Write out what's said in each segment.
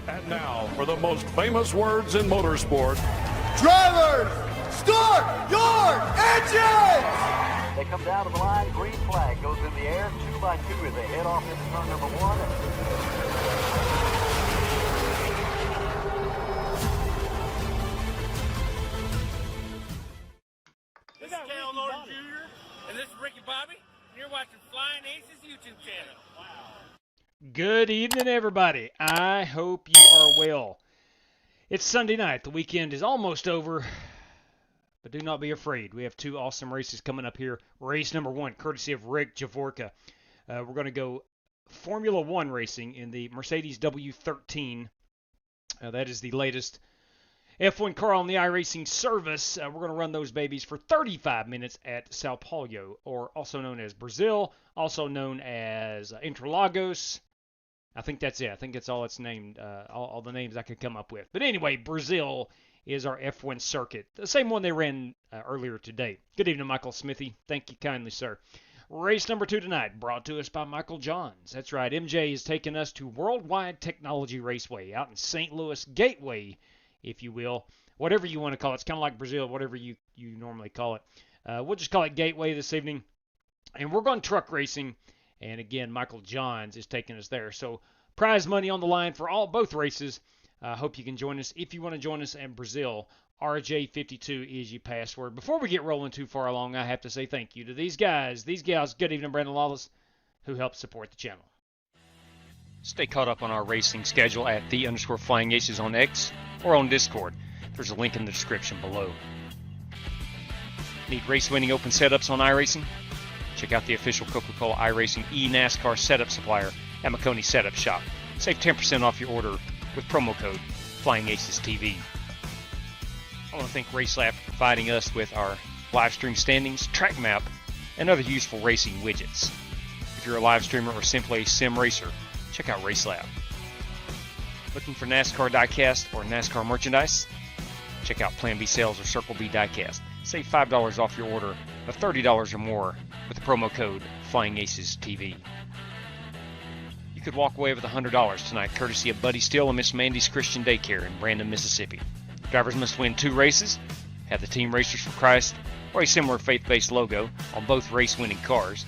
And now, for the most famous words in motorsport. Drivers, start your engines! They come down to the line, green flag goes in the air, 2 by 2 as they head off into turn number 1. This is Cal Norton Jr. and this is Ricky Bobby. And you're watching Flying Aces YouTube channel. Wow. Good evening, everybody. I hope you are well. It's Sunday night. The weekend is almost over, but do not be afraid. We have 2 awesome races coming up here. Race number 1, courtesy of Rick Javorka. We're going to go Formula 1 racing in the Mercedes W13. That is the latest F1 car on the iRacing service. We're going to run those babies for 35 minutes at Sao Paulo, or also known as Brazil, also known as Interlagos. I think that's it. I think that's all it's named, all the names I could come up with. But anyway, Brazil is our F1 circuit, the same one they ran earlier today. Good evening, Michael Smithy. Thank you kindly, sir. Race number 2 tonight, brought to us by Michael Johns. That's right, MJ is taking us to Worldwide Technology Raceway out in St. Louis, Gateway, if you will. Whatever you want to call it. It's kind of like Brazil, whatever you normally call it. We'll just call it Gateway this evening. And we're going truck racing. And again, Michael Johns is taking us there. So prize money on the line for both races. I hope you can join us. If you want to join us in Brazil, RJ52 is your password. Before we get rolling too far along, I have to say thank you to these guys, these gals, good evening, Brandon Lawless, who help support the channel. Stay caught up on our racing schedule at _FlyingAces on X or on Discord. There's a link in the description below. Need race-winning open setups on iRacing? Check out the official Coca-Cola iRacing NASCAR setup supplier at McConey Setup Shop. Save 10% off your order with promo code FlyingAcesTV. I want to thank RaceLab for providing us with our live stream standings, track map, and other useful racing widgets. If you're a live streamer or simply a sim racer, check out RaceLab. Looking for NASCAR diecast or NASCAR merchandise? Check out Plan B Sales or Circle B Diecast. Save $5 off your order of $30 or more with the promo code FlyingAcesTV. You could walk away with $100 tonight, courtesy of Buddy Steele and Miss Mandy's Christian Daycare in Brandon, Mississippi. Drivers must win 2 races, have the Team Racers for Christ or a similar faith-based logo on both race-winning cars,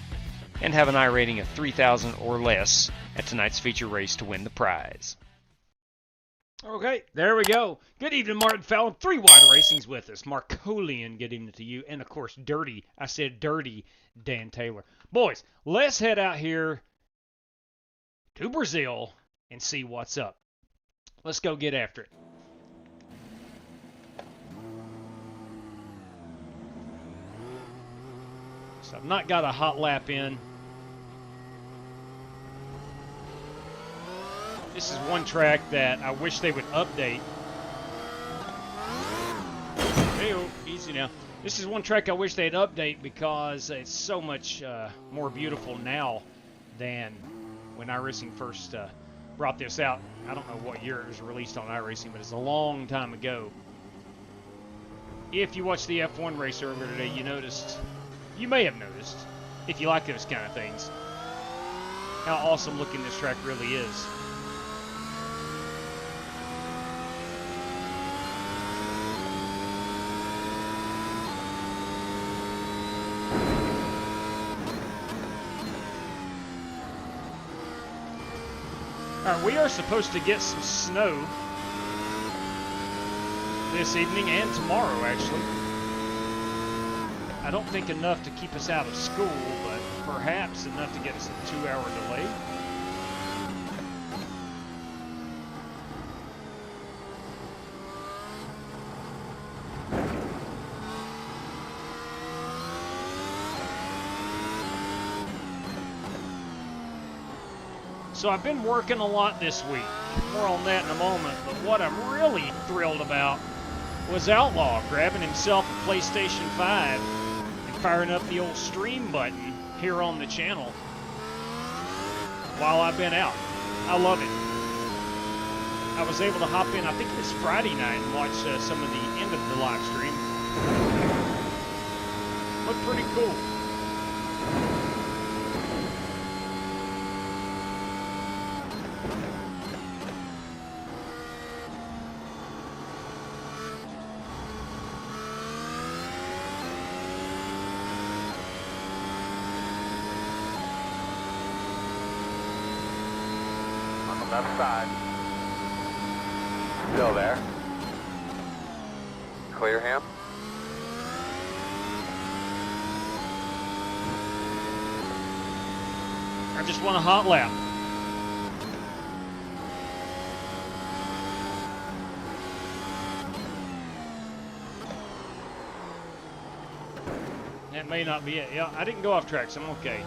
and have an I rating of 3,000 or less at tonight's feature race to win the prize. Okay, there we go. Good evening, Martin Fallon. 3 Wide Racing's with us. Marcolian, good evening to you. And, of course, Dirty, Dan Taylor. Boys, let's head out here to Brazil and see what's up. Let's go get after it. So I've not got a hot lap in. This is one track that I wish they would update. Hey, easy now. This is one track I wish they'd update because it's so much more beautiful now than when iRacing first brought this out. I don't know what year it was released on iRacing, but it's a long time ago. If you watched the F1 race earlier today, you may have noticed, if you like those kind of things, how awesome looking this track really is. Alright, we are supposed to get some snow this evening and tomorrow, actually. I don't think enough to keep us out of school, but perhaps enough to get us a 2-hour delay. So I've been working a lot this week. More on that in a moment, but what I'm really thrilled about was Outlaw grabbing himself a PlayStation 5 and firing up the old stream button here on the channel while I've been out. I love it. I was able to hop in, I think it was Friday night, and watch some of the end of the live stream. Looked pretty cool. Left side. Still there. Clear him. I just want a hot lap. That may not be it. Yeah, I didn't go off track, so I'm okay.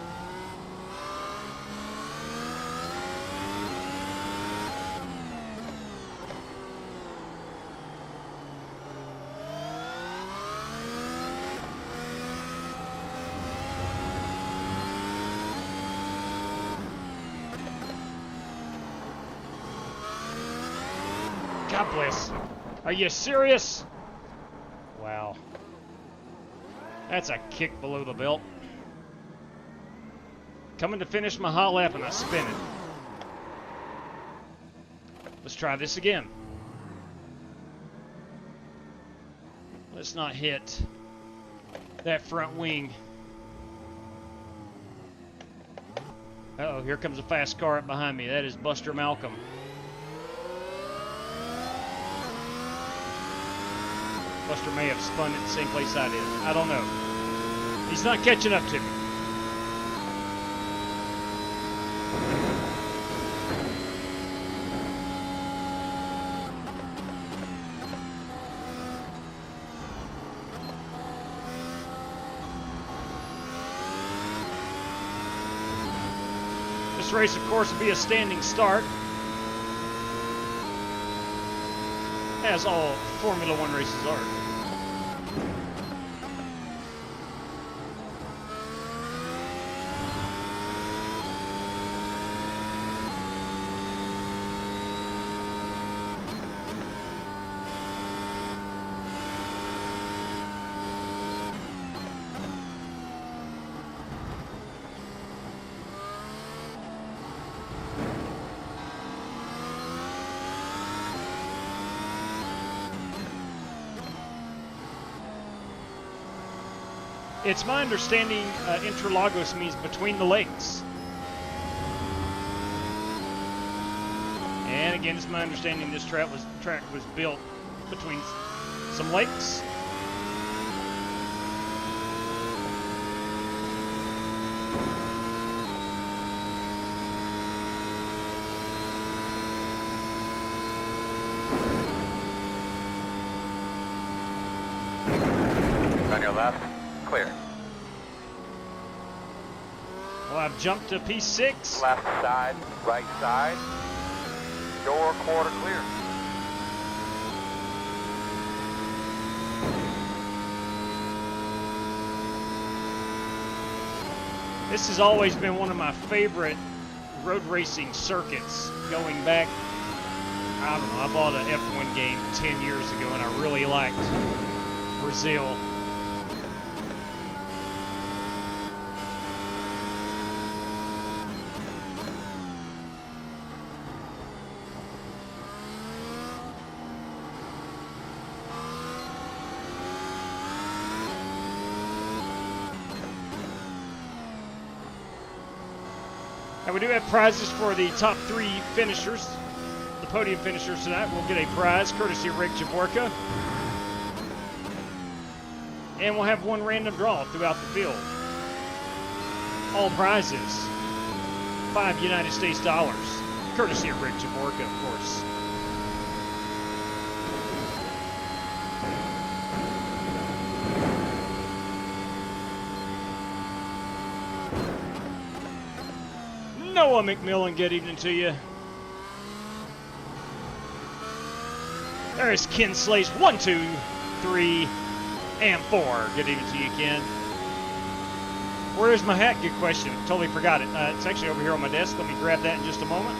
God bless. Are you serious? Wow. That's a kick below the belt. Coming to finish my hot lap and I spin it. Let's try this again. Let's not hit that front wing. Uh-oh, here comes a fast car up behind me. That is Buster Malcolm. Buster may have spun at the same place I did. I don't know. He's not catching up to me. This race, of course, will be a standing start, as all Formula One races are. It's my understanding Interlagos means between the lakes. And again, it's my understanding this track was built between some lakes. On your left. Clear. Well, I've jumped to P6. Left side, right side. Your quarter clear. This has always been one of my favorite road racing circuits going back. I don't know, I bought an F1 game 10 years ago and I really liked Brazil. And we do have prizes for the top 3 finishers, the podium finishers tonight. We'll get a prize courtesy of Rick Javorka. And we'll have one random draw throughout the field. All prizes, 5 United States dollars, courtesy of Rick Javorka, of course. Noah McMillan, good evening to you. There's Ken Slace, 1, 2, 3, and 4. Good evening to you, Ken. Where's my hat? Good question. Totally forgot it. It's actually over here on my desk. Let me grab that in just a moment.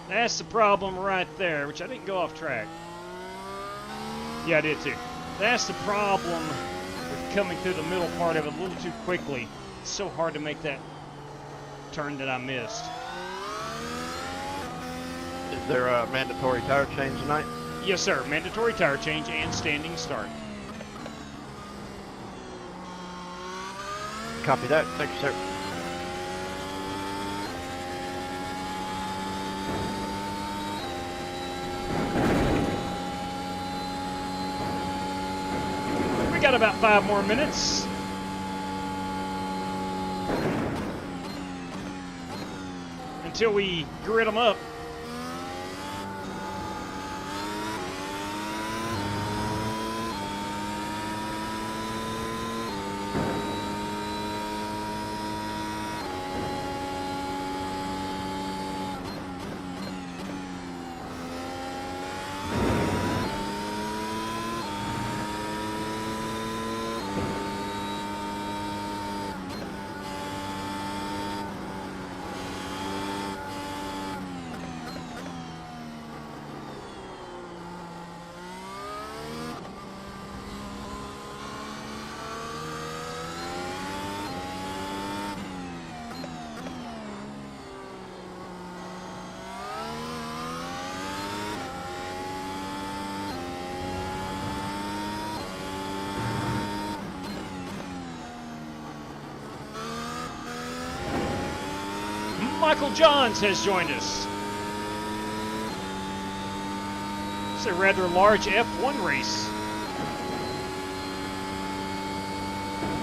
That's the problem right there, which I didn't go off track. Yeah, I did too. That's the problem with coming through the middle part of it a little too quickly. It's so hard to make that turn that I missed. Is there a mandatory tire change tonight? Yes, sir. Mandatory tire change and standing start. Copy that. Thank you, sir. We got about 5 more minutes. Until we grid them up. Michael Johns has joined us. It's a rather large F1 race.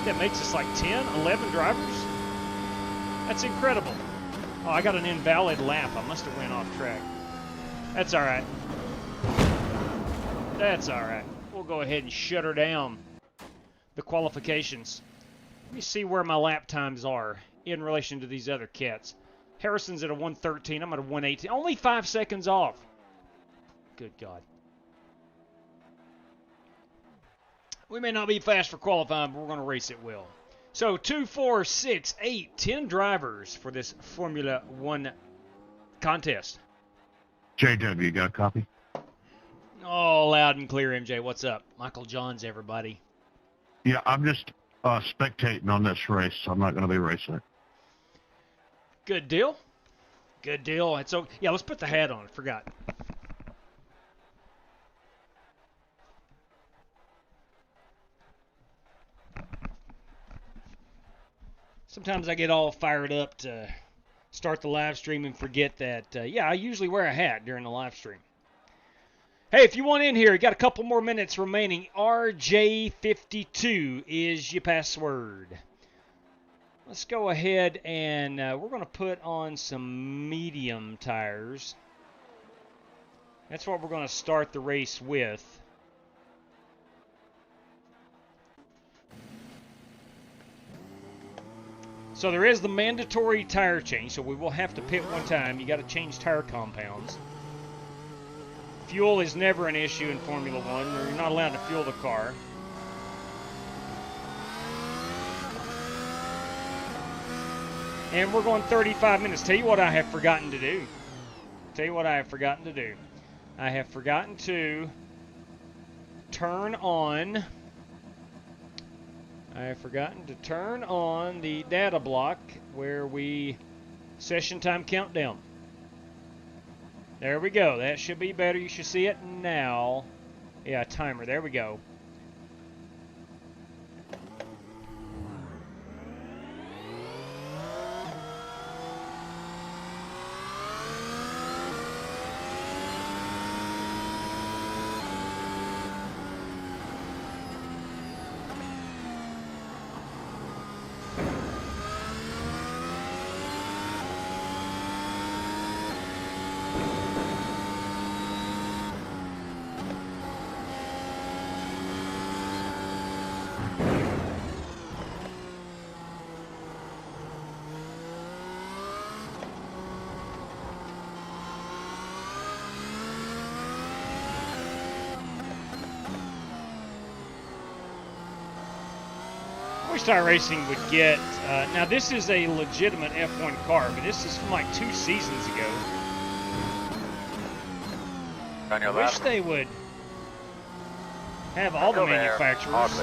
That makes us like 10, 11 drivers. That's incredible. Oh, I got an invalid lap. I must have went off track. That's all right. That's all right. We'll go ahead and shut her down. The qualifications. Let me see where my lap times are in relation to these other cats. Harrison's at a 113. I'm at a 118. Only 5 seconds off. Good God. We may not be fast for qualifying, but we're going to race it well. So 2, 4, 6, 8, 10 drivers for this Formula One contest. JW, you got a copy? Oh, loud and clear, MJ. What's up? Michael Johns, everybody. Yeah, I'm just spectating on this race. I'm not going to be racing it. Good deal. Good deal. And so, yeah, let's put the hat on. I forgot. Sometimes I get all fired up to start the live stream and forget that, yeah, I usually wear a hat during the live stream. Hey, if you want in here, you got a couple more minutes remaining. RJ52 is your password. Let's go ahead and we're going to put on some medium tires. That's what we're going to start the race with. So there is the mandatory tire change, so we will have to pit one time. You got to change tire compounds. Fuel is never an issue in Formula One. You're not allowed to fuel the car. And we're going 35 minutes. Tell you what I have forgotten to do. I have forgotten to turn on... I have forgotten to turn on the data block where we session time countdown. There we go. That should be better. You should see it now. Yeah, timer. There we go. Wish iRacing would get, now this is a legitimate F1 car, but this is from like 2 seasons ago. I wish they would have all the manufacturers,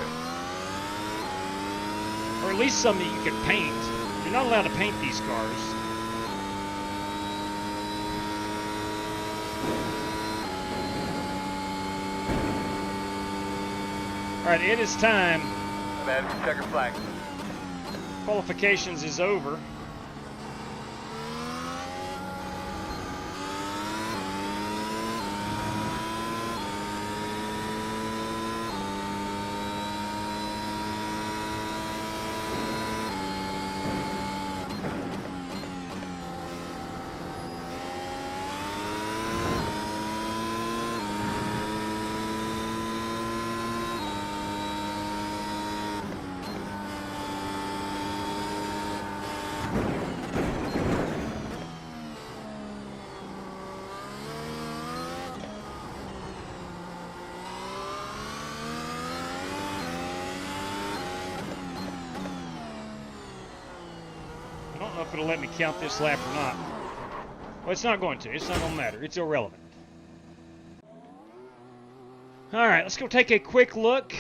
or at least some that you can paint. You're not allowed to paint these cars. All right, it is time. Checker flag. Qualifications is over. I don't know if it'll let me count this lap or not. Well, it's not going to. It's not going to matter. It's irrelevant. All right, let's go take a quick look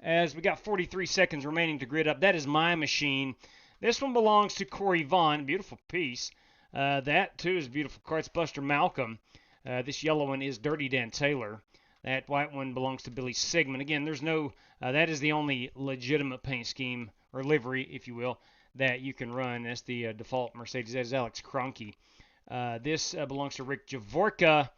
as we got 43 seconds remaining to grid up. That is my machine. This one belongs to Corey Vaughn. Beautiful piece. That, too, is a beautiful car. It's Buster Malcolm. This yellow one is Dirty Dan Taylor. That white one belongs to Billy Sigmund. Again, there's no... that is the only legitimate paint scheme, or livery, if you will, that you can run. That's the default Mercedes. That is Alex Kroenke. This belongs to Rick Javorka.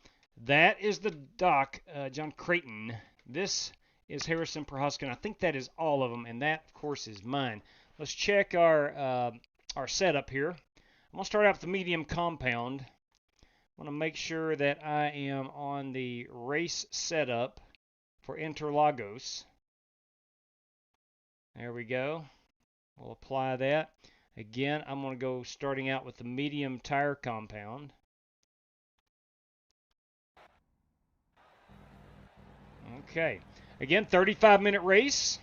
That is the Doc, John Creighton. This is Harrison Prohaska. I think that is all of them, and that, of course, is mine. Let's check our setup here. I'm going to start out with the medium compound. I want to make sure that I am on the race setup for Interlagos. There we go. We'll apply that. Again, I'm going to go starting out with the medium tire compound. Okay. Again, 35-minute race.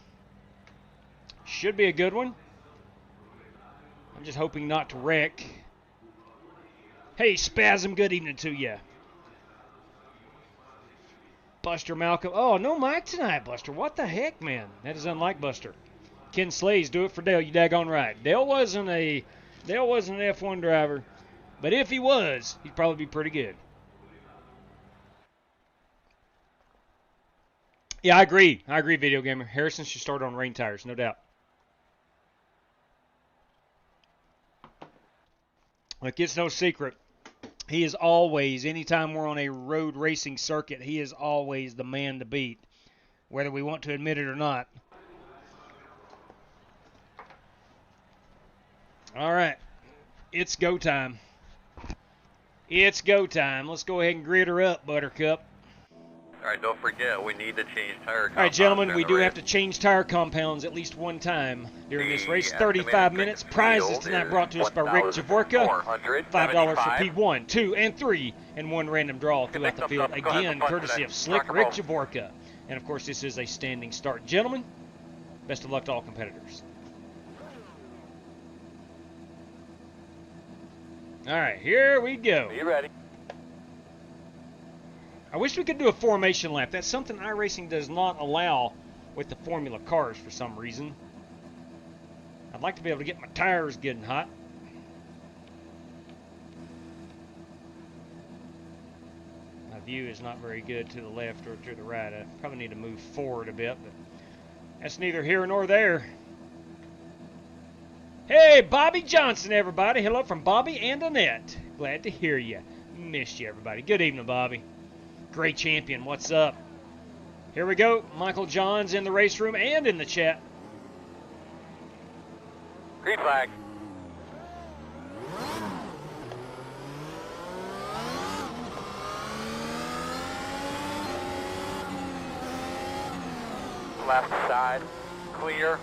Should be a good one. I'm just hoping not to wreck. Hey, Spasm, good evening to you. Buster Malcolm. Oh, no mic tonight, Buster. What the heck, man? That is unlike Buster. Ken Slays, do it for Dale. You daggone right. Dale wasn't an F1 driver, but if he was, he'd probably be pretty good. Yeah, I agree. Video gamer. Harrison should start on rain tires, no doubt. Look, it's no secret. He is always, anytime we're on a road racing circuit, he is always the man to beat, whether we want to admit it or not. All right, it's go time. It's go time. Let's go ahead and grid her up, Buttercup. All right, don't forget, we need to change tire compounds. All right, gentlemen, we do have to change tire compounds at least one time during this race. 35 minutes. Prizes tonight brought to us by Rick Javorka. $5 for P1, 2, and 3, and one random draw throughout the field. Again, courtesy of Slick Rick Javorka. And, of course, this is a standing start. Gentlemen, best of luck to all competitors. All right, here we go. Be ready. I wish we could do a formation lap. That's something iRacing does not allow with the Formula cars for some reason. I'd like to be able to get my tires getting hot. My view is not very good to the left or to the right. I probably need to move forward a bit, but that's neither here nor there. Hey, Bobby Johnson, everybody. Hello from Bobby and Annette. Glad to hear you. Missed you, everybody. Good evening, Bobby. Great champion. What's up? Here we go. Michael John's in the race room and in the chat. Green flag. Left side. Clear.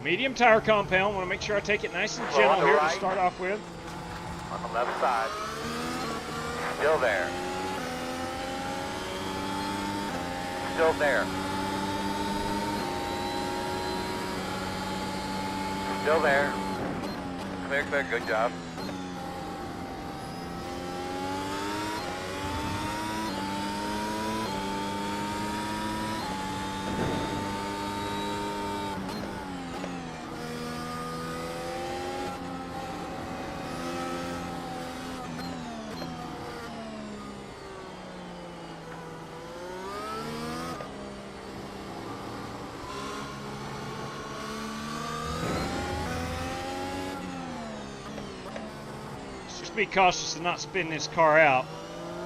Medium tire compound. Want to make sure I take it nice and gentle here to start off with. On the left side. Still there. Still there. Still there. Clear, clear. Good job. be cautious to not spin this car out,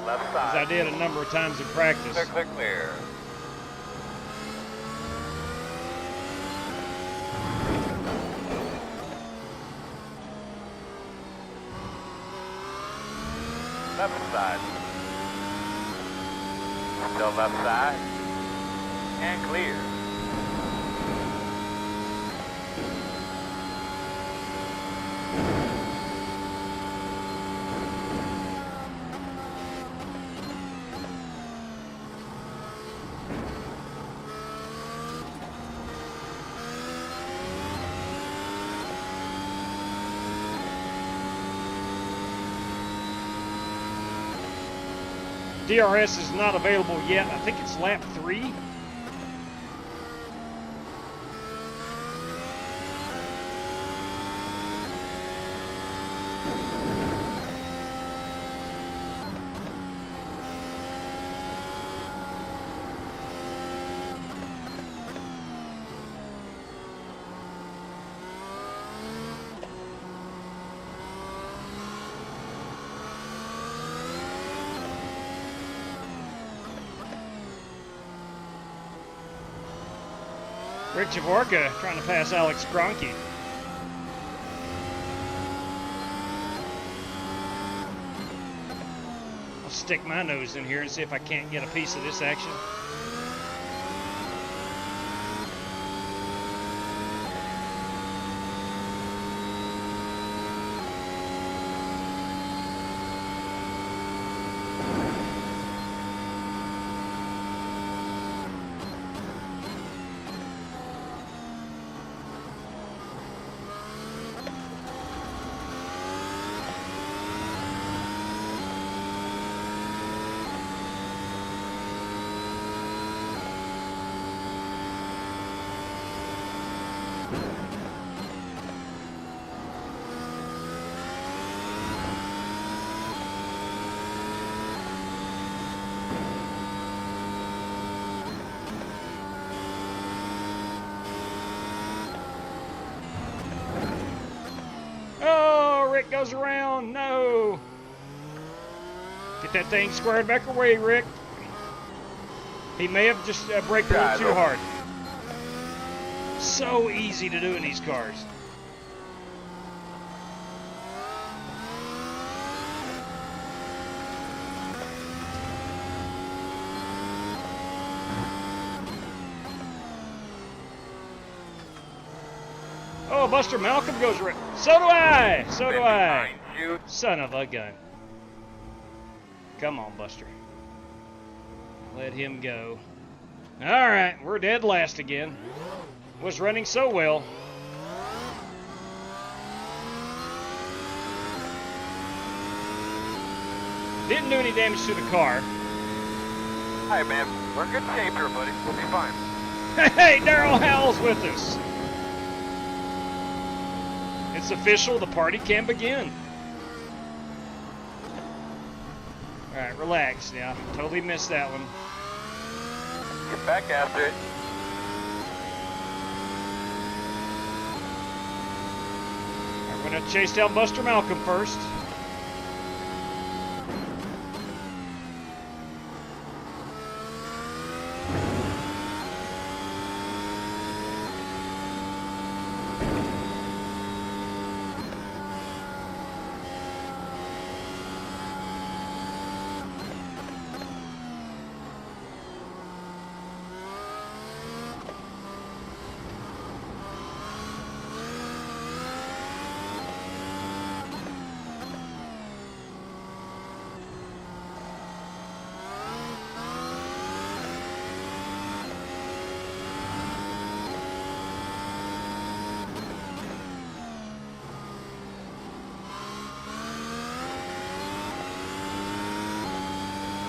Left as side. I did a number of times in practice. Clear, clear, clear. Left side. Still left side. And clear. DRS is not available yet. I think it's lap 3. Rick Javorka trying to pass Alex Gronke. I'll stick my nose in here and see if I can't get a piece of this action. Rick goes around. No. Get that thing squared back away, Rick. He may have just braked a little too hard. So easy to do in these cars. Oh, Buster Malcolm goes around. So do I. So do I. Son of a gun. Come on, Buster. Let him go. All right, we're dead last again. Was running so well. Didn't do any damage to the car. Hi, man. We're in good shape here, buddy. We'll be fine. Hey, Daryl Howell's with us. It's official. The party can begin. All right, relax now. Totally missed that one. Get back after it. We're going to chase down Buster Malcolm first.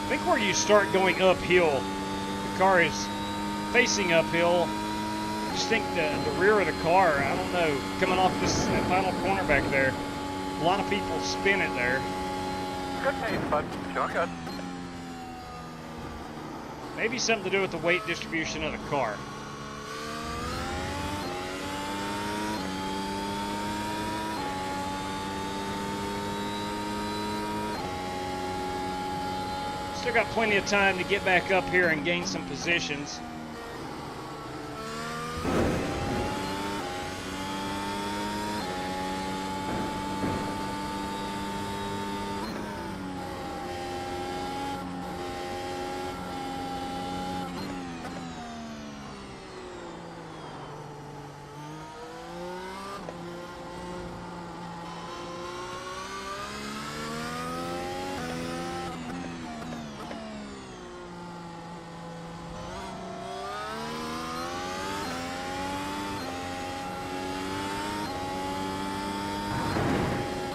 I think where you start going uphill, the car is facing uphill. I just think the rear of the car, I don't know, coming off that final corner back there, a lot of people spin it there. Good pace, bud. Showing good. Maybe something to do with the weight distribution of the car. Still got plenty of time to get back up here and gain some positions.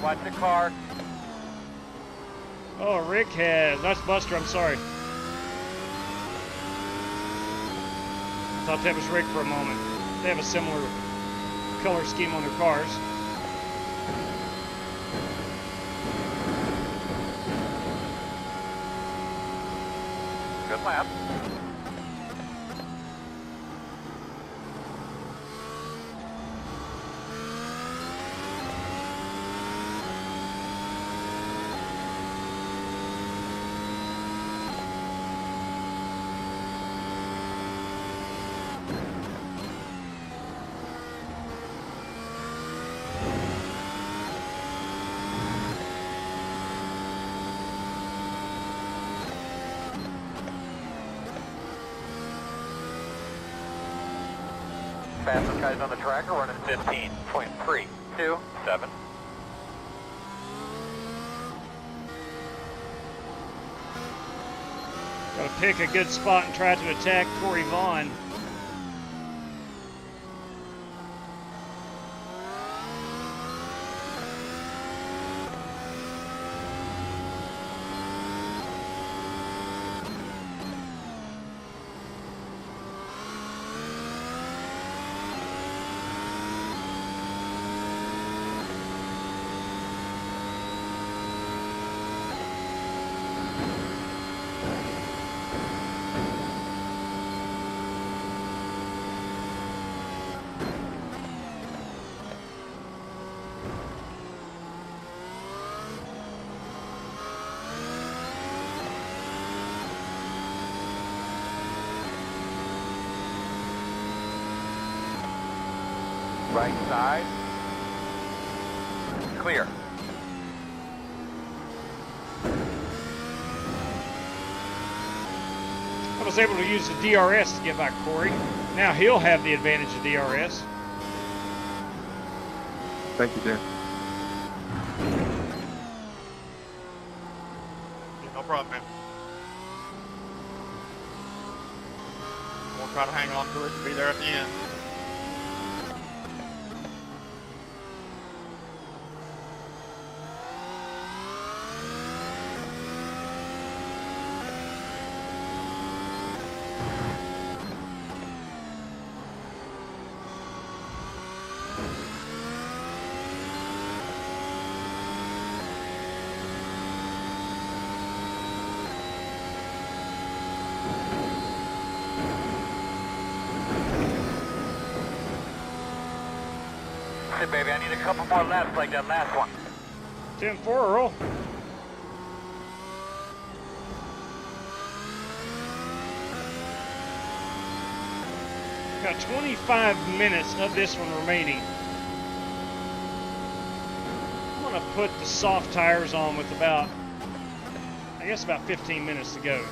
Watch the car. Oh, Rick has. That's Buster, I'm sorry. I thought that was Rick for a moment. They have a similar color scheme on their cars. Good lap. Fastest guys on the track are running 15.327. Got to pick a good spot and try to attack Corey Vaughn. Right side. Clear. I was able to use the DRS to get by Corey. Now he'll have the advantage of DRS. Thank you, Dan. No problem, man. We'll try to hang on to it and be there at the end. Hey, baby, I need a couple more laps like that last one. 10-4, Earl. Got 25 minutes of this one remaining. I'm going to put the soft tires on with about 15 minutes to go.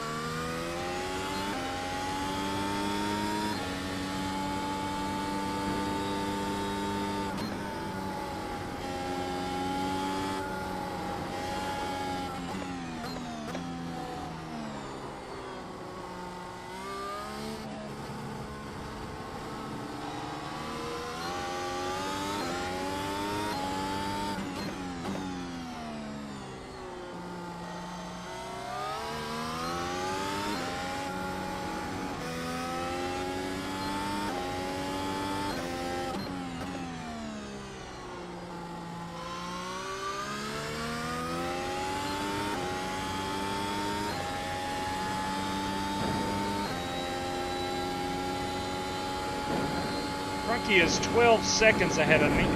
He is 12 seconds ahead of me.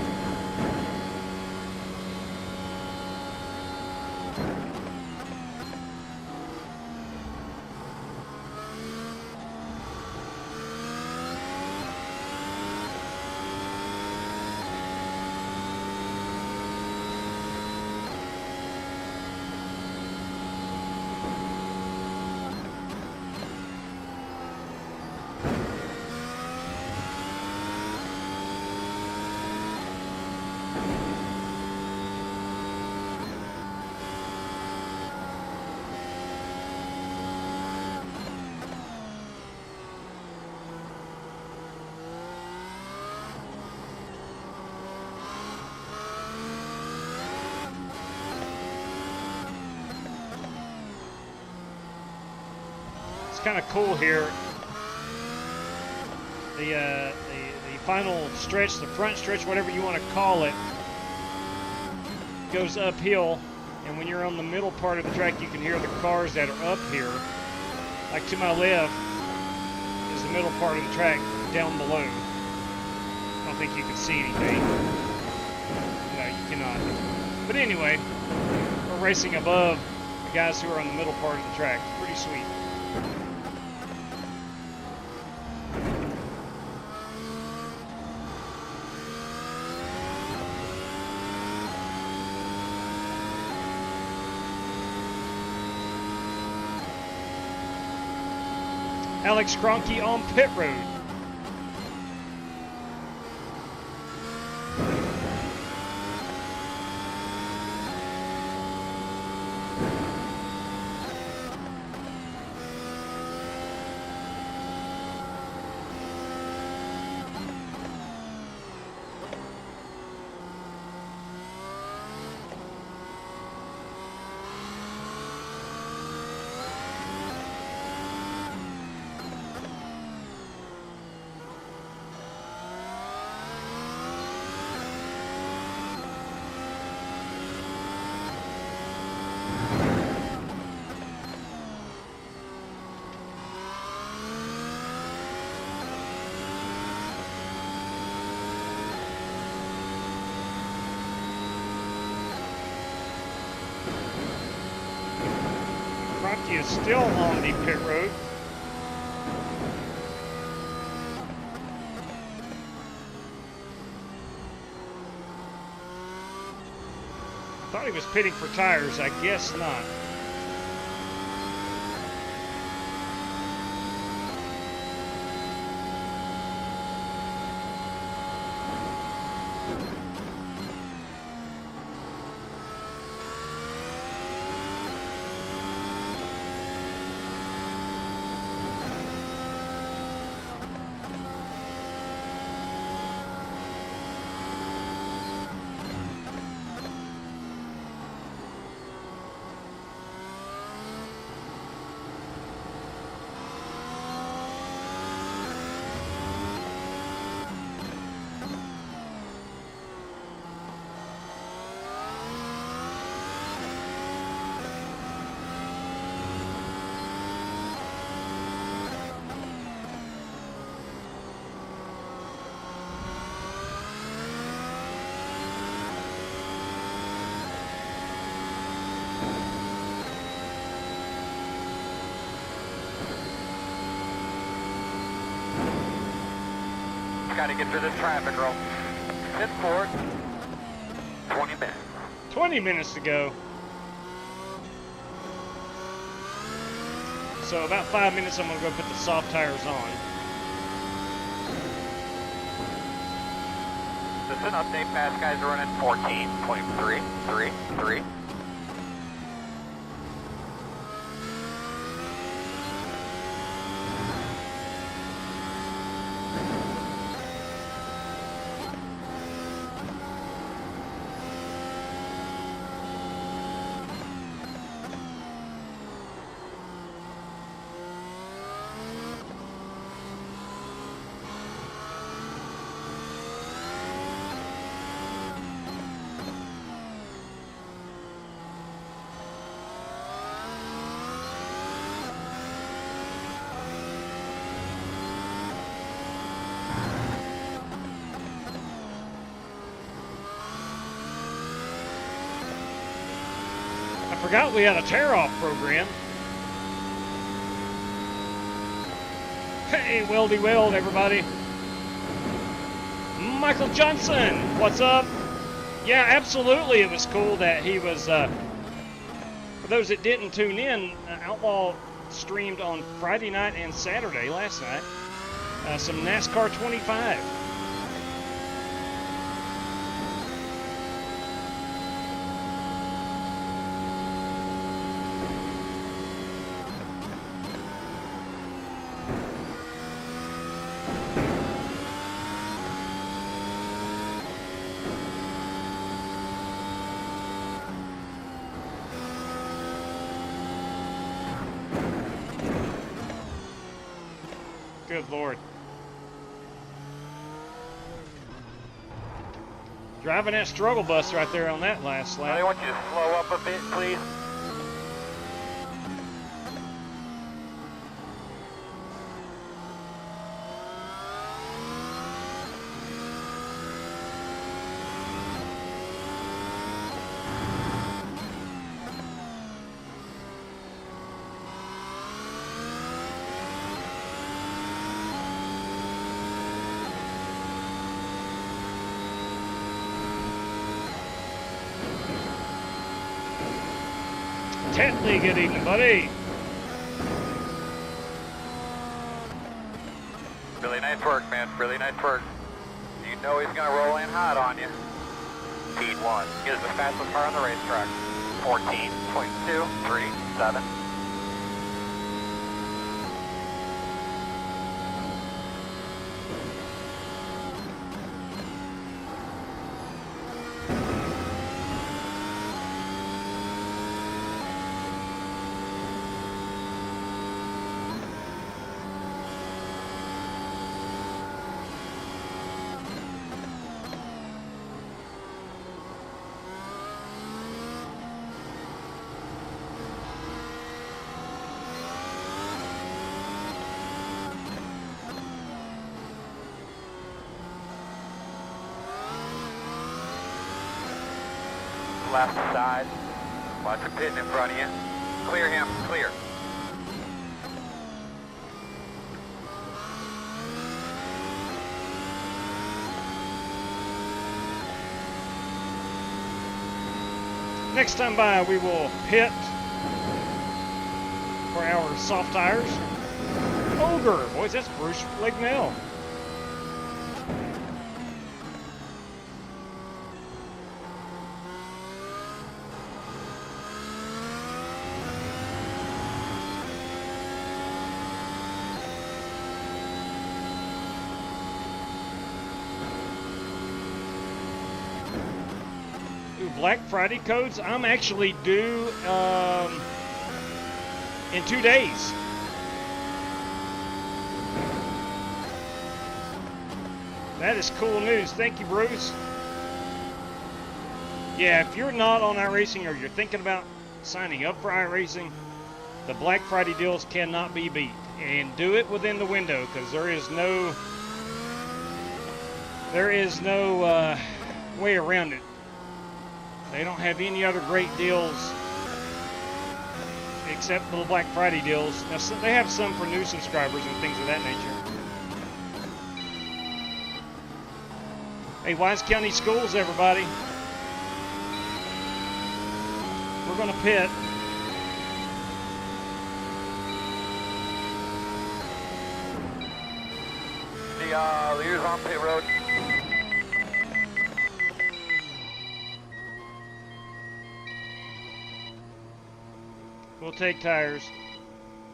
It's kind of cool here. The final stretch, the front stretch, whatever you want to call it, goes uphill, and when you're on the middle part of the track, you can hear the cars that are up here. Like to my left is the middle part of the track down below. I don't think you can see anything. No, you cannot. But anyway, we're racing above the guys who are on the middle part of the track. It's pretty sweet. Alex Kroenke on pit road. Kroenke is still on the pit road. Thought he was pitting for tires. I guess not. Got to get through this traffic, girl. 10-4. 20 minutes. 20 minutes to go. So about 5 minutes, I'm going to go put the soft tires on. Just an update, fast guys are running 14.333. I forgot we had a tear-off program. Hey, weldy weld, everybody. Michael Johnson, what's up? Yeah, absolutely. It was cool that he was, for those that didn't tune in, Outlaw streamed on Friday night and Saturday, last night, some NASCAR 25. Good Lord. Driving that struggle bus right there on that last I lap. want you to slow up a bit, please. Tetley, good evening, buddy. Really nice work, man. Really nice work. You know he's gonna roll in hot on you. Speed 1. He is the fastest car on the racetrack. 14.237. Left side. Watch him pitting in front of you. Clear him. Clear. Next time by, we will pit for our soft tires. Ogre, boys, that's Bruce Lignell. Black Friday codes. I'm actually due in 2 days. That is cool news. Thank you, Bruce. Yeah, if you're not on iRacing or you're thinking about signing up for iRacing, the Black Friday deals cannot be beat. And do it within the window, because there is no way around it. They don't have any other great deals except the Black Friday deals. Now, they have some for new subscribers and things of that nature. Hey, Wise County Schools, everybody. We're going to pit. The leaders on pit road. We'll take tires.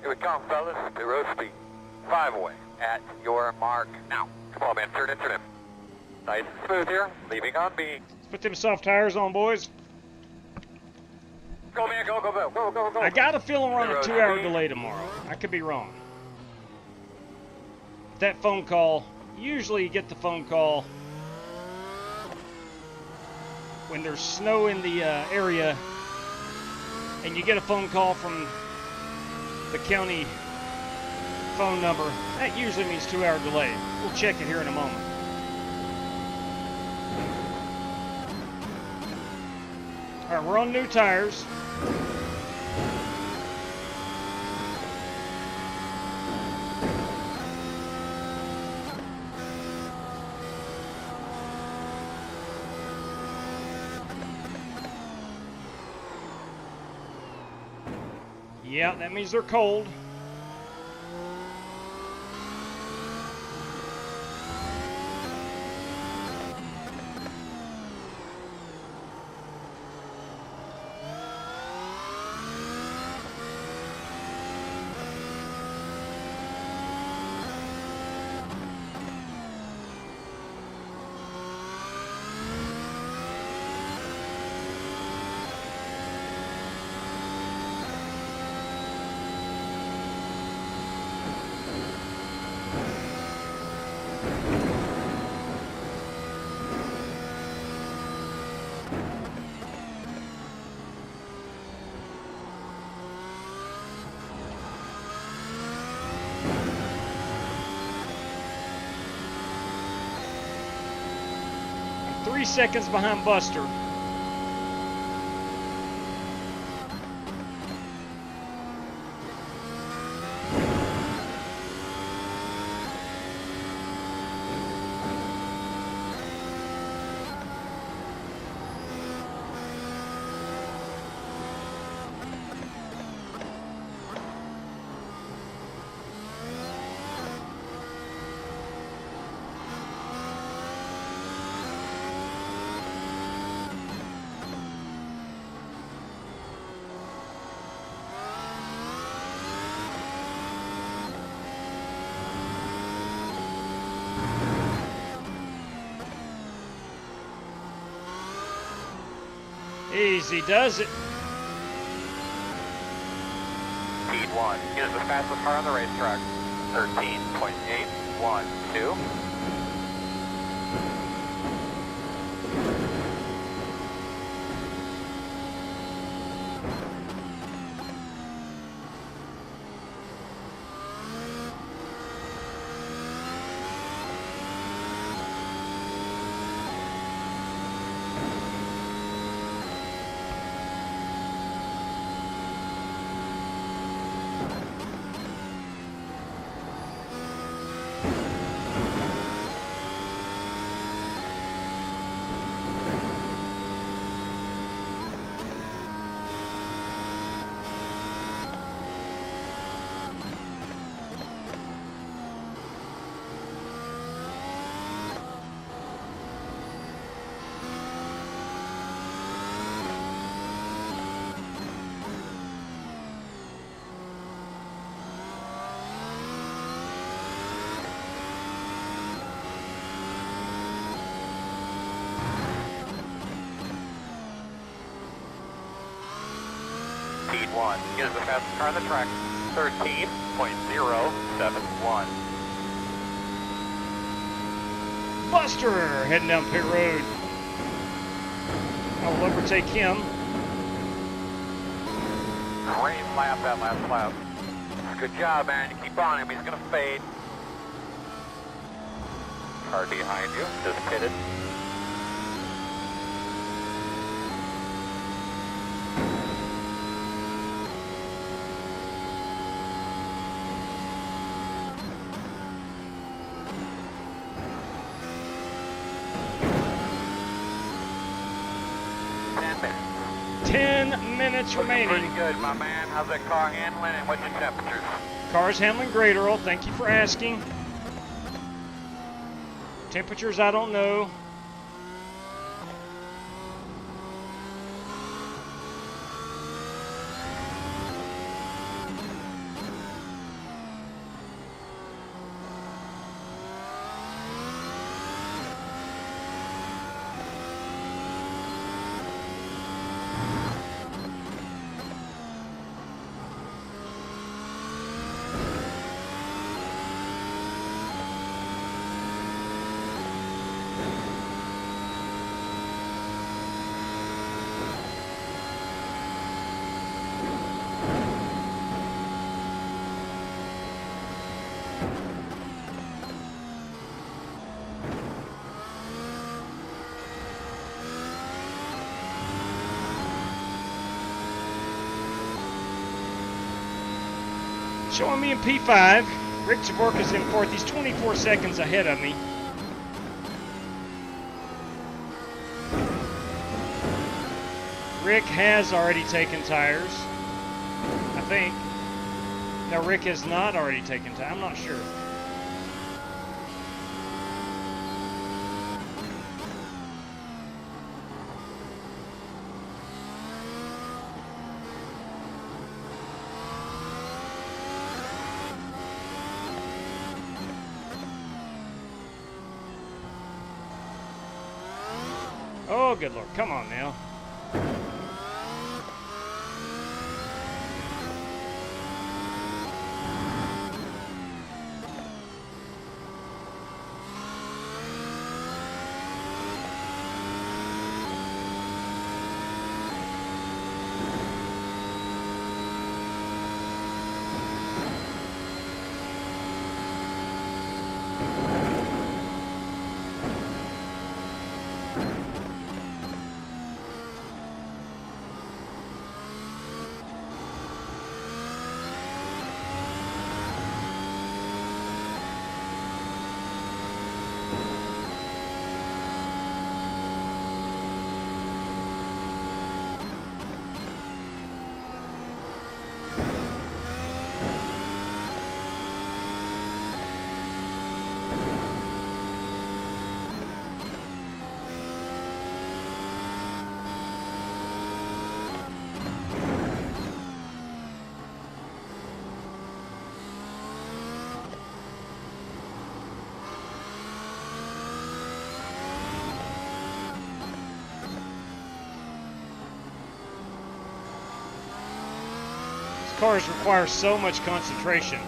Here we come, fellas. Pit road speed. 5 away. At your mark now. Come on, man. Turn in. Nice and smooth here. Leaving on B. Let's put them soft tires on, boys. Go, man. Go. I got a feeling we're on a 2-hour delay tomorrow. I could be wrong. That phone call, usually you get the phone call when there's snow in the area, and you get a phone call from the county phone number. That usually means 2-hour delay. We'll check it here in a moment. All right, we're on new tires. Yeah, that means they're cold. 3 seconds behind Buster. Easy does it. Speed 1 is the fastest car on the racetrack. 13.812. Speed 1 is the fastest car on the track. 13.071. Buster heading down pit road. I will overtake him. Great lap that last lap. Good job, man. You keep on him. He's going to fade. Car behind you just pitted. Remaining. Pretty good, my man. How's that car handling and what's your temperatures? Car's handling great, Earl. Thank you for asking. Temperatures, I don't know. Showing me in P5. Rick Javorka's in fourth. He's 24 seconds ahead of me. Rick has already taken tires, I think. No, Rick has not already taken tires. I'm not sure. Oh, good Lord. Come on now. Cars require so much concentration.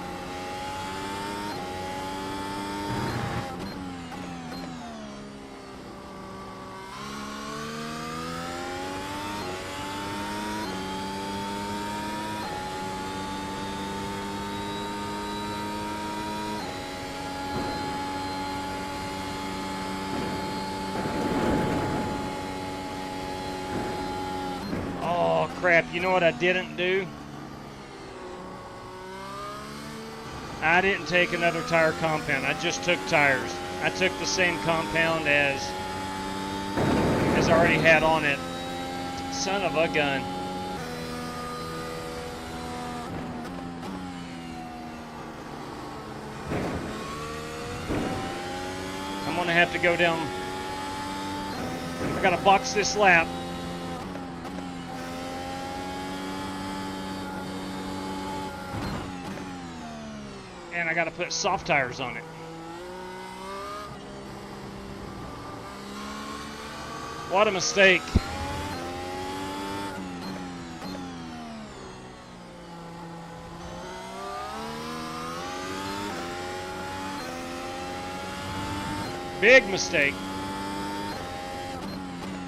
Oh crap, you know what I didn't do? I didn't take another tire compound. I just took tires. I took the same compound as I already had on it. Son of a gun. I'm gonna have to go down. I gotta box this lap. And I gotta put soft tires on it. What a mistake. Big mistake.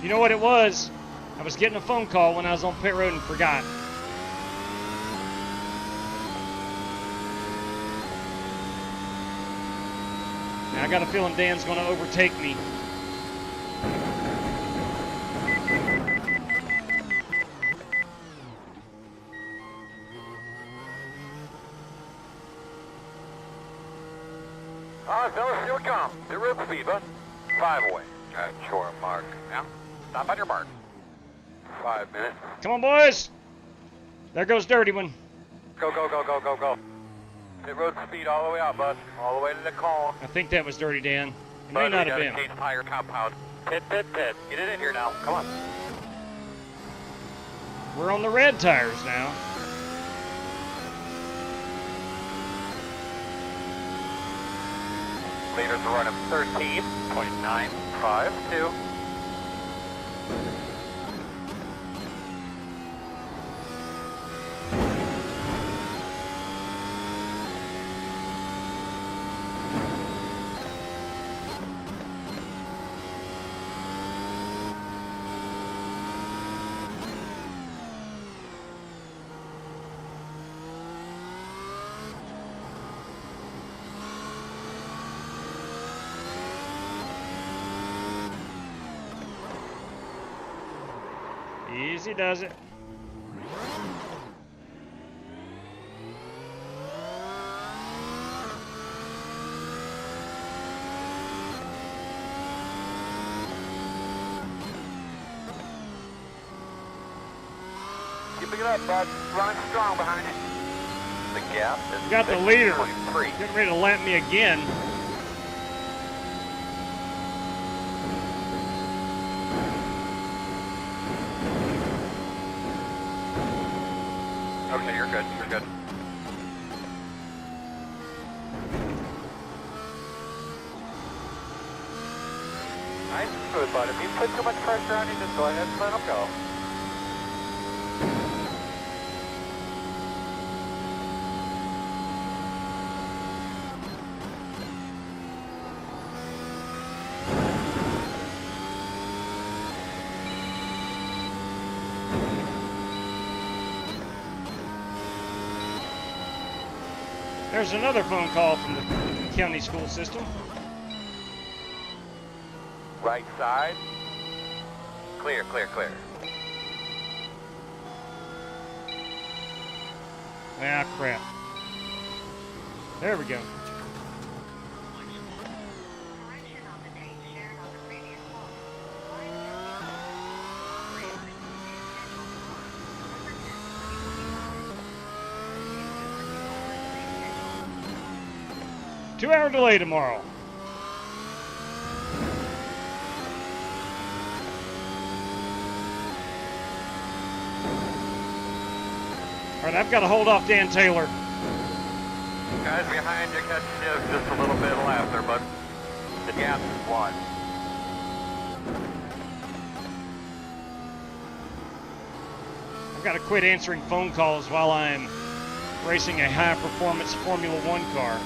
You know what it was? I was getting a phone call when I was on pit road and forgot. I got a feeling Dan's going to overtake me. All right, fellas, here we come. Zero speed, bud. 5 away. At your mark. Now, stop on your mark. 5 minutes. Come on, boys. There goes Dirty One. Go, go, go, go, go, go. Hit road speed all the way out, bud. All the way to the cone. I think that was Dirty Dan. It may Bud, not we have gotta been. change tire compound. Pit, pit, pit. Get it in here now. Come on. We're on the red tires now. Leaders are running 13.952. Easy does it. Keep it up, bud. Running strong behind it. The gap is Got the leader 6.3. getting ready to lap me again. Okay, you're good. You're good. Nice and smooth, bud. If you put too much pressure on you, just go ahead and let him go. There's another phone call from the county school system. Right side. Clear, clear, clear. Ah, crap. There we go. Two-hour delay tomorrow. All right, I've got to hold off Dan Taylor. Guys behind you catching you just a little bit after, but the gap is 1. I've got to quit answering phone calls while I'm racing a high-performance Formula One car.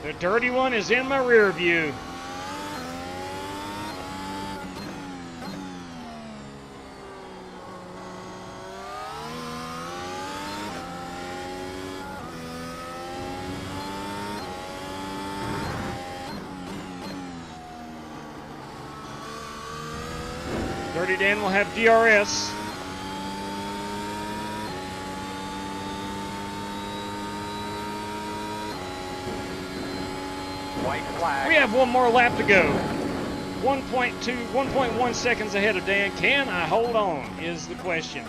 The dirty one is in my rear view. Dirty Dan will have DRS. White flag. We have one more lap to go. 1.1 seconds ahead of Dan. Can I hold on is the question.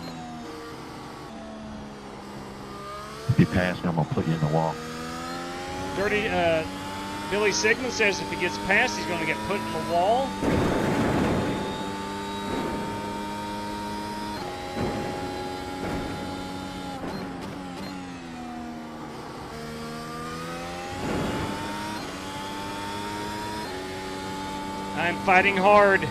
If you pass me, I'm going to put you in the wall. Dirty Billy Sigmund says if he gets past, he's going to get put in the wall. I'm fighting hard.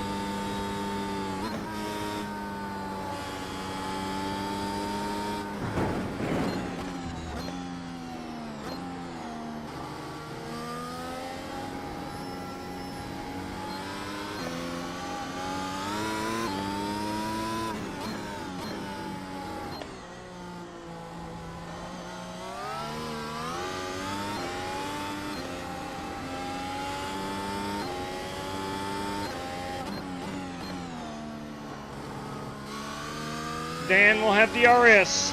Dan will have DRS.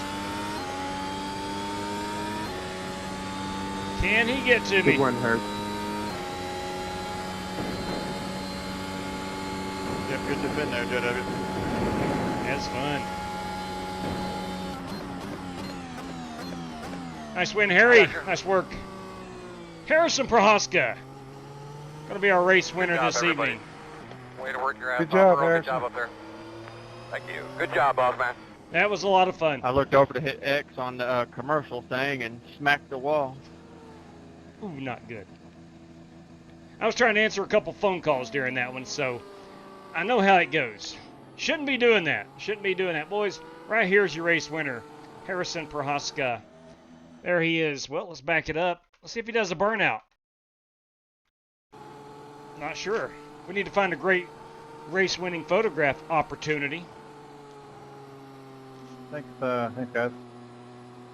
Can he get to me? Good one, Hurt. Yep, good to fit there, JW. That's fun. Nice win, Harry. Nice work. Harrison Prohaska. Going to be our race winner Good job, this everybody. evening. Way to work your ass Good off, job, Earl. Good Harrison. job up there. Thank you. Good job, boss man. That was a lot of fun. I looked over to hit X on the commercial thing and smacked the wall. Ooh, not good. I was trying to answer a couple phone calls during that one, so I know how it goes. Shouldn't be doing that. Shouldn't be doing that. Boys, right here's your race winner, Harrison Prohaska. There he is. Well, let's back it up. Let's see if he does a burnout. Not sure. We need to find a great race-winning photograph opportunity. Thanks guys.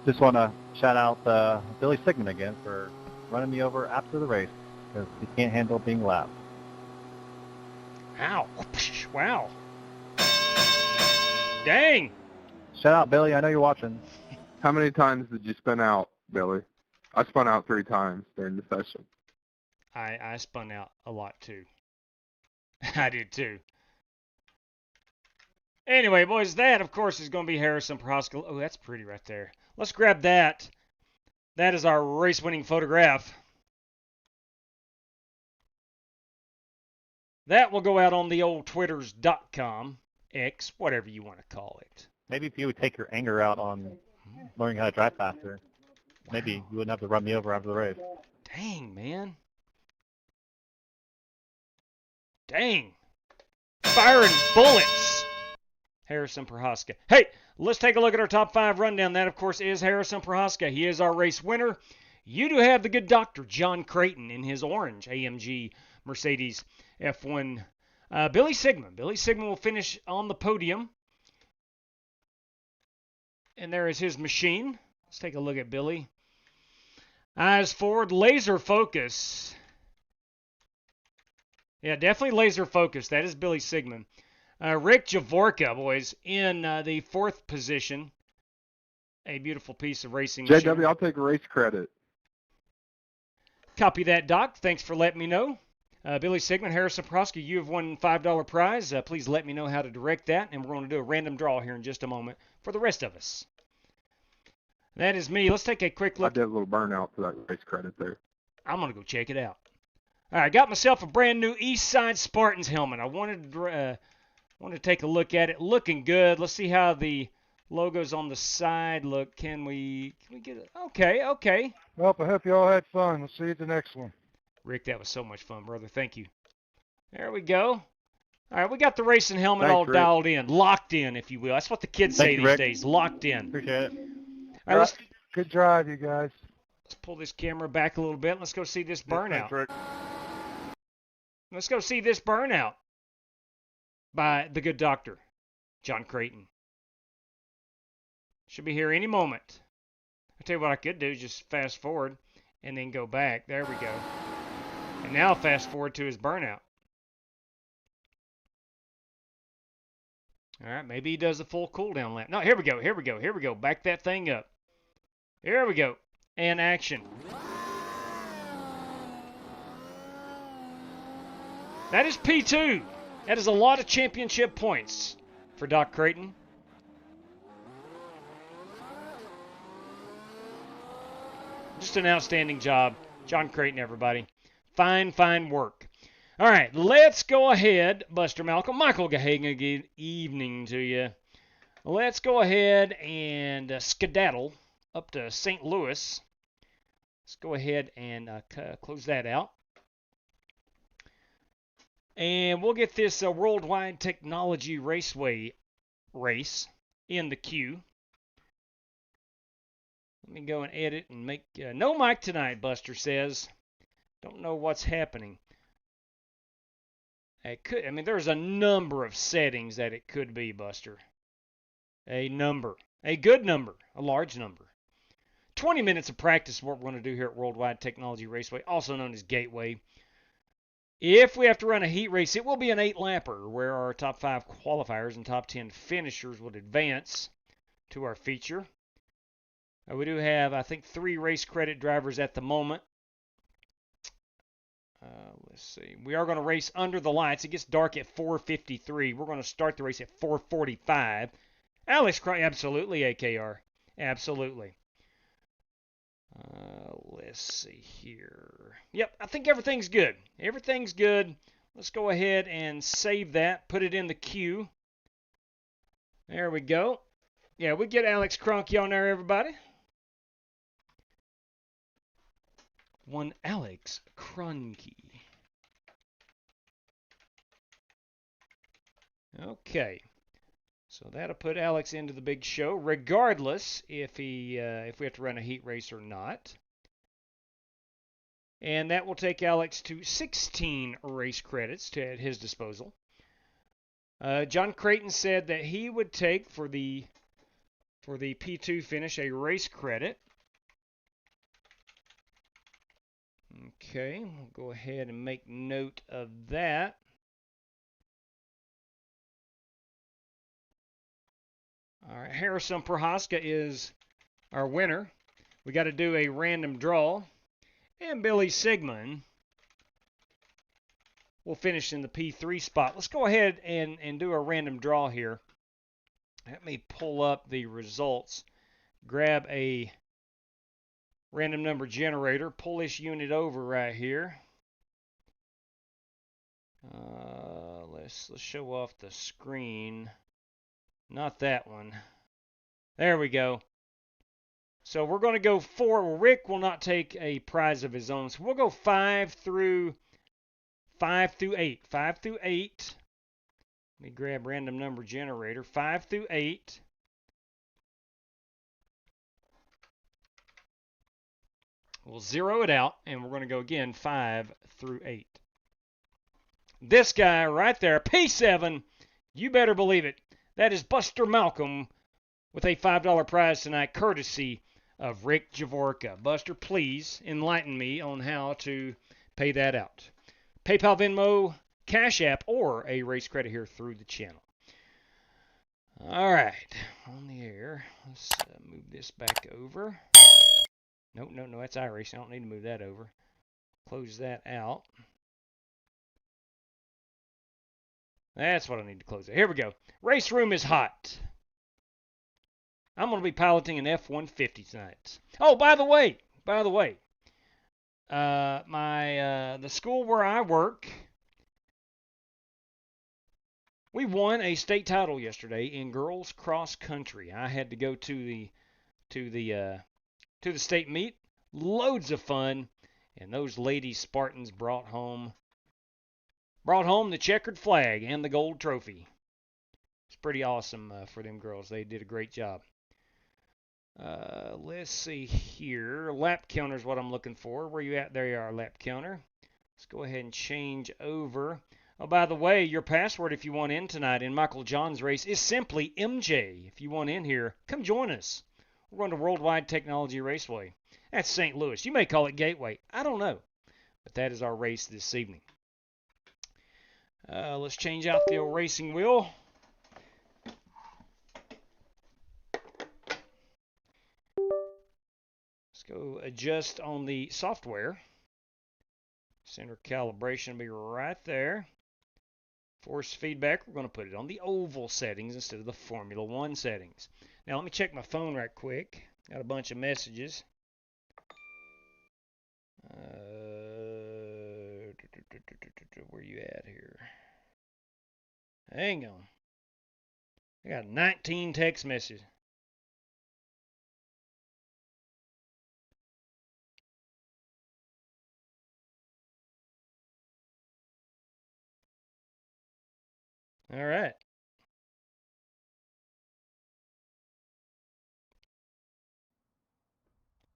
Just want to shout out Billy Sigmund again for running me over after the race because he can't handle being lapped. Ow. Wow. Dang. Shout out, Billy. I know you're watching. How many times did you spin out, Billy? I spun out 3 times during the session. I spun out a lot too. I did too. Anyway, boys, that, of course, is going to be Harrison Prohaska. Oh, that's pretty right there. Let's grab that. That is our race-winning photograph. That will go out on the old twitters.com, X, whatever you want to call it. Maybe if you would take your anger out on learning how to drive faster, maybe you wouldn't have to run me over after the race. Dang, man. Dang. Firing bullets. Harrison Prohaska. Hey, let's take a look at our top 5 rundown. That, of course, is Harrison Prohaska. He is our race winner. You do have the good doctor, John Creighton, in his orange AMG Mercedes F1. Billy Sigmund. Billy Sigmund will finish on the podium. And there is his machine. Let's take a look at Billy. Eyes forward, laser focus. Yeah, definitely laser focus. That is Billy Sigmund. Rick Javorka, boys, in the 4th position. A beautiful piece of racing JW, machinery. I'll take race credit. Copy that, Doc. Thanks for letting me know. Billy Sigmund, Harrison Prohaska, you have won $5 prize. Please let me know how to direct that, and we're going to do a random draw here in just a moment for the rest of us. That is me. Let's take a quick I look. did a little burnout for that race credit there. I'm going to go check it out. All right, got myself a brand new Eastside Spartans helmet. I wanted to take a look at it. Looking good. Let's see how the logos on the side look. Can we get it? Okay. Well, I hope you all had fun. We'll see you at the next one. Rick, that was so much fun, brother. Thank you. There we go. All right, we got the racing helmet Thanks, all Rick. dialed in, locked in, if you will. That's what the kids say Thank you, these Rick. days, locked in. Appreciate it. All right, Good drive, you guys. let's pull this camera back a little bit. Let's go see this burnout. Let's go see this burnout by the good doctor, John Creighton. Should be here any moment. I'll tell you what I could do is just fast forward and then go back. There we go. And now fast forward to his burnout. All right, maybe he does a full cooldown lap. No, here we go. Back that thing up. Here we go. And action. That is P2. That is a lot of championship points for Doc Creighton. Just an outstanding job. John Creighton, everybody. Fine work. All right, let's go ahead. Buster Malcolm, Michael Gahagan, good evening to you. Let's go ahead and skedaddle up to St. Louis. Let's go ahead and close that out. And we'll get this Worldwide Technology Raceway race in the queue. Let me go and edit and make... no mic tonight, Buster says. Don't know what's happening. There's a number of settings that it could be, Buster. A number. A good number. A large number. 20 minutes of practice is what we're going to do here at Worldwide Technology Raceway, also known as Gateway. If we have to run a heat race, it will be an 8-lapper, where our top 5 qualifiers and top 10 finishers would advance to our feature. We do have, I think, 3 race credit drivers at the moment. Let's see. We are going to race under the lights. It gets dark at 4:53. We're going to start the race at 4:45. Alex Cry, absolutely, AKR. Absolutely. Let's see here. Yep, I think everything's good. Everything's good. Let's go ahead and save that. Put it in the queue. There we go. Yeah, we get Alex Cronky on there, everybody. One Alex Cronky. Okay. So that'll put Alex into the big show, regardless if we have to run a heat race or not. And that will take Alex to 16 race credits at his disposal. John Creighton said that he would take for the P2 finish a race credit. Okay, we'll go ahead and make note of that. All right, Harrison Prohaska is our winner. We got to do a random draw. And Billy Sigmund will finish in the P3 spot. Let's go ahead and do a random draw here. Let me pull up the results. Grab a random number generator. Pull this unit over right here. Let's show off the screen. Not that one. There we go. So we're going to go 4. Rick will not take a prize of his own. So we'll go 5 through 8. 5 through 8. Let me grab random number generator. 5 through 8. We'll zero it out, and we're going to go again 5 through 8. This guy right there, P7, you better believe it. That is Buster Malcolm with a $5 prize tonight, courtesy of Rick Javorka. Buster, please enlighten me on how to pay that out. PayPal, Venmo, Cash App, or a race credit here through the channel. All right, on the air. Let's move this back over. No, that's iRacing. I don't need to move that over. Close that out. That's what I need to close it. Here we go. Race room is hot. I'm going to be piloting an F-150 tonight. Oh, by the way, the school where I work, we won a state title yesterday in girls cross country. I had to go to the state meet. Loads of fun, and those lady Spartans brought home the checkered flag and the gold trophy. It's pretty awesome for them girls. They did a great job. Let's see here. Lap counter is what I'm looking for. Where you at? There you are, lap counter. Let's go ahead and change over. Oh, by the way, your password if you want in tonight in Michael John's race is simply MJ. If you want in here, come join us. We're going to Worldwide Technology Raceway. That's St. Louis. You may call it Gateway. I don't know. But that is our race this evening. Let's change out the old racing wheel. Let's go adjust on the software. Center calibration will be right there. Force feedback, we're going to put it on the oval settings instead of the Formula 1 settings. Now let me check my phone right quick. Got a bunch of messages. Where you at here? Hang on. I got 19 text messages. All right.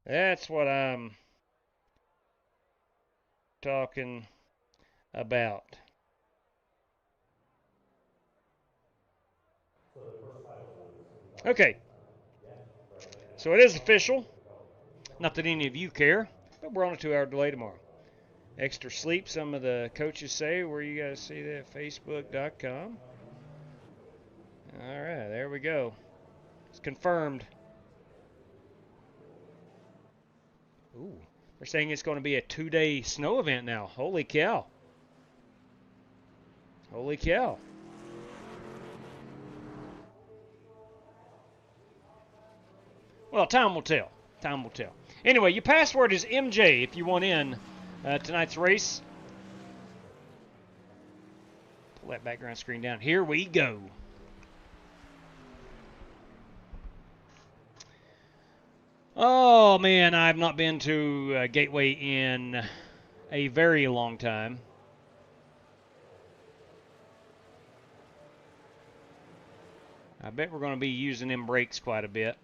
That's what I'm talking about. Okay. So it is official. Not that any of you care, but we're on a 2-hour delay tomorrow. Extra sleep, some of the coaches say. Where you guys see that? Facebook.com. All right, there we go. It's confirmed. Ooh, they're saying it's going to be a 2-day snow event now. Holy cow. Holy cow. Well, time will tell. Time will tell. Anyway, your password is MJ if you want in tonight's race. Pull that background screen down. Here we go. Oh, man, I've not been to Gateway in a very long time. I bet we're going to be using them brakes quite a bit.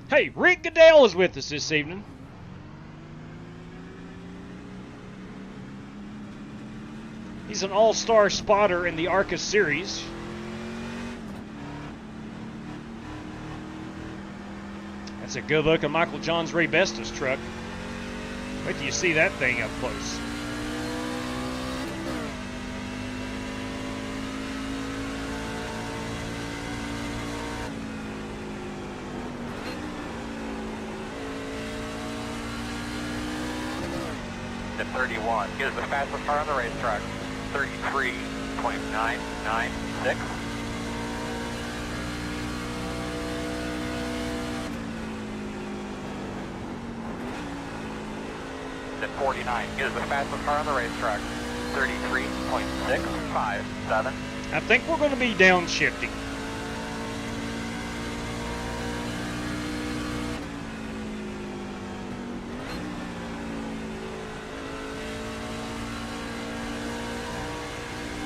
Hey, Rick Goodell is with us this evening. He's an all-star spotter in the ARCA series. That's a good look at Michael John's Ray Besta's truck. Wait till you see that thing up close. At 31 is the fastest car on the racetrack. 33.996. At 49 is the fastest car on the racetrack. 33.657. I think we're going to be downshifting.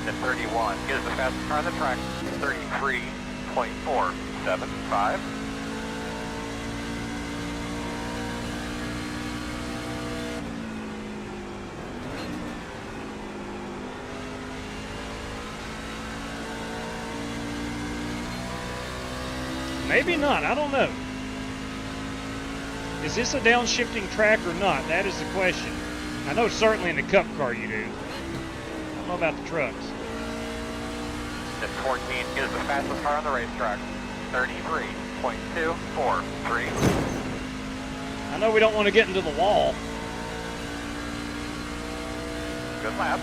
At 31 is the fastest car on the track. 33.475. Maybe not. I don't know. Is this a downshifting track or not? That is the question. I know certainly in the Cup car you do. I don't know about the trucks. At 14 is the fastest car on the racetrack. 33.243. I know we don't want to get into the wall. Good lap.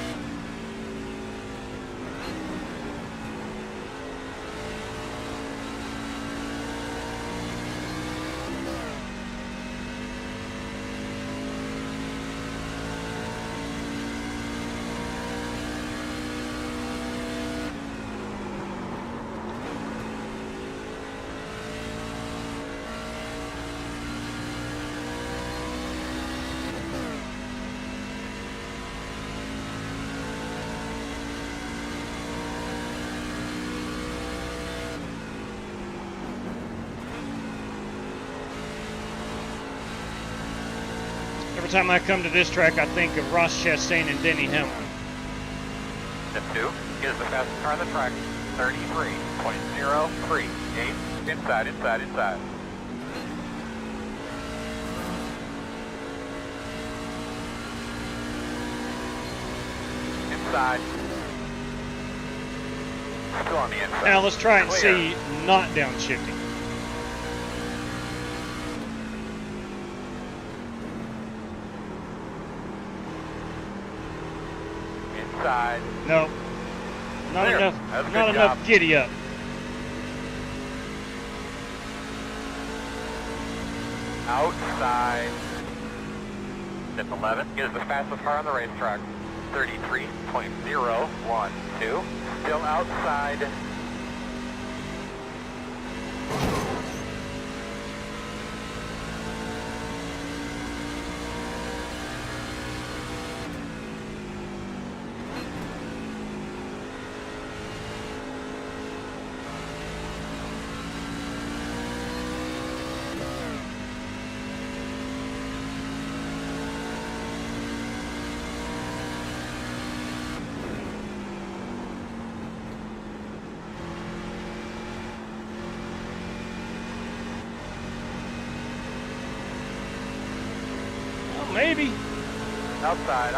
Every time I come to this track, I think of Ross Chastain and Denny Hamlin. Step 2 is the fastest car on the track. 33.03. Inside. Inside. Still on the inside. Now let's try and Clear. see not downshifting. Inside. No, not Clear. enough. That's a Not good enough job. giddy up. Outside. Step 11 is the fastest car on the racetrack. 33.012. Still outside. Well, maybe. Outside.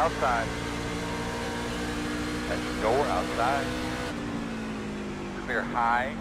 That's the door outside. Clear high.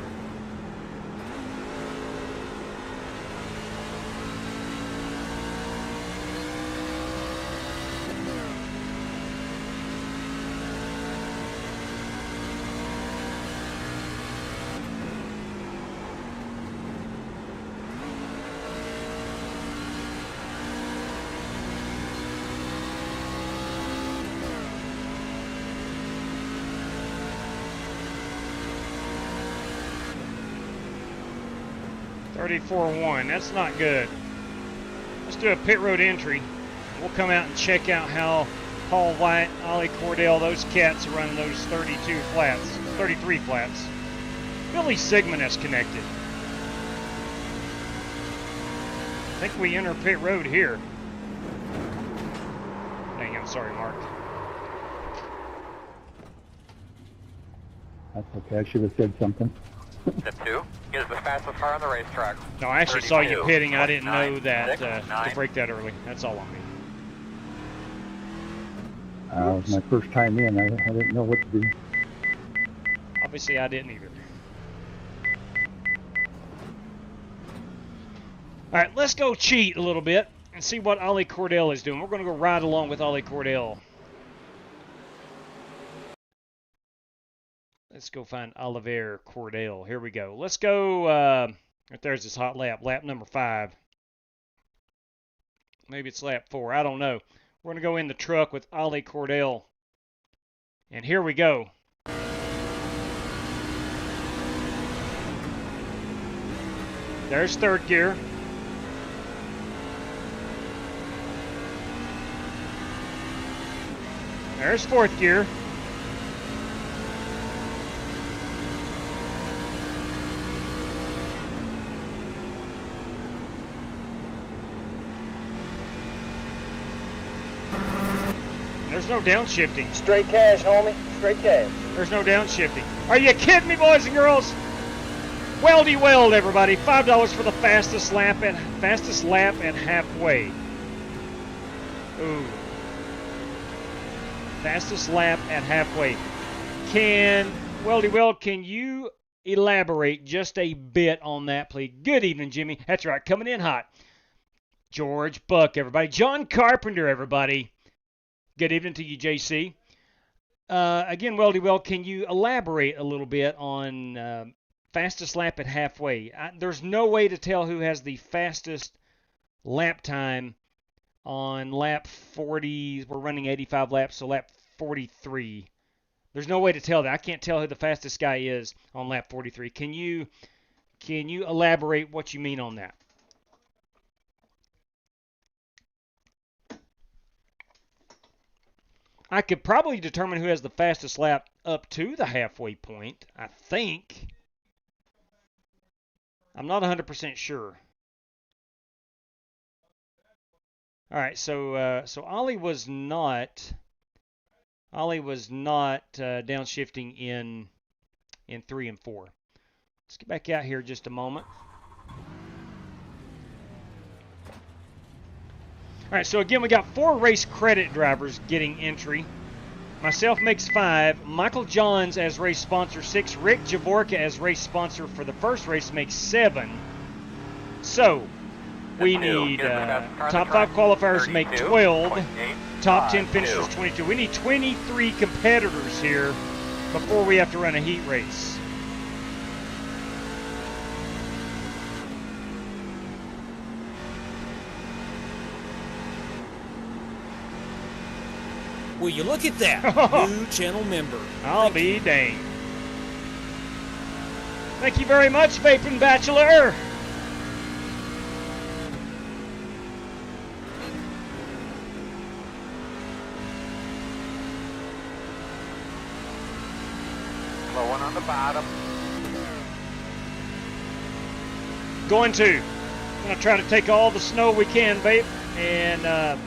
.34.1. That's not good. Let's do a pit road entry. We'll come out and check out how Paul White, Ollie Cordell, those cats are running those 33 flats. Billy Sigmund has connected. I think we enter pit road here. Dang, I'm sorry, Mark. That's okay. I should have said something. Step 2 is the fastest car on the racetrack. No, I actually saw you 32, pitting. I didn't know 29, that 6, to 9. break that early. That's all on me. It was my first time in. I didn't know what to do. Obviously, I didn't either. All right, let's go cheat a little bit and see what Ollie Cordell is doing. We're going to go ride along with Ollie Cordell. Let's go find Oliver Cordell. Here we go. Let's go. Right there's this hot lap number 5. Maybe it's lap 4. I don't know. We're going to go in the truck with Ollie Cordell. And here we go. There's third gear. There's fourth gear. There's no downshifting. Straight cash, homie. Straight cash. There's no downshifting. Are you kidding me, boys and girls? Weldy weld, everybody. $5 for the fastest lap and halfway. Ooh. Fastest lap at halfway. Weldy Weld, can you elaborate just a bit on that, please? Good evening, Jimmy. That's right, coming in hot. George Buck, everybody. John Carpenter, everybody. Good evening to you, JC. Again, Weldy Weld, can you elaborate a little bit on fastest lap at halfway? There's no way to tell who has the fastest lap time on lap 40. We're running 85 laps, so lap 43. There's no way to tell that. I can't tell who the fastest guy is on lap 43. Can you elaborate what you mean on that? I could probably determine who has the fastest lap up to the halfway point, I think. I'm not 100% sure. All right, so Ollie was not downshifting in 3 and 4. Let's get back out here just a moment. All right, so again, we got 4 race credit drivers getting entry. Myself makes 5. Michael Johns as race sponsor 6. Rick Javorka as race sponsor for the first race makes 7. So we need top 5 qualifiers make 12. Top 10 finishers 22. We need 23 competitors here before we have to run a heat race. Will you look at that? New channel member. I'll be danged. Thank you very much, Vaping Bachelor. Slow one on the bottom. Going to try to take all the snow we can, Vape, and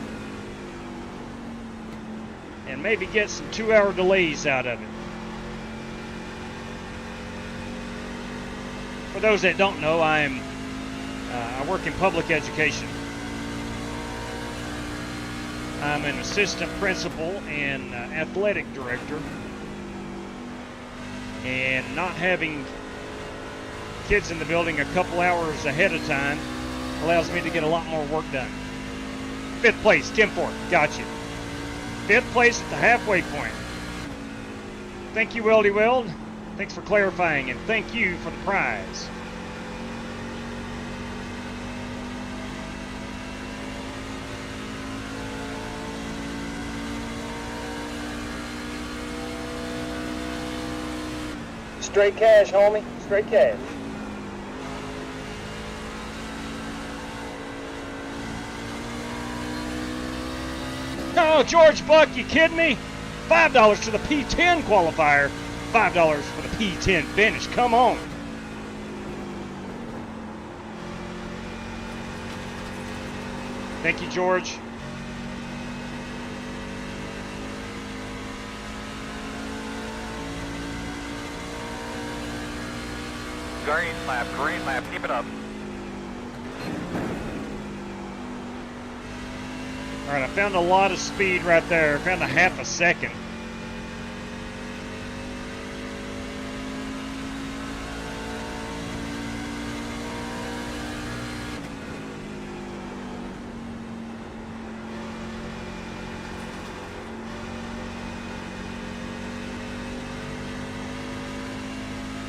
maybe get some 2-hour delays out of it. For those that don't know, I work in public education. I'm an assistant principal and athletic director, and not having kids in the building a couple hours ahead of time allows me to get a lot more work done. 5th place, 10-4, gotcha. 5th place at the halfway point. Thank you, Weldy Weld. Thanks for clarifying, and thank you for the prize. Straight cash, homie. Straight cash. No, George Buck, you kidding me? $5 to the P10 qualifier. $5 for the P10 finish. Come on. Thank you, George. Green lap, keep it up. All right, I found a lot of speed right there. I found a half a second.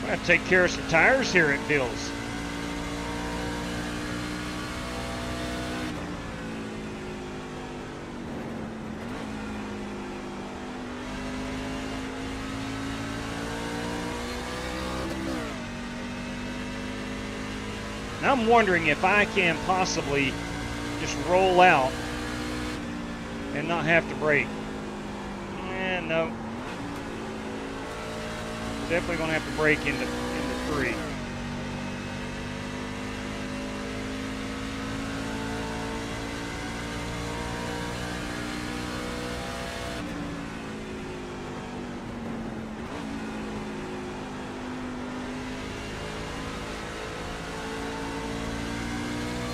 I'm going to take care of some tires here at Bill's. Now I'm wondering if I can possibly just roll out and not have to brake. No. Definitely going to have to brake into 3.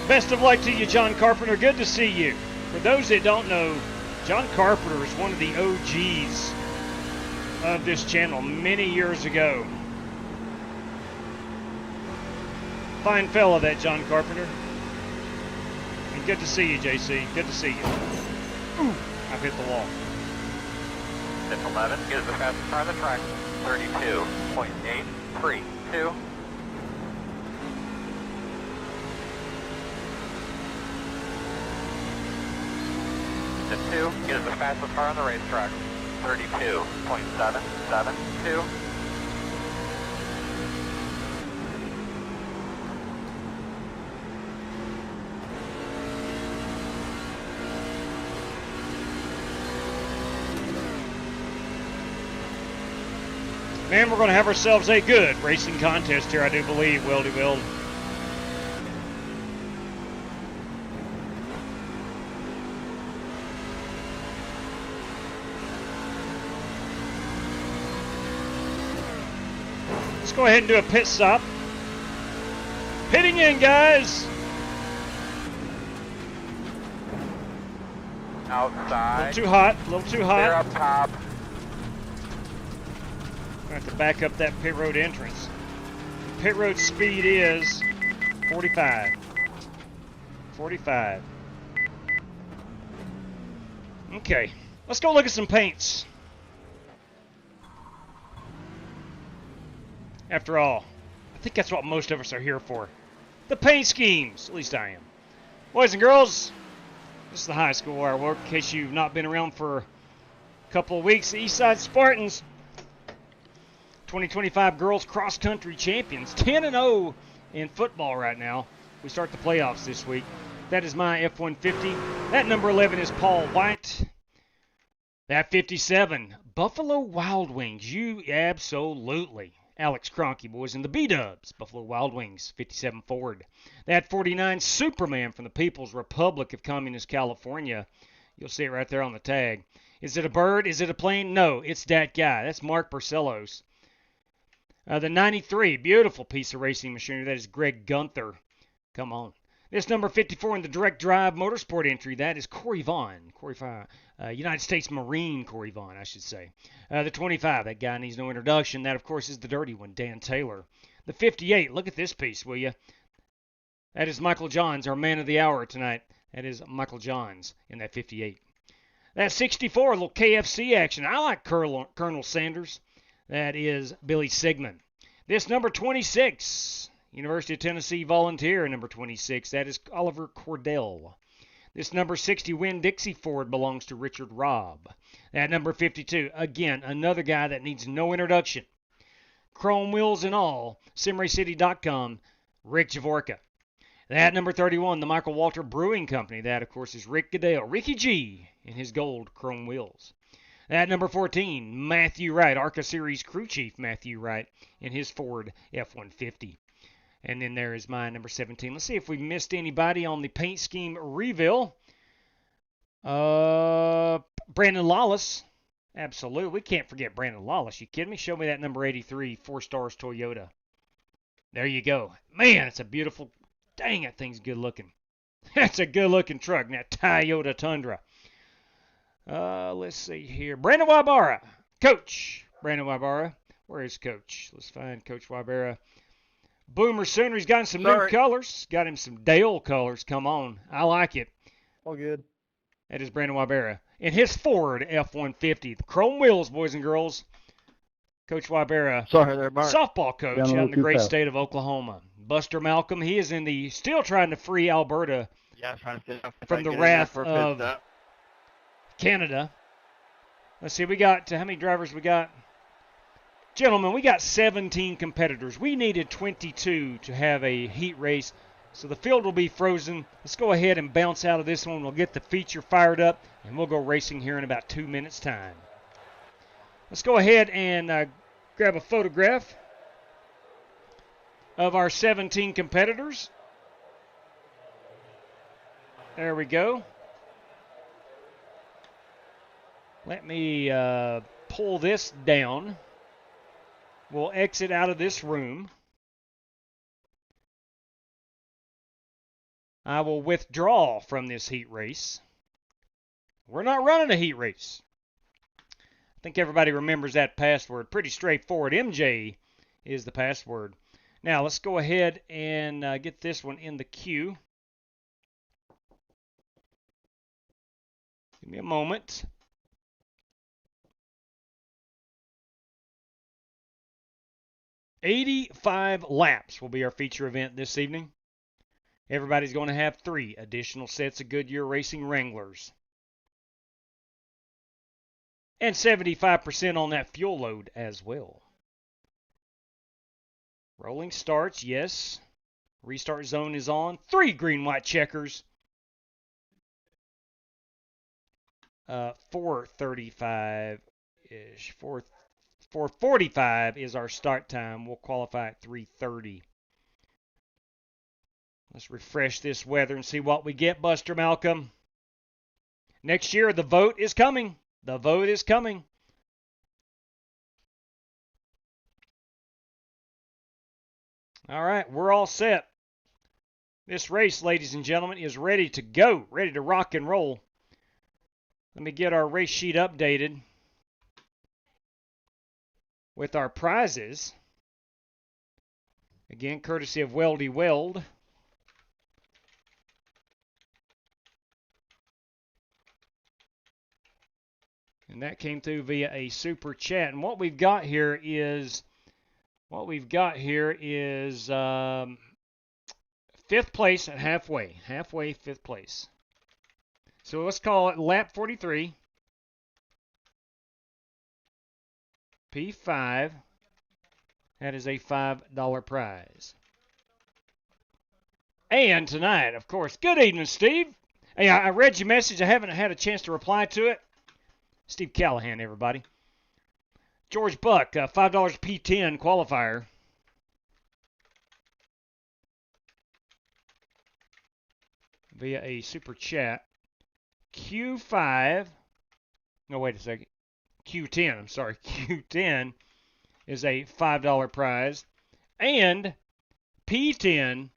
Best of luck to you, John Carpenter. Good to see you. For those that don't know, John Carpenter is one of the OGs of this channel many years ago. Fine fella, that John Carpenter. And good to see you, JC. Good to see you. Ooh, I've hit the wall. It's 11, is the fastest car on the track. 32.832. The 2 is the fastest car on the racetrack. 32.772. Man, we're going to have ourselves a good racing contest here, I do believe, Weldy Weld. Let's go ahead and do a pit stop. Pitting in, guys. Outside. A little too hot. A little too Clear hot. up top. I have to back up that pit road entrance. Pit road speed is 45. 45. Okay, let's go look at some paints. After all, I think that's what most of us are here for. The paint schemes, at least I am. Boys and girls, this is the high school where I work. In case you've not been around for a couple of weeks, the Eastside Spartans, 2025 girls cross country champions, 10-0 in football right now. We start the playoffs this week. That is my F-150. That number 11 is Paul White. That 57, Buffalo Wild Wings. You absolutely. Alex Kroenke, boys, and the B-Dubs, Buffalo Wild Wings, 57 Ford. That 49, Superman from the People's Republic of Communist California. You'll see it right there on the tag. Is it a bird? Is it a plane? No, it's that guy. That's Mark Barcelos. The 93, beautiful piece of racing machinery. That is Greg Gunther. Come on. This number 54 in the direct drive motorsport entry, that is Corey Vaughn. United States Marine Corey Vaughn, I should say. The 25, that guy needs no introduction. That, of course, is the dirty one, Dan Taylor. The 58, look at this piece, will you? That is Michael Johns, our man of the hour tonight. That is Michael Johns in that 58. That 64, a little KFC action. I like Colonel Sanders. That is Billy Sigmund. This number 26, University of Tennessee Volunteer, number 26. That is Oliver Cordell. This number 60, Winn-Dixie Ford, belongs to Richard Robb. That number 52, again, another guy that needs no introduction. Chrome wheels and all, SimRaceCity.com, Rick Javorka. That number 31, the Michael Walter Brewing Company. That, of course, is Rick Goodale, Ricky G, in his gold chrome wheels. That number 14, Matthew Wright, ARCA Series crew chief Matthew Wright, in his Ford F-150. And then there is my number 17. Let's see if we missed anybody on the paint scheme reveal. Brandon Lawless. Absolutely. We can't forget Brandon Lawless. You kidding me? Show me that number 83, 4 Stars Toyota. There you go. Man, it's a beautiful... Dang, that thing's good looking. That's a good looking truck. That Toyota Tundra. Let's see here. Brandon Wybara. Coach. Brandon Wybara. Where is Coach? Let's find Coach Wybara. Boomer Sooner. He's got some new colors. Got him some Dale colors. Come on. I like it. All good. That is Brandon Wybara. In his Ford F-150. The chrome wheels, boys and girls. Coach Wybara. Sorry there, Mark. Softball coach out in the great state of Oklahoma. Buster Malcolm. He is in the still trying to free Alberta from the wrath of Canada. Let's see, we got, how many drivers we got? Gentlemen, we got 17 competitors. We needed 22 to have a heat race, so the field will be frozen. Let's go ahead and bounce out of this one. We'll get the feature fired up, and we'll go racing here in about 2 minutes' time. Let's go ahead and grab a photograph of our 17 competitors. There we go. Let me pull this down. We'll exit out of this room. I will withdraw from this heat race. We're not running a heat race. I think everybody remembers that password. Pretty straightforward. MJ is the password. Now, let's go ahead and get this one in the queue. Give me a moment. "85 laps" will be our feature event this evening. Everybody's going to have 3 additional sets of Goodyear Racing Wranglers. And 75% on that fuel load as well. Rolling starts, yes. Restart zone is on. 3 green-white checkers. 4:35-ish. 4:45 is our start time. We'll qualify at 3:30. Let's refresh this weather and see what we get, Buster Malcolm. Next year, the vote is coming. The vote is coming. All right, we're all set. This race, ladies and gentlemen, is ready to go, ready to rock and roll. Let me get our race sheet updated with our prizes. Again, courtesy of Weldy Weld. And that came through via a super chat. And what we've got here is fifth place at halfway fifth place. So let's call it lap 43. P5. That is a $5 prize. And tonight, of course, good evening, Steve. Hey, I read your message. I haven't had a chance to reply to it. Steve Callahan, everybody. George Buck, $5 P10 qualifier. Via a super chat. Q5. No, wait a second. Q10, I'm sorry. Q10 is a $5 prize. And P10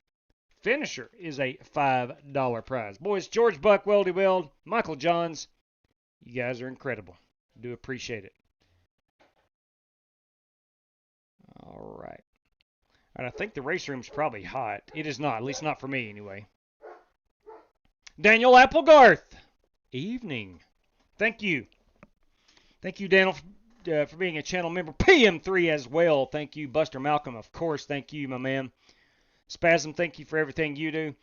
finisher is a $5 prize. Boys, George Buck, Weldy Weld, Michael Johns, you guys are incredible. Do appreciate it. All right. And I think the race room's probably hot. It is not, at least not for me anyway. Daniel Applegarth. Evening. Thank you. Thank you, Daniel, for being a channel member. PM3 as well. Thank you. Buster Malcolm, of course. Thank you, my man. Spasm, thank you for everything you do.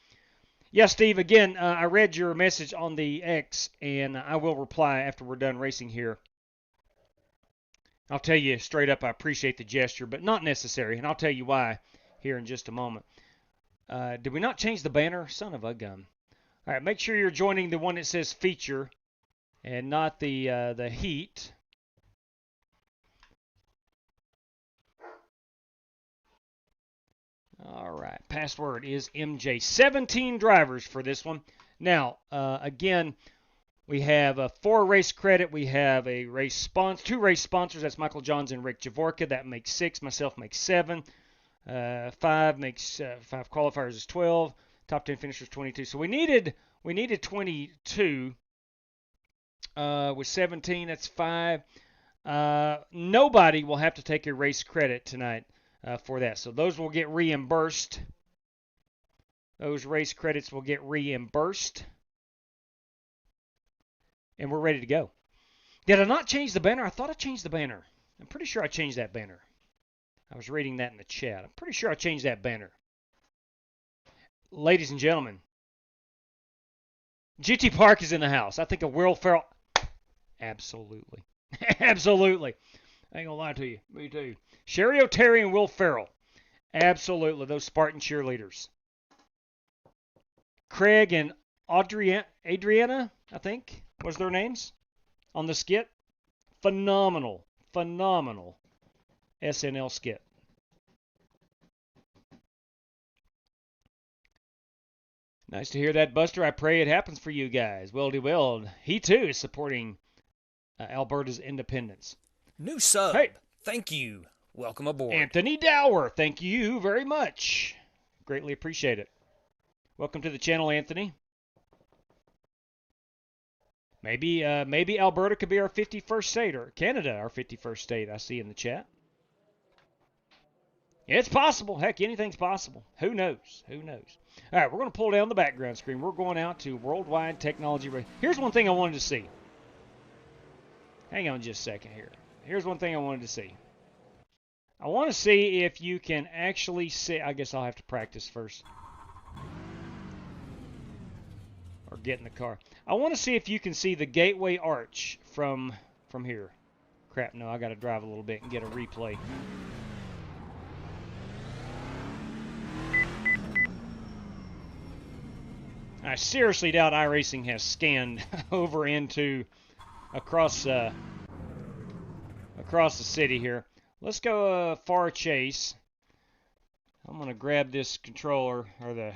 Yes, Steve, again, I read your message on the X, and I will reply after we're done racing here. I'll tell you straight up, I appreciate the gesture, but not necessary, and I'll tell you why here in just a moment. Did we not change the banner? Son of a gun. All right, make sure you're joining the one that says feature and not the heat. All right, password is MJ. 17 drivers for this one. Now, again, we have 4 race credit. We have a race sponsor, 2 race sponsors. That's Michael Johns and Rick Javorka. That makes 6. Myself makes 7. 5 makes 5 qualifiers is 12. Top 10 finishers 22. So we needed 22 with 17. That's 5. Nobody will have to take a race credit tonight for that. So those will get reimbursed. Those race credits will get reimbursed. And we're ready to go. Did I not change the banner? I thought I changed the banner. I'm pretty sure I changed that banner. I was reading that in the chat. I'm pretty sure I changed that banner. Ladies and gentlemen, GT Park is in the house. I think a Will Ferrell. Absolutely. Absolutely. I ain't gonna lie to you. Me too. Sherry O'Terry and Will Ferrell. Absolutely. Those Spartan cheerleaders. Craig and Adriana, I think, was their names on the skit. Phenomenal. Phenomenal SNL skit. Nice to hear that, Buster. I pray it happens for you guys. Weldy Weld. He, too, is supporting Alberta's independence. New sub. Hey. Thank you. Welcome aboard. Anthony Dower. Thank you very much. Greatly appreciate it. Welcome to the channel, Anthony. Maybe Alberta could be our 51st state, or Canada our 51st state, I see in the chat. It's possible. Heck, anything's possible. Who knows? Who knows? All right, we're going to pull down the background screen. We're going out to Worldwide Technology. Here's one thing I wanted to see. Hang on just a second here. Here's one thing I wanted to see. I want to see if you can actually see. I guess I'll have to practice first. Or get in the car. I want to see if you can see the Gateway Arch from here. Crap, no, I got to drive a little bit and get a replay. I seriously doubt iRacing has scanned over into across the city here. Let's go far chase. I'm gonna grab this controller or the.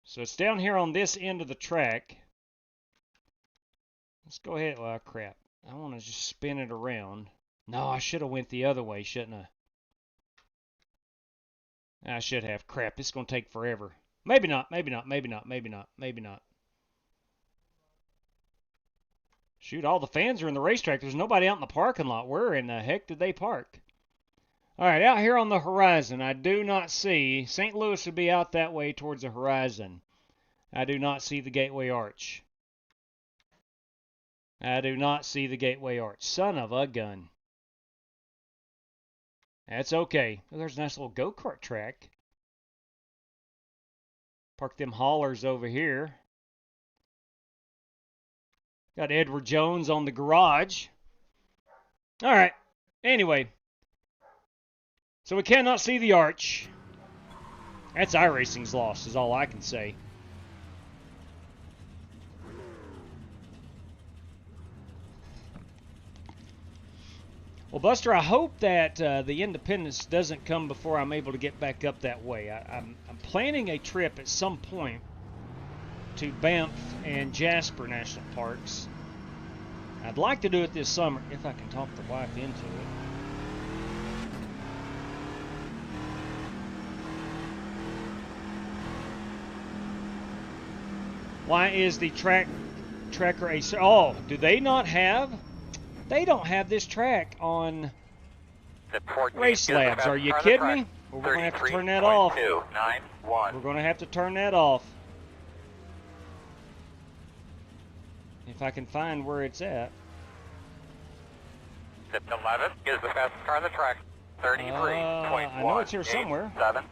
So it's down here on this end of the track. Let's go ahead. Well, crap. I want to just spin it around. No, I should have went the other way, shouldn't I? I should have. Crap, it's going to take forever. Maybe not, maybe not, maybe not, maybe not, maybe not. Shoot, all the fans are in the racetrack. There's nobody out in the parking lot. Where in the heck did they park? All right, out here on the horizon, I do not see. St. Louis would be out that way towards the horizon. I do not see the Gateway Arch. I do not see the Gateway Arch. Son of a gun. That's okay. Oh, there's a nice little go-kart track. Park them haulers over here. Got Edward Jones on the garage. All right. Anyway. So we cannot see the arch. That's iRacing's loss, is all I can say. Well, Buster, I hope that the Independence doesn't come before I'm able to get back up that way. I'm planning a trip at some point to Banff and Jasper National Parks. I'd like to do it this summer if I can talk the wife into it. Why is the tracker a... Oh, do they not have... They don't have this track on RaceLabs. Are you kidding me? Well, we're going to have to turn that off. We're going to have to turn that off. If I can find where it's at. 11 is the fastest car on the track. 33.1. I know it's here somewhere. 7.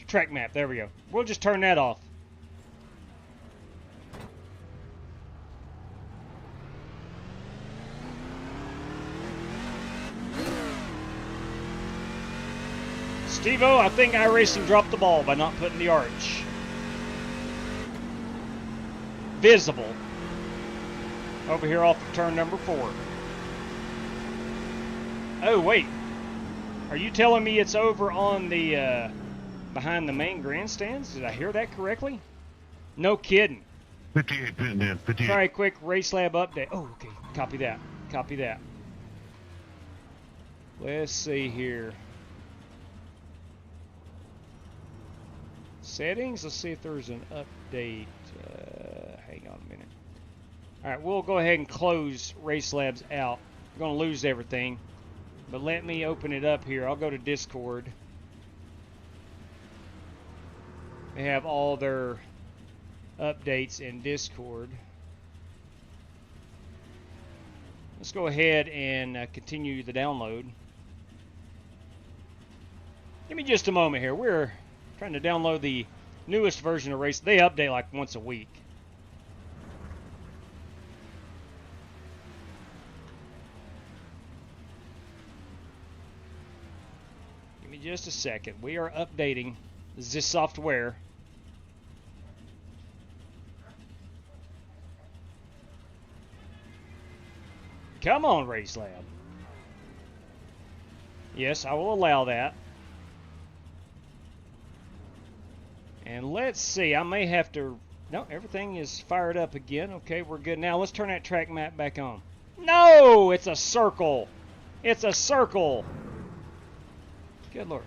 Track map. There we go. We'll just turn that off. Steve-O, I think iRacing dropped the ball by not putting the arch visible over here off of turn number 4. Oh, wait. Are you telling me it's over on the behind the main grandstands? Did I hear that correctly? No kidding. 58 pitting in. 58. Sorry, quick RaceLab update. Oh, okay. Copy that. Copy that. Let's see here. Settings. Let's see if there's an update. Hang on a minute. All right, we'll go ahead and close RaceLabs out. We're going to lose everything. But let me open it up here. I'll go to Discord. They have all their updates in Discord. Let's go ahead and continue the download. Give me just a moment here. We're trying to download the newest version of Race. They update like once a week. Give me just a second. We are updating this software. Come on, RaceLab. Yes, I will allow that. And let's see, I may have to... No, everything is fired up again. Okay, we're good. Now, let's turn that track map back on. No! It's a circle. It's a circle. Good Lord.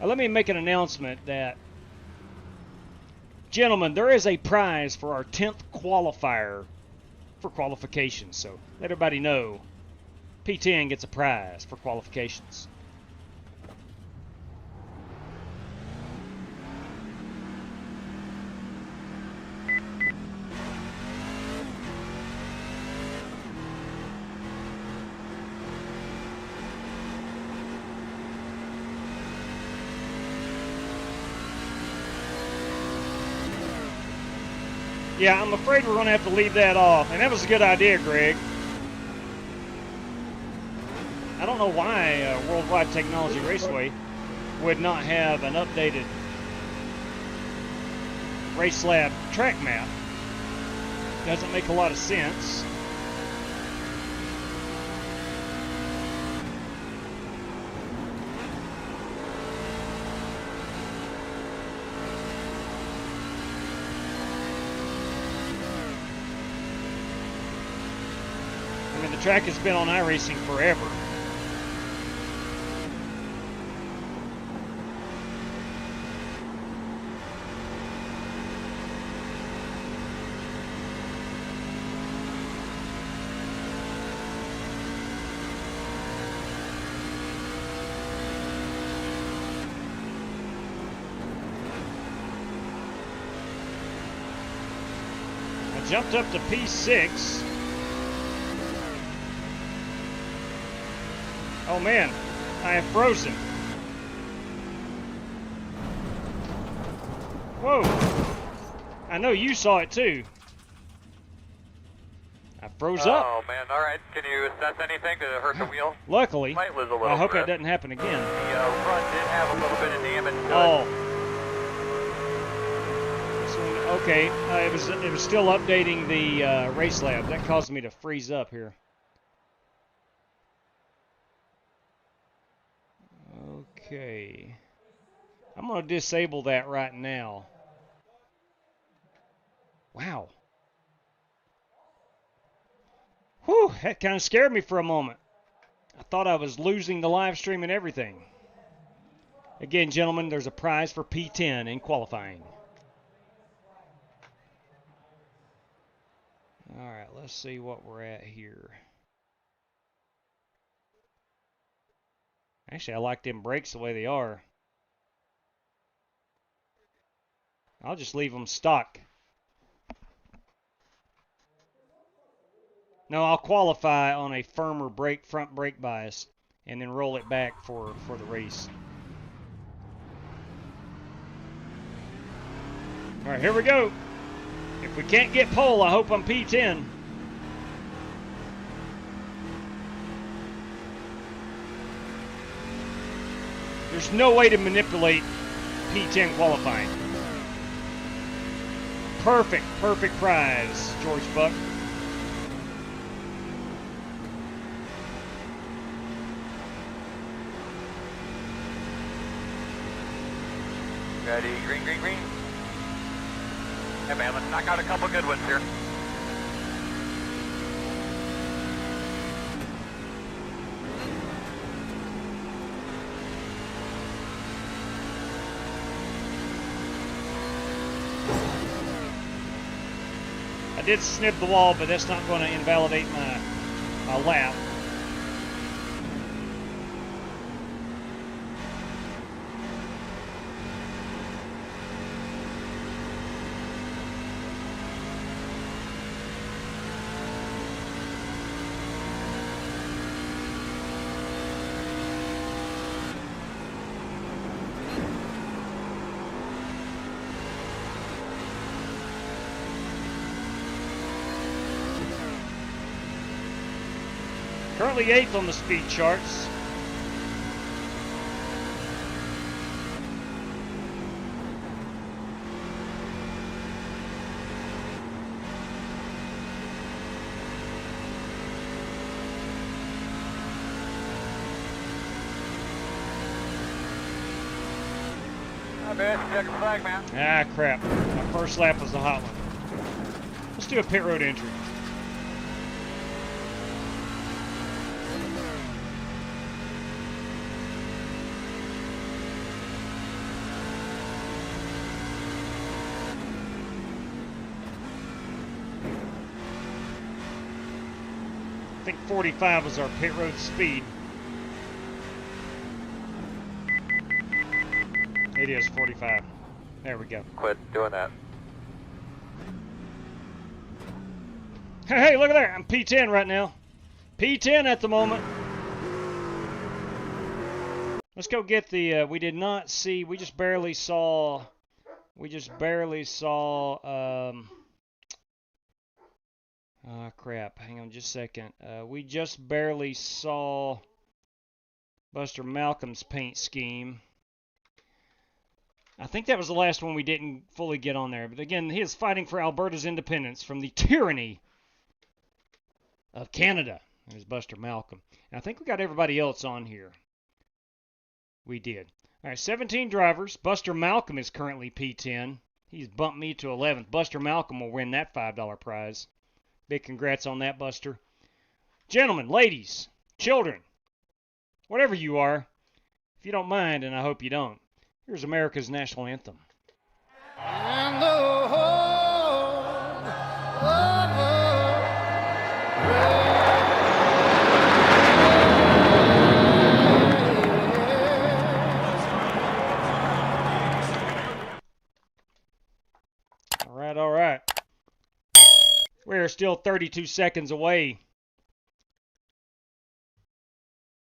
Let me make an announcement that... Gentlemen, there is a prize for our 10th qualifier for qualifications. So, let everybody know. P10 gets a prize for qualifications. Yeah, I'm afraid we're going to have to leave that off. And that was a good idea, Greg. I don't know why Worldwide Technology Raceway would not have an updated RaceLab track map. Doesn't make a lot of sense. The track has been on iRacing forever. jumped up to P6. Oh man, I am frozen. Whoa. I know you saw it too. I froze up. Oh man, alright. Can you assess anything? Did it hurt the wheel? Luckily. Light was a little I hope that bit. doesn't happen again. The front did have a little bit of damage to it. Oh. So, okay, it was still updating the RaceLab. That caused me to freeze up here. Okay. I'm going to disable that right now. Wow. Whew, that kind of scared me for a moment. I thought I was losing the live stream and everything. Again, gentlemen, there's a prize for P10 in qualifying. All right, let's see what we're at here. Actually, I like them brakes the way they are. I'll just leave them stock. No, I'll qualify on a firmer front brake bias and then roll it back for the race. All right, here we go. If we can't get pole, I hope I'm P10. There's no way to manipulate P10 qualifying. Perfect prize, George Buck. Ready, green, green, green. Hey man, let's knock out a couple good ones here. I did snip the wall, but that's not going to invalidate my lap. Currently 8th on the speed charts. Hi man, check your flag, man. Ah, crap. My first lap was the hot one. Let's do a pit road entry. I think 45 was our pit road speed. It is 45. There we go. Quit doing that. Hey, look at there. I'm P10 right now. P10 at the moment. Let's go get the, we did not see, we just barely saw, crap, hang on just a second. We just barely saw Buster Malcolm's paint scheme. I think that was the last one we didn't fully get on there. But again, he is fighting for Alberta's independence from the tyranny of Canada. There's Buster Malcolm. And I think we got everybody else on here. We did. All right, 17 drivers. Buster Malcolm is currently P10. He's bumped me to 11th. Buster Malcolm will win that $5 prize. Big congrats on that, Buster. Gentlemen, ladies, children, whatever you are, if you don't mind, and I hope you don't, here's America's national anthem. And the whole All right. still 32 seconds away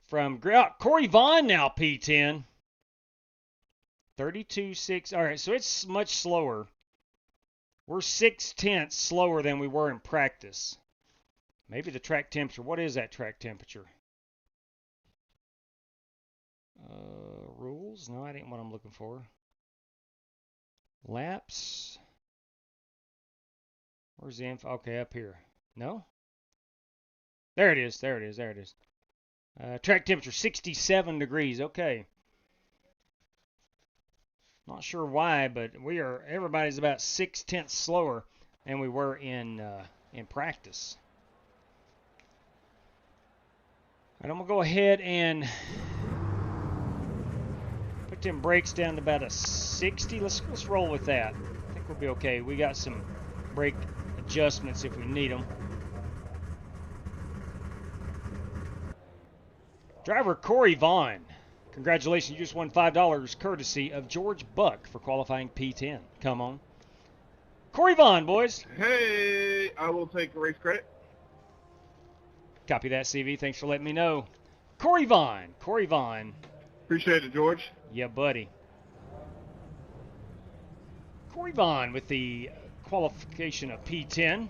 from Corey Vaughn now P10. 32.6. All right, so it's much slower. We're 0.6 slower than we were in practice. Maybe the track temperature. What is that track temperature? Rules? No, that ain't what I'm looking for. Laps. Where's the info? Okay, up here. No? There it is. There it is. There it is. Track temperature 67 degrees. Okay. Not sure why, but everybody's about 0.6 slower than we were in practice. And I'm gonna go ahead and put them brakes down to about a 60. Let's roll with that. I think we'll be okay. We got some brake adjustments if we need them. Driver Corey Vaughn, congratulations, you just won $5 courtesy of George Buck for qualifying P10. Come on. Corey Vaughn, boys. Hey, I will take the race credit. Copy that, CV. Thanks for letting me know. Corey Vaughn. Corey Vaughn. Appreciate it, George. Yeah, buddy. Corey Vaughn with the qualification of P10.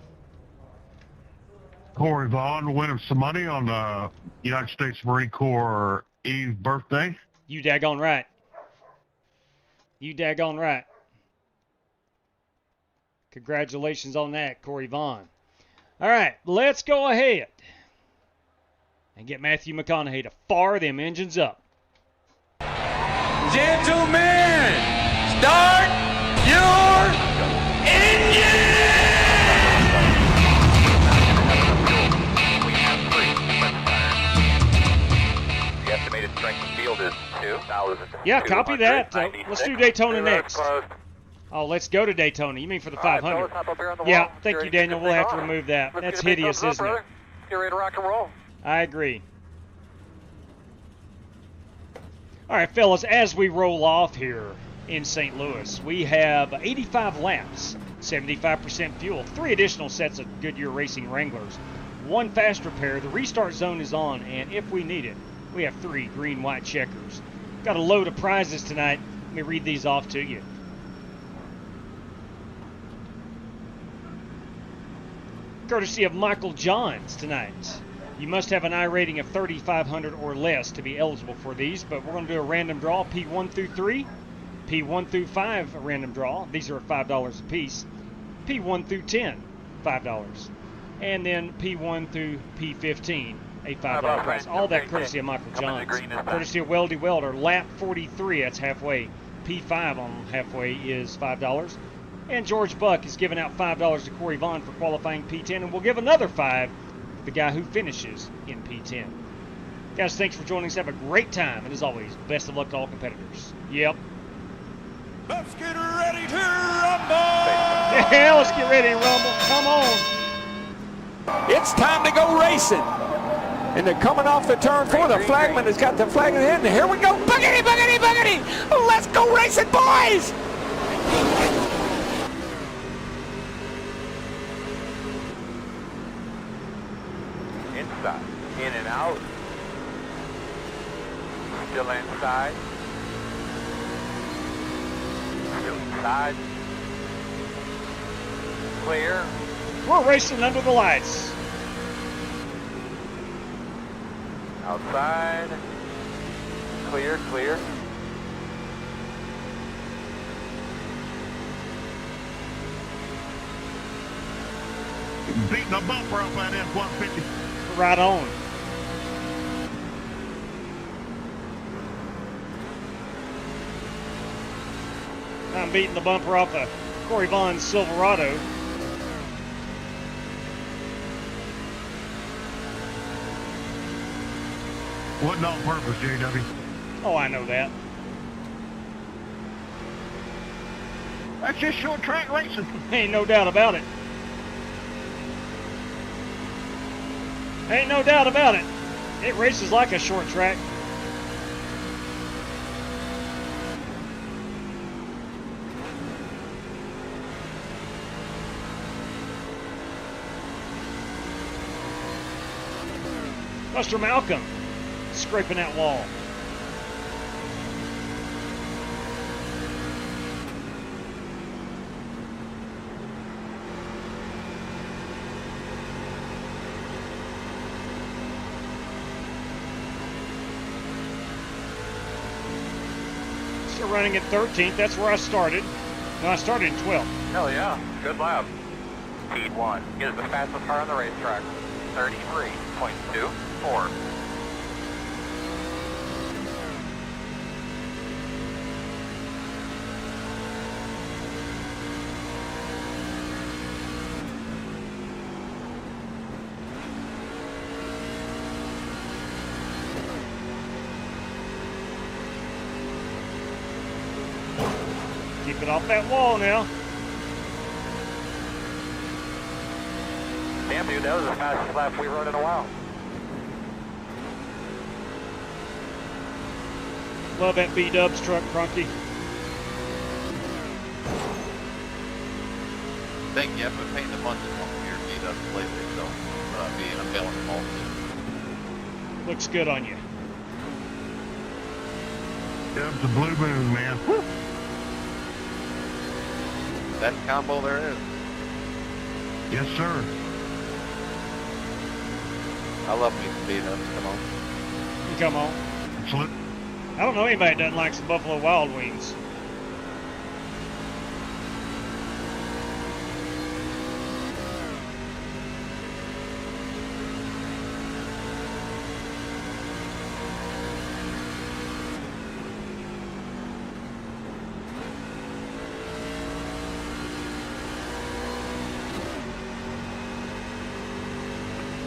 Corey Vaughn winning some money on the United States Marine Corps Eve birthday. You daggone right. You daggone right. Congratulations on that, Corey Vaughn. All right, let's go ahead and get Matthew McConaughey to fire them engines up. Gentlemen, start your engine! The estimated strength of field is 2,000. Yeah, copy that. Let's do Daytona next. Oh, let's go to Daytona. You mean for the 500? Yeah, thank you, Daniel. We'll have to remove that. That's hideous, isn't it? Get ready to rock and roll. I agree. All right, fellas, as we roll off here in St. Louis, we have 85 laps, 75% fuel, 3 additional sets of Goodyear Racing Wranglers, 1 fast repair. The restart zone is on, and if we need it, we have 3 green-white checkers. Got a load of prizes tonight. Let me read these off to you. Courtesy of Michael Johns tonight. You must have an I rating of 3,500 or less to be eligible for these, but we're going to do a random draw, P1 through 3, P1 through 5, a random draw. These are $5 a piece. P1 through 10, $5. And then P1 through P15, a $5 price. All that courtesy of Michael Johns. Courtesy of Weldy Welder, lap 43, that's halfway. P5 on halfway is $5. And George Buck is giving out $5 to Corey Vaughn for qualifying P10, and we'll give another $5 to the guy who finishes in P10. Guys, thanks for joining us. Have a great time, and as always, best of luck to all competitors. Yep. Let's get ready to rumble! Yeah, let's get ready to rumble. Come on. It's time to go racing. And they're coming off the turn 4. The flagman has got the flag in the end. Here we go. Boogity, boogity, boogity. Let's go racing, boys. Inside. In and out. Still inside. Still inside. Clear. We're racing under the lights. Outside. Clear, clear. Beating a bumper off that F-150. Right on. I'm beating the bumper off of Corey Vaughn's Silverado. Wasn't on purpose, JW. Oh, I know that. That's just short track racing. Ain't no doubt about it. Ain't no doubt about it. It races like a short track. Buster Malcolm scraping that wall. Still running at 13th. That's where I started. No, I started in 12th. Hell yeah. Good lap. P1 is the fastest car on the racetrack. 33.24. Keep it off that wall now. Damn, dude, that was the fastest lap we've run in a while. Love that B-Dubs truck, Cronky. I think you have to paint the bunches on your feet up lately, so being a failing them all. Looks good on you. Yeah, it's a blue moon, man. Best combo there is. Yes, sir. I love me some beat-ups. Come on. Come on. Absolute. I don't know anybody that doesn't like some Buffalo Wild Wings.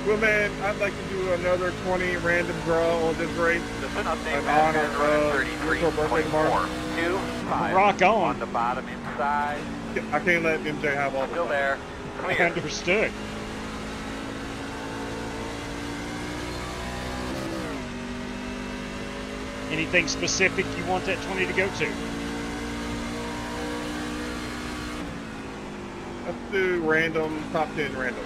Well, man, I'd like to do another 20 random draw on this race. In honor of your birthday tomorrow. 2-5. Rock on. On the bottom inside. I can't let MJ have all the Still fun. there. I Clear. understood. Anything specific you want that 20 to go to? Let's do random, top 10 random.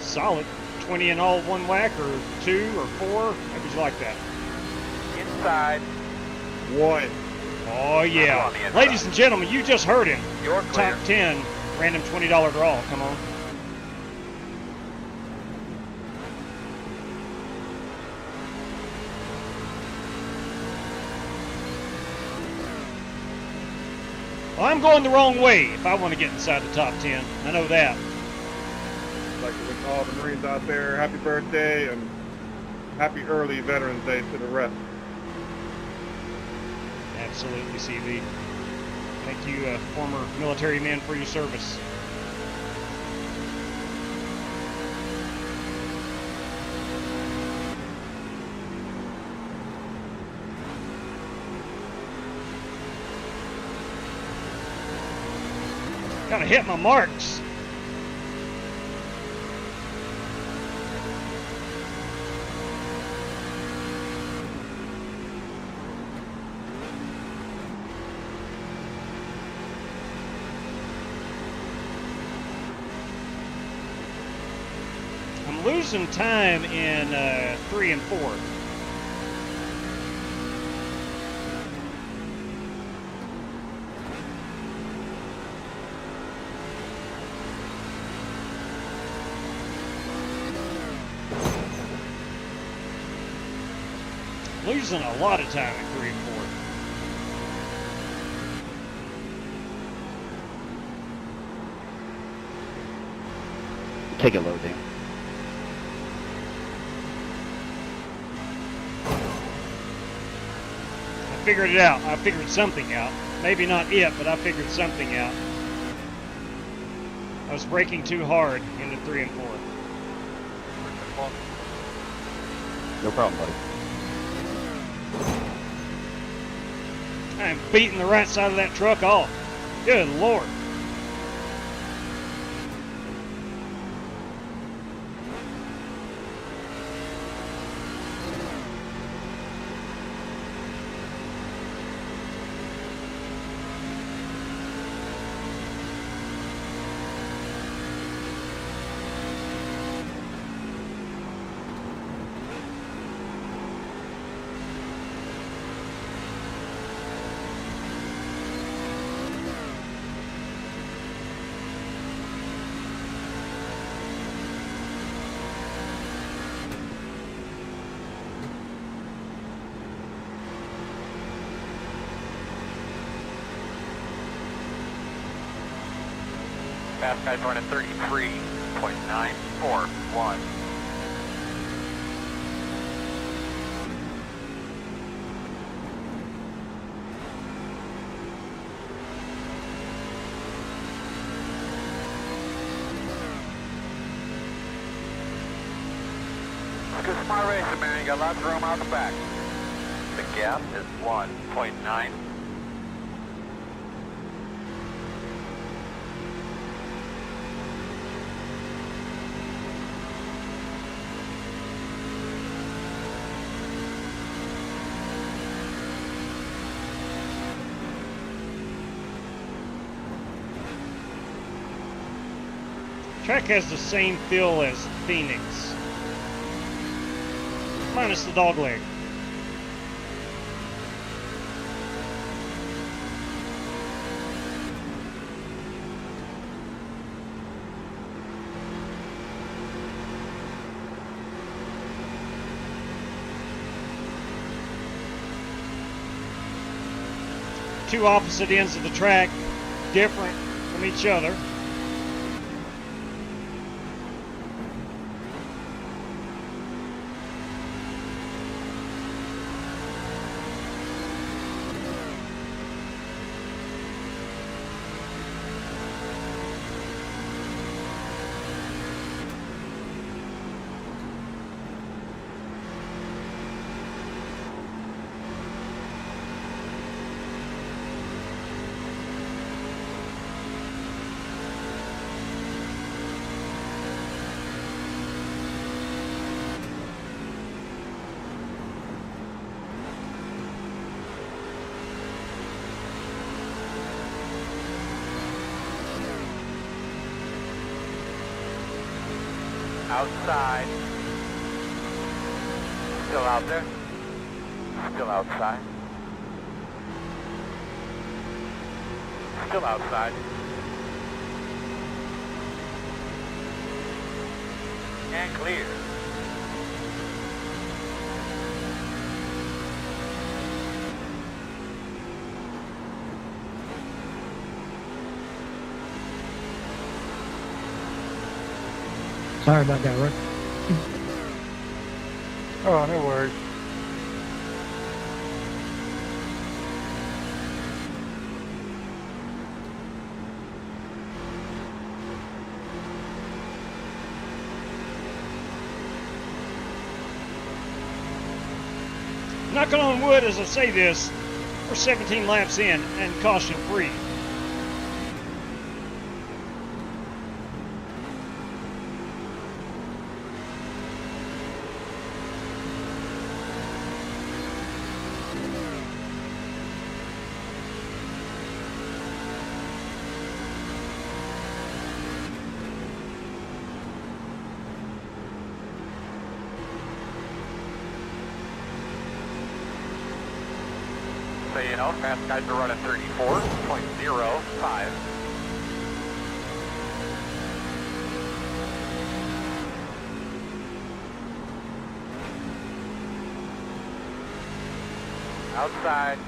Solid. 20 in all one whack, or 2 or 4? How would you like that? Inside. 1. Oh yeah. Ladies and gentlemen, you just heard him. You're clear. Top 10, random $20 draw. Come on. Well, I'm going the wrong way if I want to get inside the top 10. I know that. I'd like to wish all the Marines out there happy birthday and happy early Veterans Day to the rest. Absolutely, CV. Thank you, former military man, for your service. Kind of hit my marks. I'm losing time in 3 and 4. Losing a lot of time in 3 and 4. Take it low, Dan. I figured it out. I figured something out. Maybe not it, but I figured something out. I was braking too hard into 3 and 4. No problem, buddy. I am beating the right side of that truck off. Good Lord. Fast guy's running 33.941. Good smart racing, man. You got lots of room out the back. The gap is 1.9. Track has the same feel as Phoenix, minus the dog leg. Two opposite ends of the track, different from each other. Outside. Still out there. Still outside. Still outside. And clear. Sorry about that, Rick. Oh, no worries. Knocking on wood as I say this, we're 17 laps in and caution free. So you know, fast guys are running 34.05. Outside.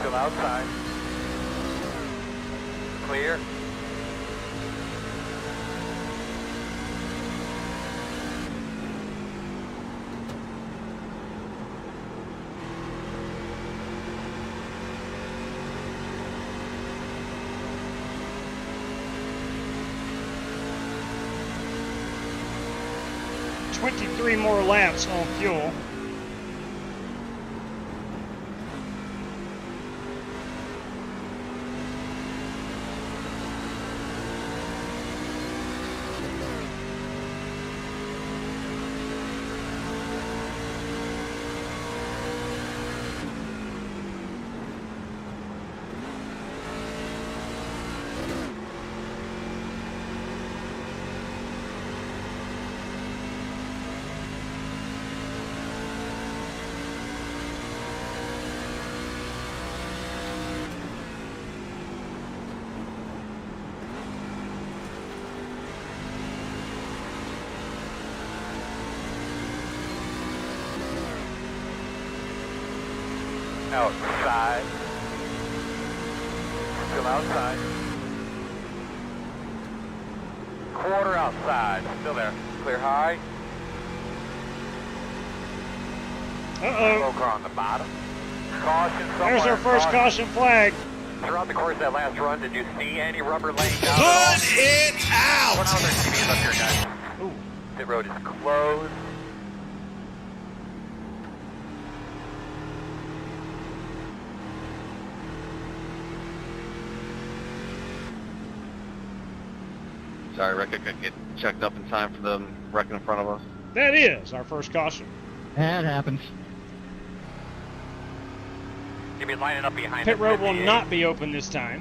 Still outside. Clear. Three more laps on fuel. Outside. Still outside. Quarter outside. Still there. Clear high. Uh-oh. Low car on the bottom. Caution somewhere. There's our first caution flag. Throughout the course of that last run, did you see any rubber laying down? Put it out! One other TVs up here, guys. Ooh. Pit road is closed. Sorry, Rick, I couldn't get checked up in time for them wrecking in front of us. That is our first caution. That happens. You'll be lining up behind Pit the road will 58. not be open this time.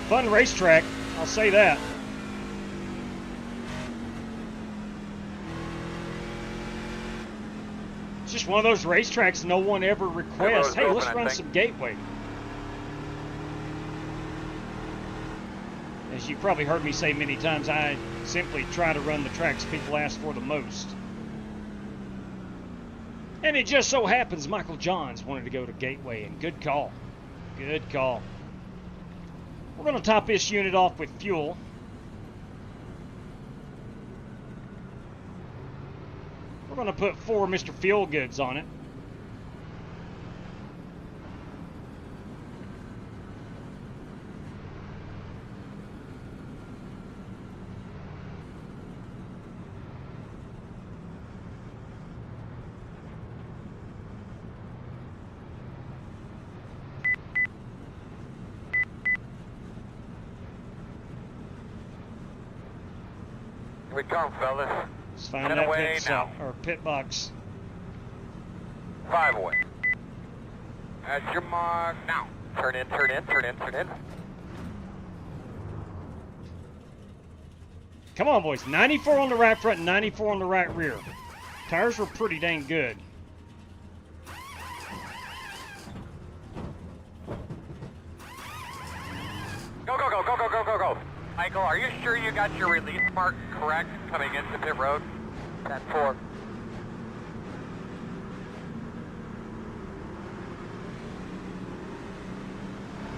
Fun racetrack, I'll say that. It's just one of those racetracks no one ever requests. Hey, let's run some Gateway. As you probably heard me say many times, I simply try to run the tracks people ask for the most. And it just so happens Michael Johns wanted to go to Gateway, and good call. Good call. We're going to top this unit off with fuel. We're going to put 4 Mr. Feelgoods on it. Here we come, fellas. Let's find 10 that away pit now. or pit box. 5 away. That's your mark. Now. Turn in, turn in, turn in, turn in. Come on, boys. 94 on the right front and 94 on the right rear. Tires were pretty dang good. Go, go, go, go, go, go, go, go. Michael, are you sure you got your release mark correct coming into pit road? 10-4.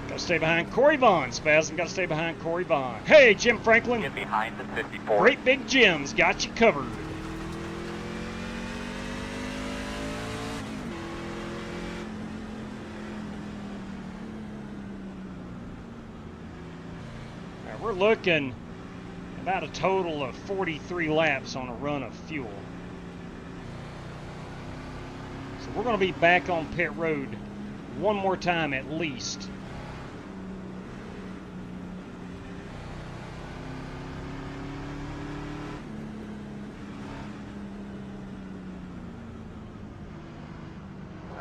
Gotta stay behind Corey Vaughn, Spasm. Gotta stay behind Corey Vaughn. Hey, Jim Franklin. Get behind the 54. Great big Jim's got you covered. All right, we're looking about a total of 43 laps on a run of fuel. So we're going to be back on pit road one more time at least.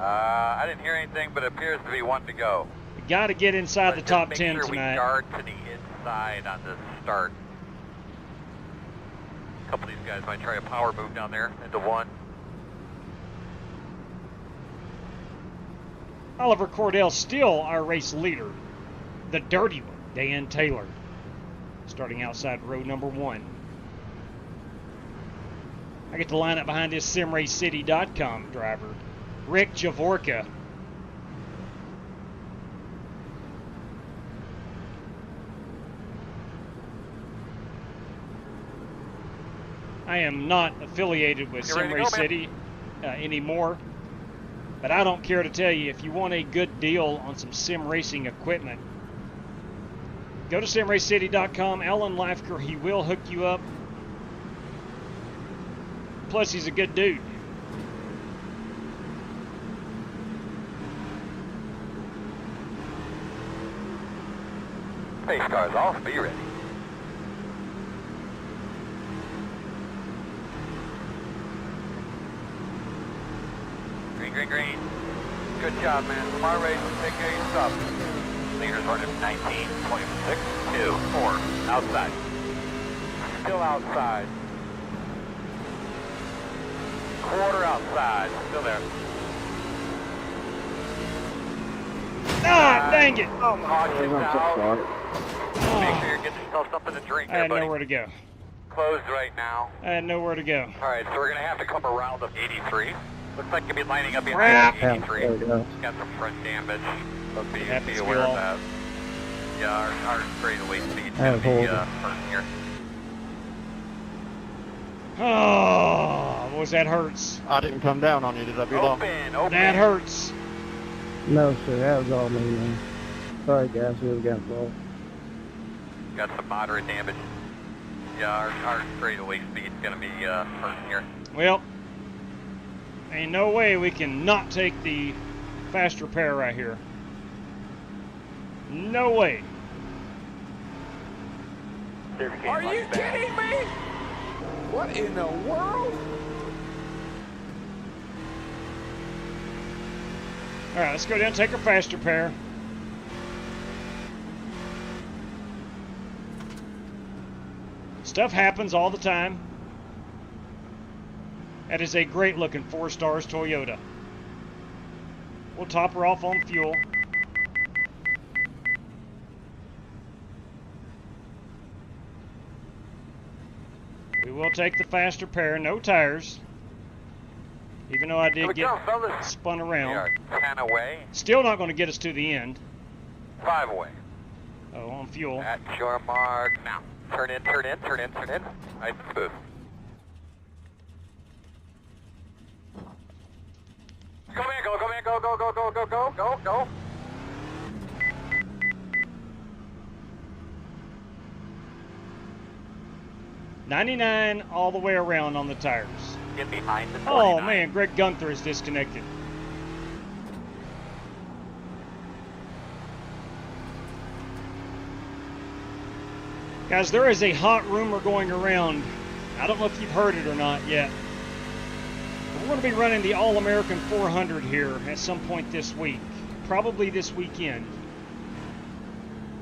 I didn't hear anything, but it appears to be one to go. We got to get inside the top 10 Make sure tonight. we guard to the inside on the start. A couple of these guys might try a power move down there into one. Oliver Cordell still our race leader. The dirty one, Dan Taylor. Starting outside row number 1. I get to line up behind this SimRaceCity.com driver, Rick Javorka. I am not affiliated with Sim Race City anymore, but I don't care to tell you, if you want a good deal on some sim racing equipment, go to simracecity.com. Alan Leifker, he will hook you up. Plus, he's a good dude. Pace cars off, be ready. Green, green, green. Good job, man. Smart racing, take care of your stuff. Leaders running 19, 26, 2, 4. Outside. Still outside. Quarter outside. Still there. Ah, dang it! Oh, caution out. Make sure you're getting yourself something to drink I there, had buddy. nowhere to go. Closed right now. I had nowhere to go. All right, so we're going to have to come around the 83. Looks like you'll be lining up Crap. behind 83. There we go. Got some front damage, so be happens to aware be all. of that. Yeah, our straightaway speed's That gonna was be horrible. hurting here. Oh, boys, that hurts. I didn't come down on you, did I, B-Law? Open. That hurts. No, sir, that was all me, man. Sorry, guys, we got involved. Got some moderate damage. Yeah, our straightaway speed's gonna be hurting here. Well, ain't no way we can not take the fast repair right here. No way. Are you kidding me? What in the world? All right, let's go down and take our fast repair. Stuff happens all the time. That is a great looking 4 stars Toyota. We'll top her off on fuel. We will take the fast repair, no tires. Even though I did get spun We around. are 10 away, Still not going to get us to the end. 5 away. Oh, on fuel. At your mark now. Turn in, turn in, turn in, turn in. Nice and smooth. Go man, go, go man, go, go, go, go, go, go, go, go. $99 all the way around on the tires. Get behind the 49. Oh man, Greg Gunther is disconnected. Guys, there is a hot rumor going around. I don't know if you've heard it or not yet. But we're going to be running the All-American 400 here at some point this week. Probably this weekend.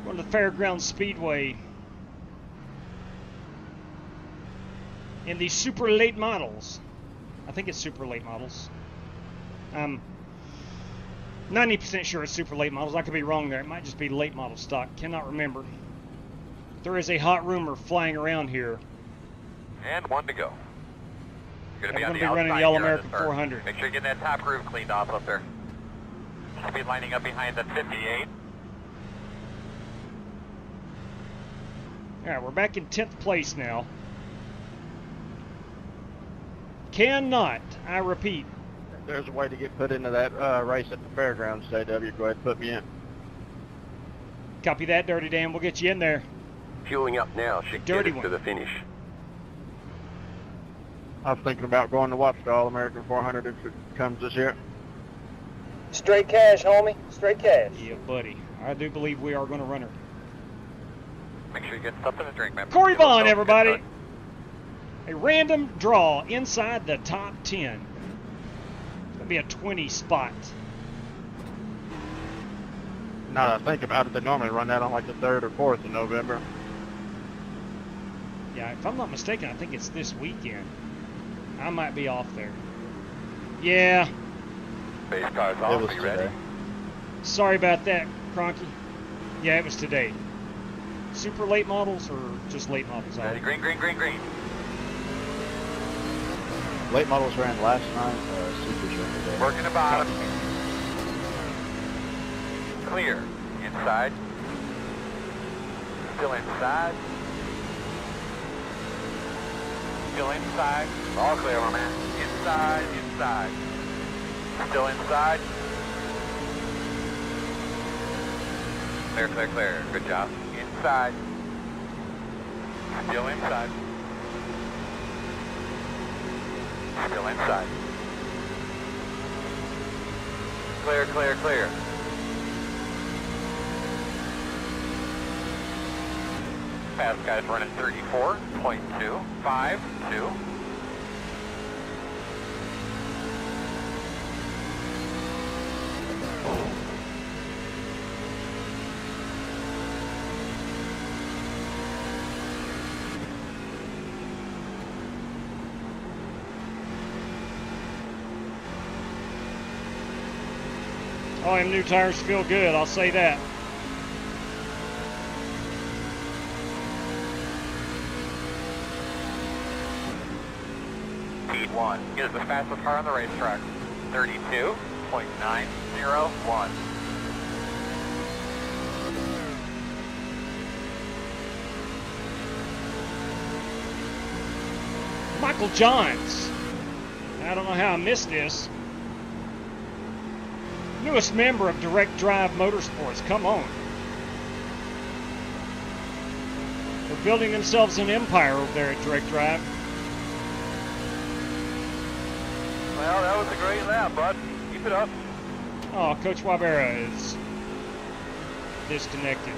Going to the Fairgrounds Speedway. In the super late models. I think it's super late models. 90% sure it's super late models. I could be wrong there. It might just be late model stock. Cannot remember. There is a hot rumor flying around here. And 1 to go. You're We're going to gonna be running the All-American 400. Make sure you get that top groove cleaned off up there. Should be lining up behind the 58. Alright, we're back in 10th place now. Cannot, I repeat. There's a way to get put into that race at the fairgrounds, JW. Go ahead and put me in. Copy that, Dirty Dan. We'll get you in there. Fueling up now should Dirty get us one. to the finish. I was thinking about going to watch the All-American 400 if it comes this year. Straight cash, homie. Straight cash. Yeah, buddy. I do believe we are going to run her. Make sure you get something to drink, man. Corey Give yourself Vaughn, a everybody. good A random draw inside the top 10. It's going to be a 20 spot. Now that I think about it, they normally run that on like the 3rd or 4th of November. Yeah, if I'm not mistaken, I think it's this weekend. I might be off there. Yeah. Base car's off. Are you ready? Sorry about that, Cronky. Yeah, it was today. Super late models or just late models? Ready? Green, green, green, green. Late models ran last night, Super's ran today. Working the bottom. Clear. Inside. Still inside. Still inside. All clear, my man. Inside, inside. Still inside. Clear, clear, clear. Good job. Inside. Still inside. Still inside. Clear, clear, clear. Fast guy's running 34.252. Oh, them new tires feel good, I'll say that. Speed 1. Get us the fastest car on the racetrack. 32.901. Michael Johns. I don't know how I missed this. Newest member of Direct Drive Motorsports. Come on. They're building themselves an empire over there at Direct Drive. Well, that was a great lap, bud. Keep it up. Oh, Coach Wabera is disconnected.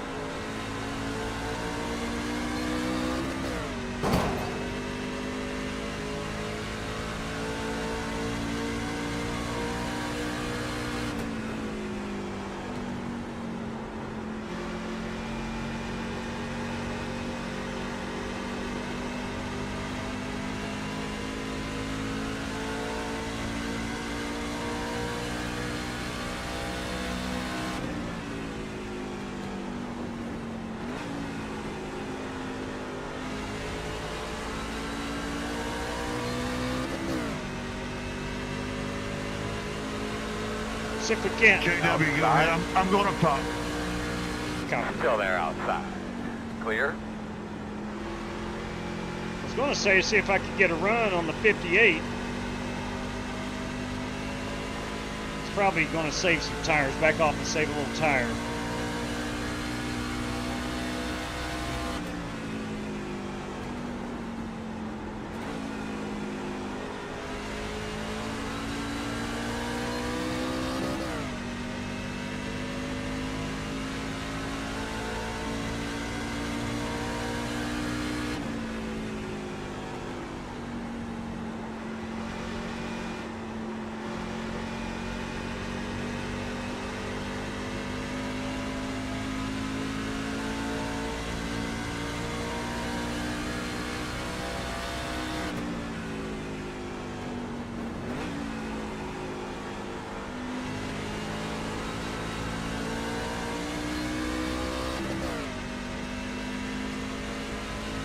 See if we can. JW, go ahead. I'm going up top. Still there outside. Clear. I was going to say, see if I could get a run on the 58. It's probably going to save some tires. Back off and save a little tire.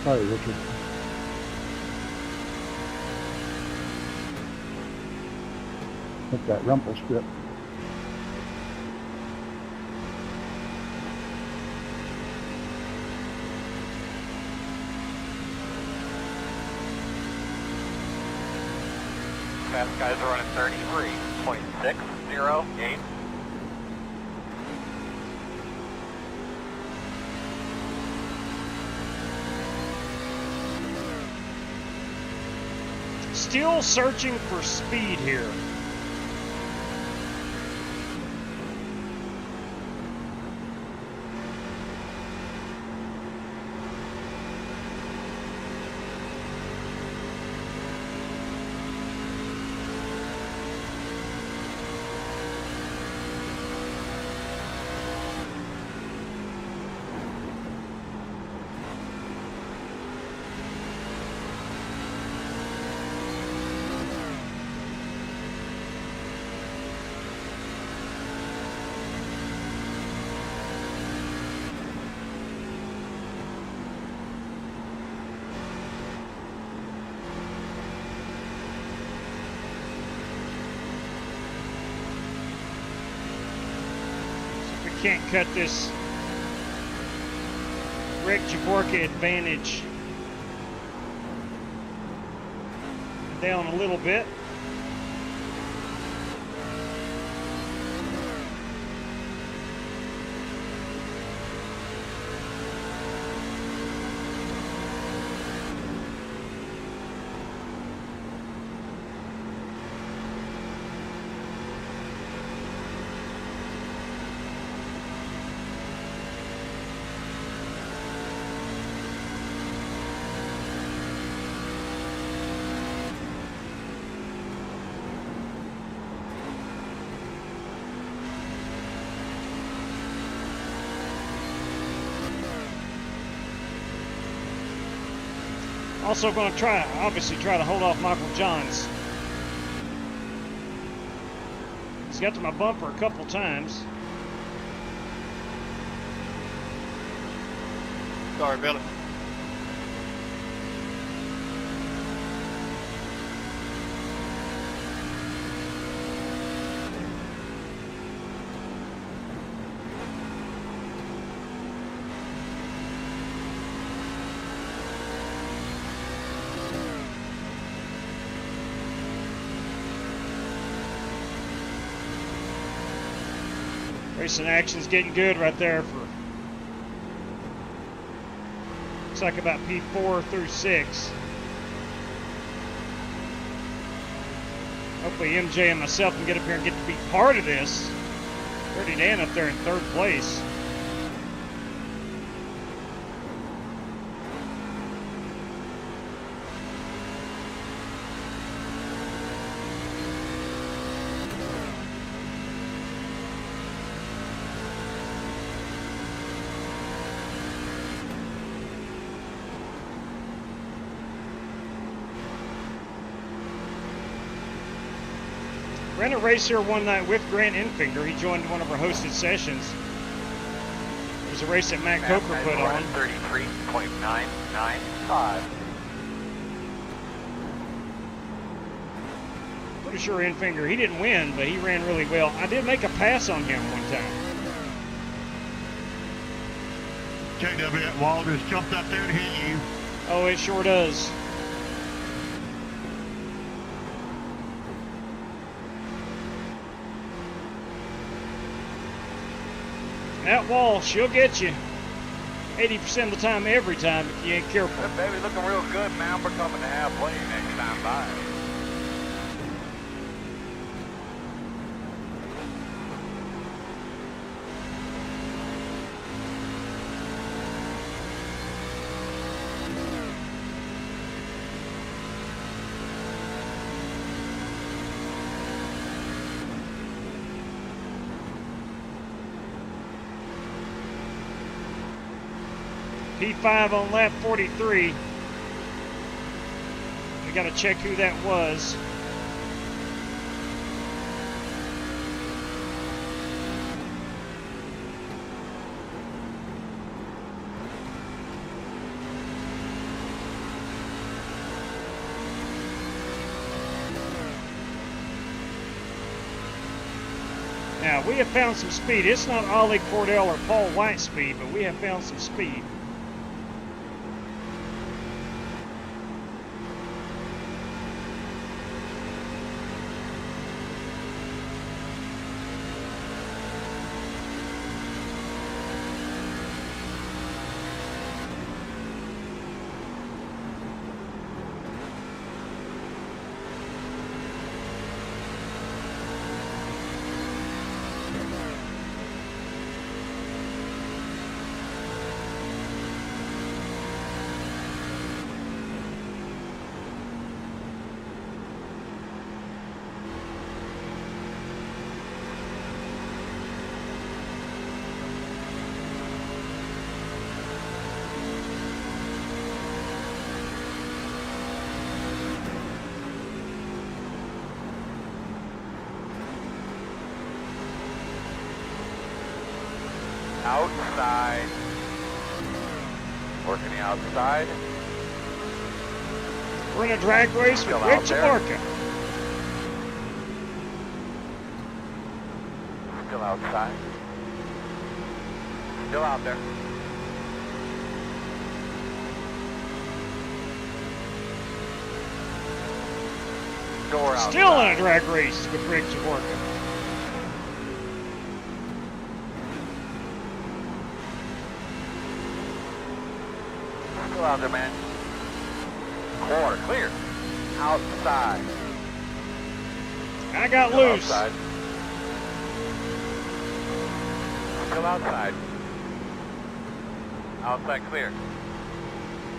Sorry, Richard. Hit that rumple strip. Fast guys are running 33.608. Still searching for speed here. Can't cut this Rick Javorka advantage down a little bit. Also going to obviously try to hold off Michael Johns. He's got to my bumper a couple times. Sorry, Billy. Racing action's getting good right there for, looks like about P4 through 6. Hopefully MJ and myself can get up here and get to be part of this. Dirty Dan up there in 3rd place. Ran a race here one night with Grant Infinger. He joined one of our hosted sessions. It was a race that Matt Coker put on. 33.995. Pretty sure Infinger, he didn't win, but he ran really well. I did make a pass on him one time. JW, that wall just jumped up there to hit you. Oh, it sure does. That wall, she'll get you 80% of the time, every time, if you ain't careful. That baby looking real good, man. We're coming to halfway next time by. P5 on lap 43. We got to check who that was. Now, we have found some speed. It's not Ollie Cordell or Paul White speed, but we have found some speed. Outside. Working the outside. We're in a drag race with Rick Jamarka. Still outside. Still out there. Door outside. Still in a drag race with Rick Jamarka. Still out there, man. Quarter, clear. Outside. I got Still loose. Outside. Still outside. Outside clear.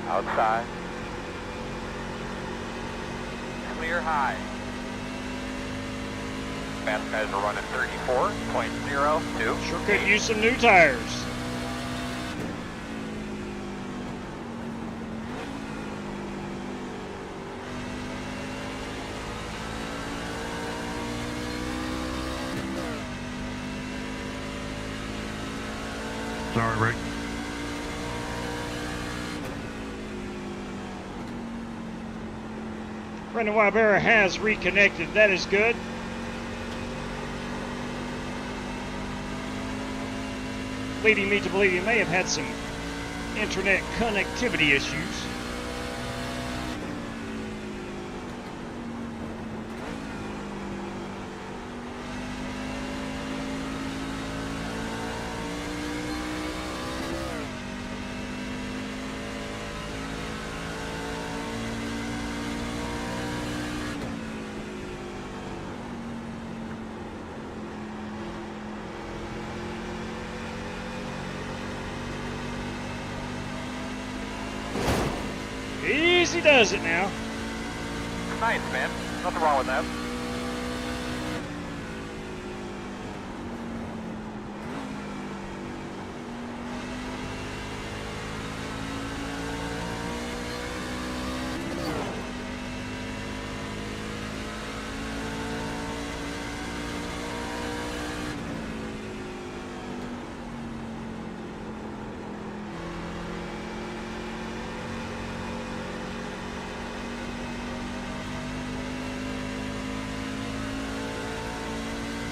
Outside. Clear high. Fast guys are running 34.02. Sure could use some new tires. Sorry, Rick. Brendan Wybera has reconnected. That is good. Leading me to believe he may have had some internet connectivity issues. easy does it now. Nice, man. Nothing wrong with that.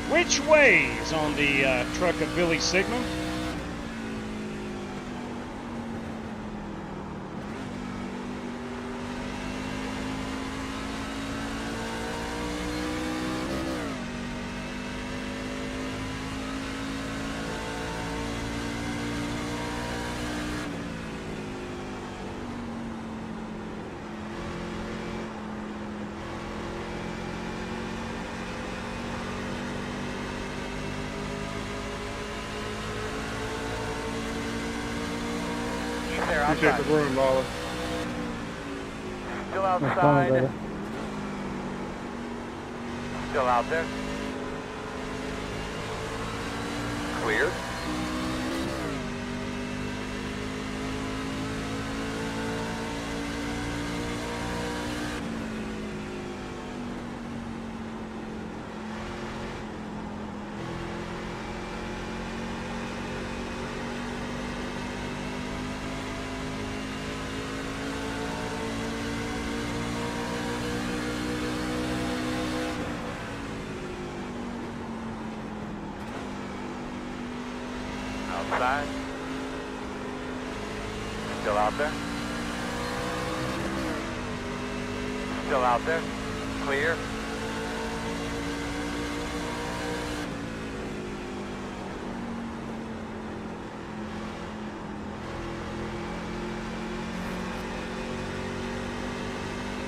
Which ways on the truck of Billy Sigmund? Appreciate the room, Lawler. Still outside. brother. Still out there. Clear. Outside. Still out there. Still out there. Clear.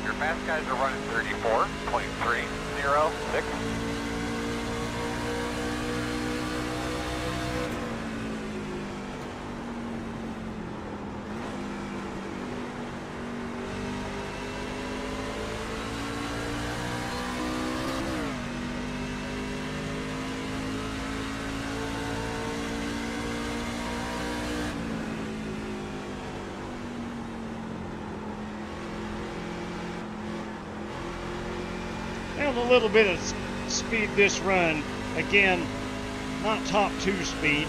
Your fast guys are running 34.306. Down a little bit of speed this run. Again, not top 2 speed.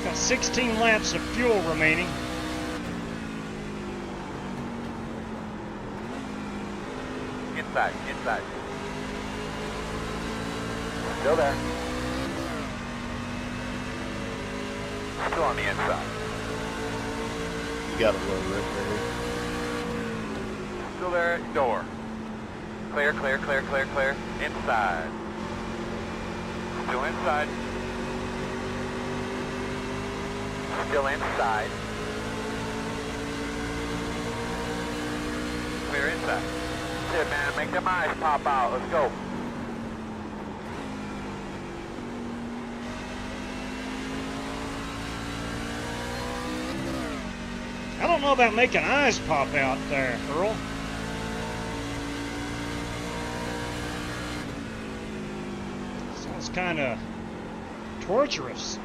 Got 16 laps of fuel remaining. Inside, inside. Still there. Still on the inside. You got a low rip there. Still there, door. Clear, clear, clear, clear, clear. Inside. Still inside. Still inside. Clear inside. That's it, man. Make them eyes pop out. Let's go. I don't know about making eyes pop out there, Earl. Sounds kind of torturous.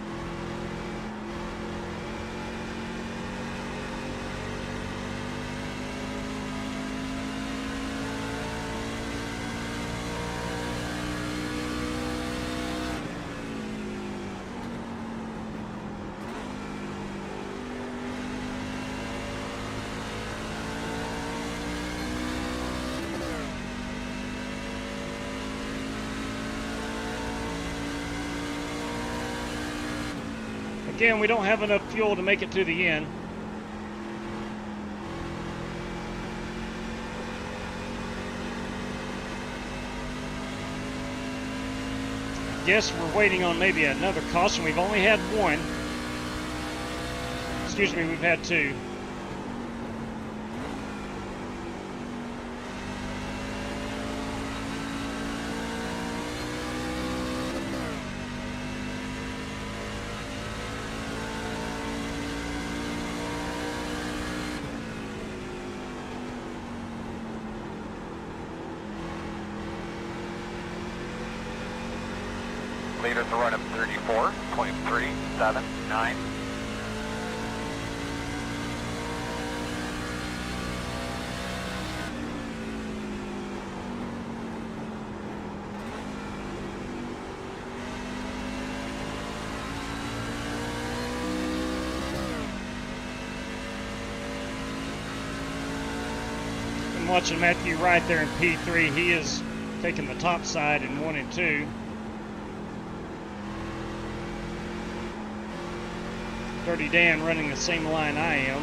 Again, we don't have enough fuel to make it to the end. Guess we're waiting on maybe another caution. We've only had one. Excuse me, we've had two. Leaders are running 34.379. I'm watching Matthew right there in P3. He is taking the top side in 1 and 2. Dirty Dan running the same line I am.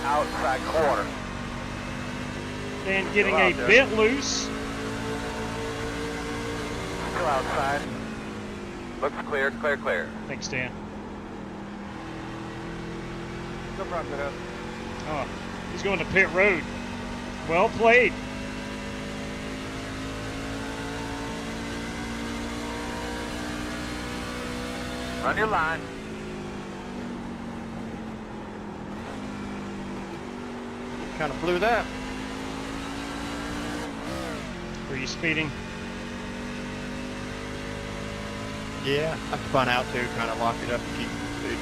Outside quarter. Dan getting a bit loose. Still outside. Looks clear, clear, clear. Thanks, Dan. No problem, man. Oh, he's going to pit road. Well played. Run your line. Kind of blew that. Were you speeding? Yeah, I spun out too, trying to lock it up and keep the speed.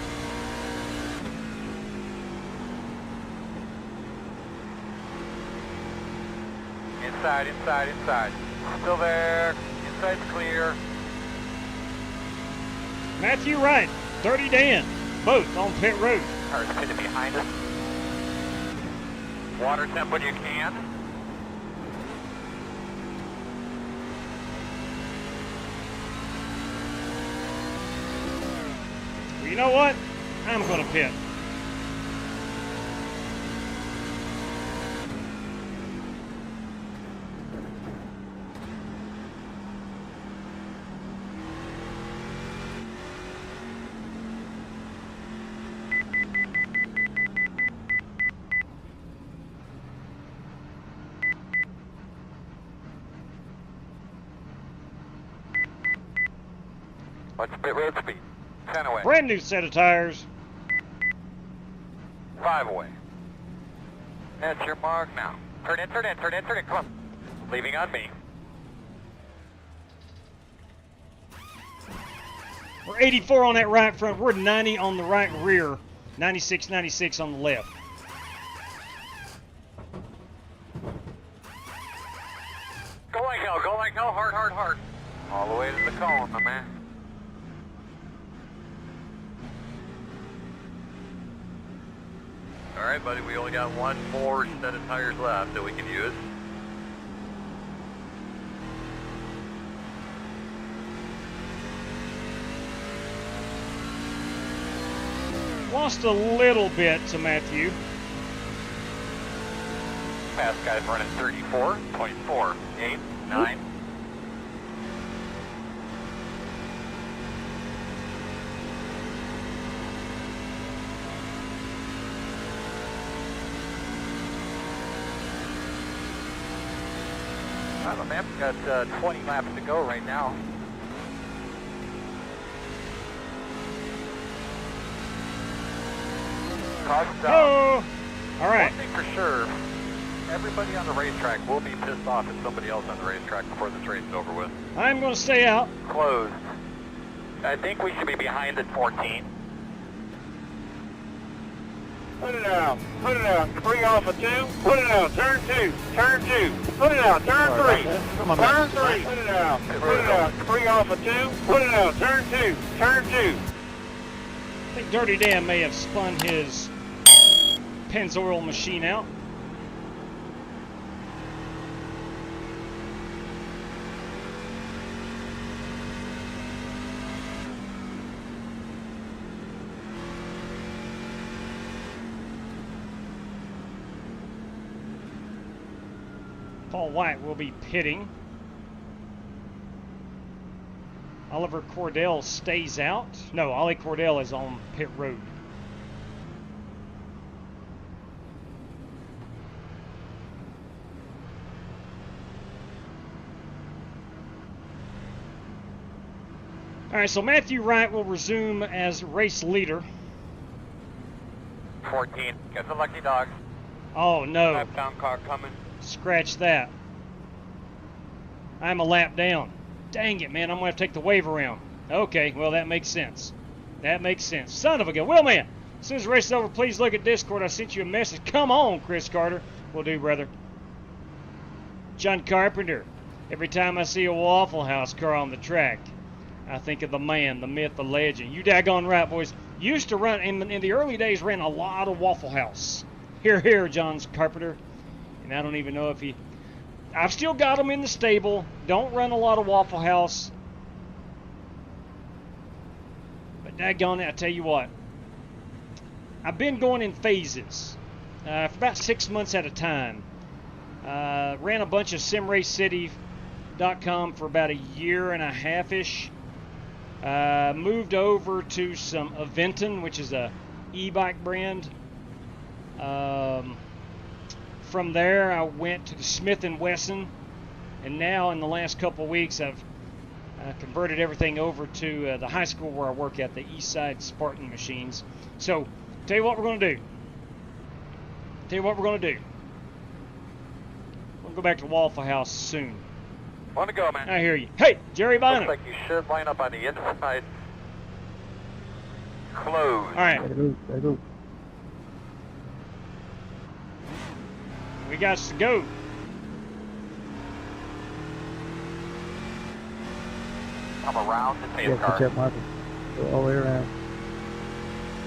Inside, inside, inside. Still there. Inside's clear. Matthew Wright, Dirty Dan, both on pit road. Cars pitted behind us. Water temp when you can. Well, you know what? I'm going to pit. What's the pit road speed? 10 away. Brand new set of tires. 5 away. That's your mark now. Turn in, turn in, turn in, turn in. Come on. Leaving on me. We're 84 on that right front. We're 90 on the right rear. 96, 96 on the left. Go like hell, hard, hard, hard. All the way to the cone, my man. All right, buddy, we only got one more set of tires left that we can use. Lost a little bit to Matthew. Fast guy's running 34.489. Well, the map's got 20 laps to go right now. Oh! All right. One thing for sure, everybody on the racetrack will be pissed off at somebody else on the racetrack before this race is over with. I'm going to stay out. Closed. I think we should be behind at 14. Put it out. Put it out. 3 off of 2. Put it out. Turn 2. Turn 2. Put it out. Turn 3. Come on, Turn man. 3. Put it out. Put it out. 3 off of 2. Put it out. Turn 2. Turn 2. I think Dirty Dan may have spun his Pennzoil machine out. Paul White will be pitting. Oliver Cordell stays out. No, Ollie Cordell is on pit road. All right, so Matthew Wright will resume as race leader. 14. Get the lucky dog. Oh, no. Lap-down car coming. Scratch that. I'm a lap down. Dang it, man. I'm going to have to take the wave around. Okay, well, that makes sense. That makes sense. Son of a gun. Well, man, as soon as the race is over, please look at Discord. I sent you a message. Come on, Chris Carter. Will do, brother. John Carpenter. Every time I see a Waffle House car on the track, I think of the man, the myth, the legend. You daggone right, boys. Used to run, in the early days, ran a lot of Waffle House. Here, John Carpenter. And I don't even know if he... I've still got them in the stable. Don't run a lot of Waffle House. But daggone it, I tell you what. I've been going in phases. For about 6 months at a time. Ran a bunch of SimRaceCity.com for about a year and a half-ish. Moved over to some Aventon, which is a e-bike brand. From there, I went to the Smith & Wesson, and now in the last couple of weeks, I've converted everything over to the high school where I work at, the Eastside Spartan Machines. So, tell you what we're going to do. We're going to go back to Waffle House soon. Want to go, man? I hear you. Hey, Jerry Bynum. Looks like you should line up on the inside. Close. All right. There go. We got to go. I'm around the pace Yeah, car. catch up, Michael. Go all the way around.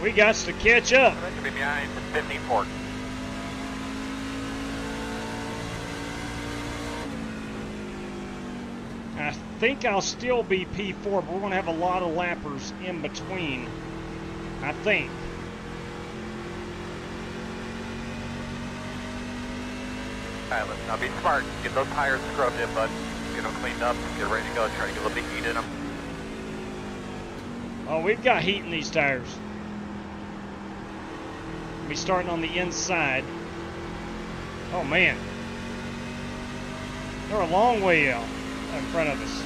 We got to catch up. That should be behind 54. I think I'll still be P4, but we're going to have a lot of lappers in between, I think. All right, let's now be smart. Get those tires scrubbed in, bud. Get them cleaned up. Get ready to go. Try to get a little bit of heat in them. Oh, we've got heat in these tires. We'll be starting on the inside. Oh, man. They're a long way out in front of us.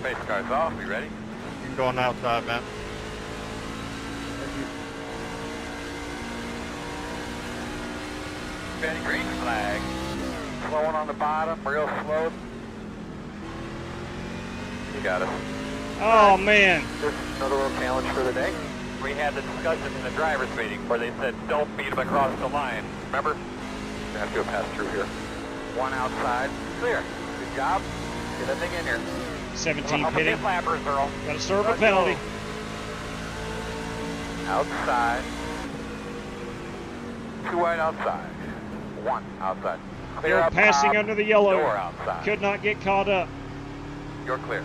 Pace car's off. We ready? You can go on the outside, man. Ready, green flag. Slowing on the bottom, real slow. You got it. Oh, man. This is another little challenge for the day. We had the discussion in the driver's meeting where they said, don't beat them across the line. Remember? We have to go pass through here. One outside. Clear. Good job. Get that thing in here. 17 pitting. Flappers, Earl. Got to serve a penalty. Outside. 2 wide outside. 1 outside. Clear They're up passing top, under the yellow. door outside. Could not get caught up. You're clear.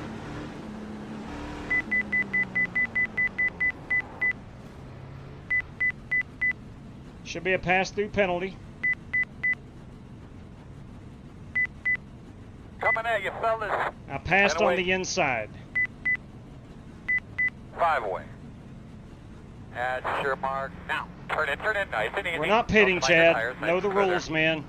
Should be a pass-through penalty. Coming at you, fellas. I passed on the inside. 5 away. At your mark. Now, turn in. Nice and easy. We're not pitting, Don't find your Chad. tires. Know the Nice rules, man.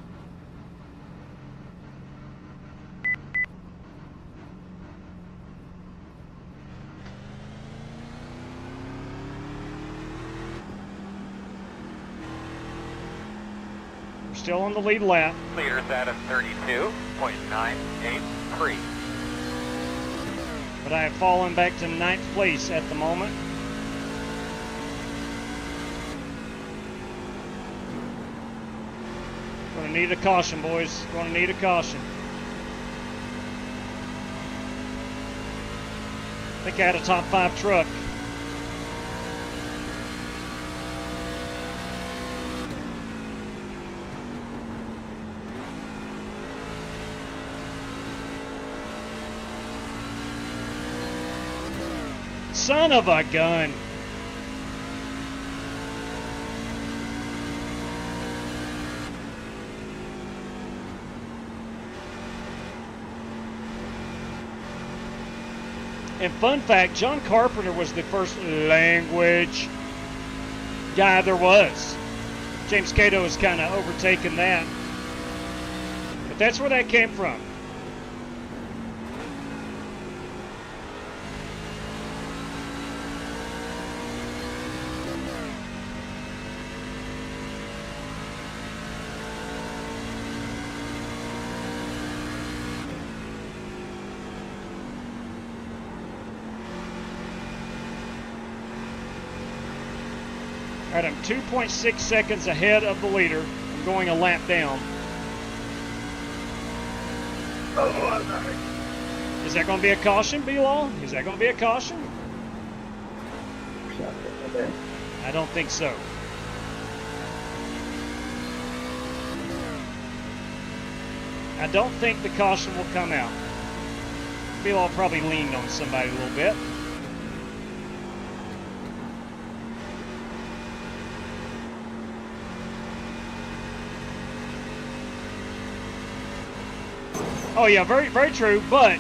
We're still on the lead lap. Leader's at a 32.983. But I have fallen back to 9th place at the moment. Gonna need a caution, boys. Gonna need a caution. I think I had a top 5 truck. Son of a gun. And fun fact, John Carpenter was the first language guy there was. James Cato has kind of overtaken that. But that's where that came from. All right, I'm 2.6 seconds ahead of the leader. I'm going a lap down. Is that going to be a caution, B-Law? Is that going to be a caution? I don't think so. I don't think the caution will come out. B-Law probably leaned on somebody a little bit. Oh yeah, very, very true, but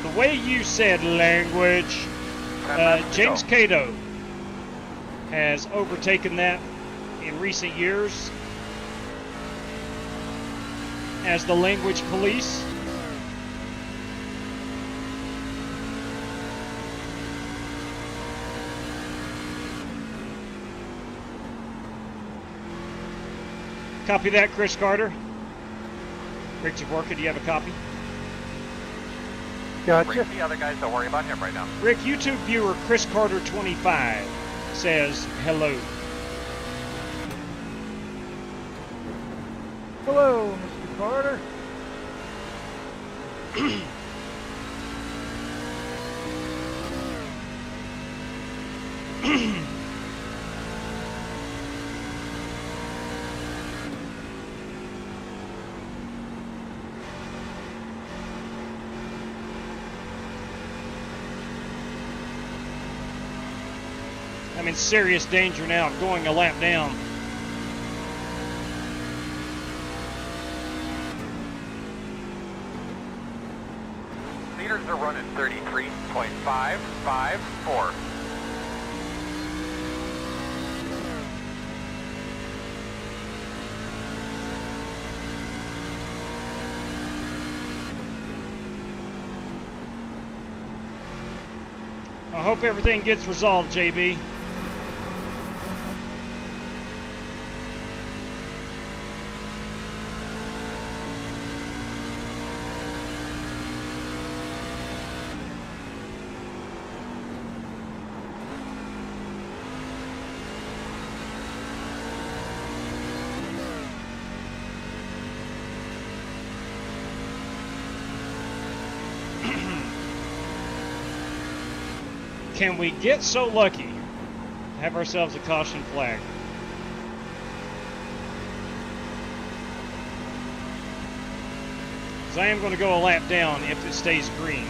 the way you said language, James Cato has overtaken that in recent years as the language police. Copy that, Chris Carter. Rick Javorka, do you have a copy? Gotcha. The other guys, don't worry about him right now. Rick, YouTube viewer Chris Carter 25 says hello. Hello, Mr. Carter. I'm in serious danger now of going a lap down. Leaders are running 33.554. I hope everything gets resolved, JB. Can we get so lucky to have ourselves a caution flag? Because I am going to go a lap down if it stays green.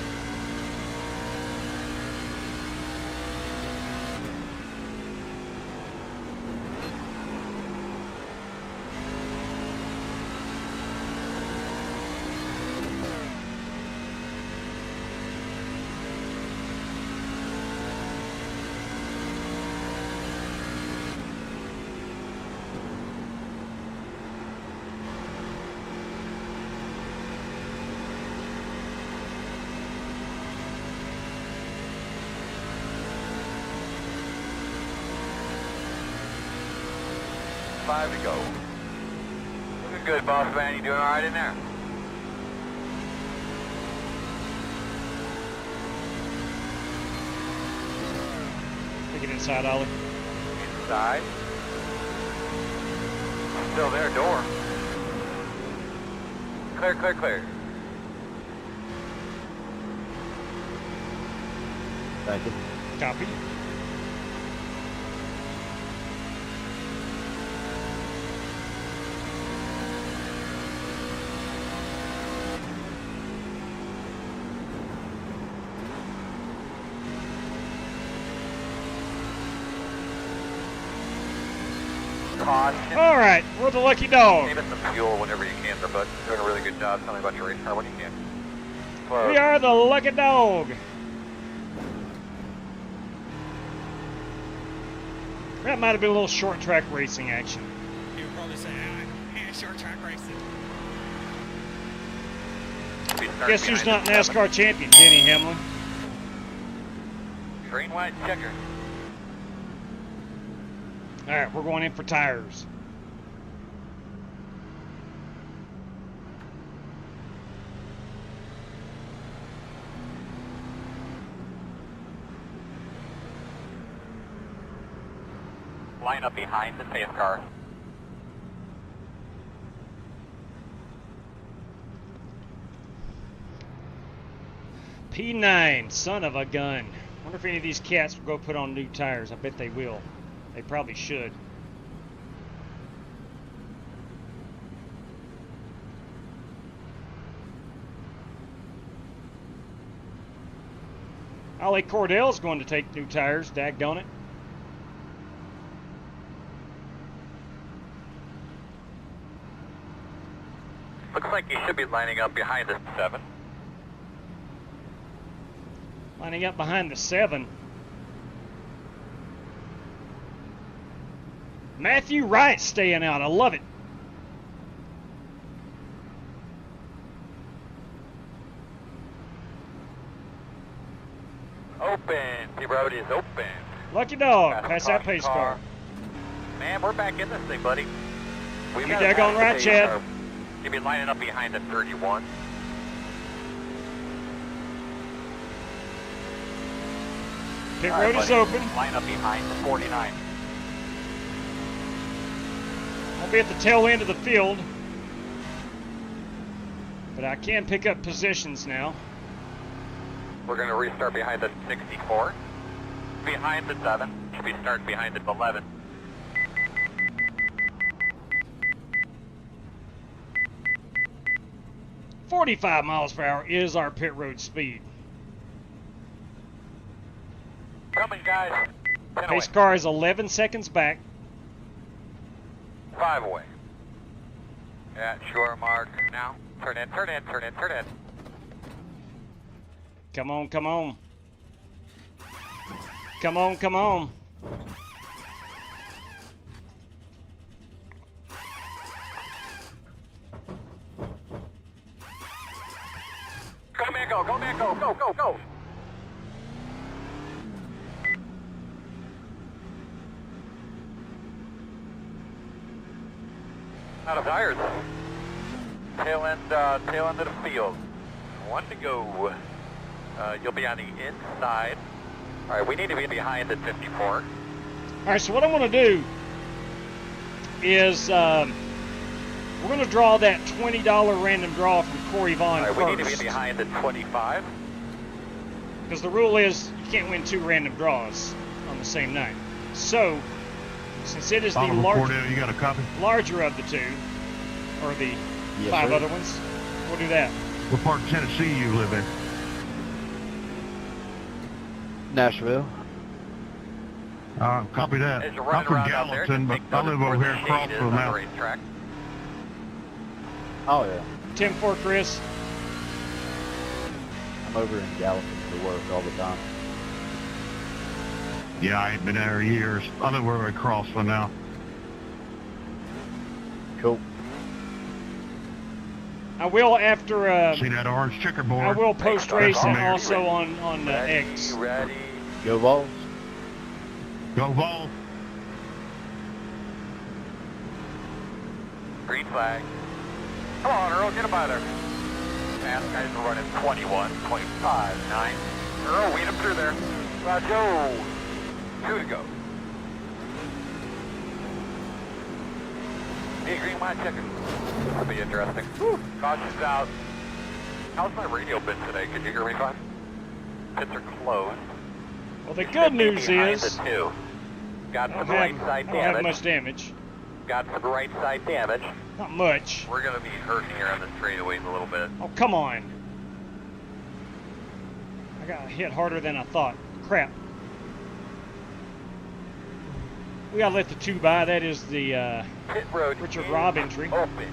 Five to go. Looking good, boss man. You doing all right in there? Take it inside, Ollie. Inside. Still there, door. Clear, clear, clear. Thank you. Copy. Caution. All right, we're the lucky dog. Give it some fuel whenever you can, but doing a really good job. Tell me about your race car when you can. Close. We are the lucky dog. That might have been a little short track racing action. You would probably say, short track racing. Guess who's not NASCAR champion? Denny Hamlin. Green, white, checker. All right, we're going in for tires. Line up behind the safe car. P9, son of a gun. Wonder if any of these cats will go put on new tires. I bet they will. They probably should. Ollie Cordell's going to take new tires, daggone it. Looks like you should be lining up behind the 7. Lining up behind the 7. Matthew Wright staying out. I love it. Open. The road is open. Lucky dog. Pass that pace car. Man, we're back in this thing, buddy. You daggone right, Chad. You'll be lining up behind the 31. Pit road is open. Line up behind the 49. I'll be at the tail end of the field, but I can pick up positions now. We're going to restart behind the 64. Behind the 7. Should be starting behind the 11. .45 miles per hour is our pit road speed. Coming, guys. Pace car is 11 seconds back. 5 away. At shore mark now. Turn in, turn in, turn in, turn in. Come on, come on. Come on, come on. Go, man, go, go, man, go, go, go, go. Out of tires. Tail end of the field. 1 to go. You'll be on the inside. All right, we need to be behind the 54. All right, so what I'm going to do is we're going to draw that $20 random draw from Corey Vaughn first. We need to be behind the 25. Because the rule is you can't win 2 random draws on the same night. So, since it is the you got a copy? larger of the 2, or the 5 other ones, we'll do that. What part of Tennessee you live in? Nashville. Copy that. I'm from Gallatin, but I live over here in Crossville now. Oh, yeah. 10-4, Chris. I'm over in Gallatin for work all the time. Yeah, I ain't been there in years. I live over in Crossville now. Cool. I will after. See that orange checkerboard? I will post race and also on X. Ready. Go Vols. Go Vols. Green flag. Come on, Earl, get him by there. Fast guys are running 21, 25, 9. Earl, weed him through there. Joe. 2 to go. Okay, green light checking. This will be interesting. Caution's out. How's my radio been today? Can you hear me fine? Pits are closed. Well, the good news is got some right side I don't have much damage. Got some right side damage. Not much. We're going to be hurting here on the straightaways a little bit. Oh, come on. I got hit harder than I thought. Crap. We gotta let the 2 by. That is the Pit road Richard Robb entry. Open.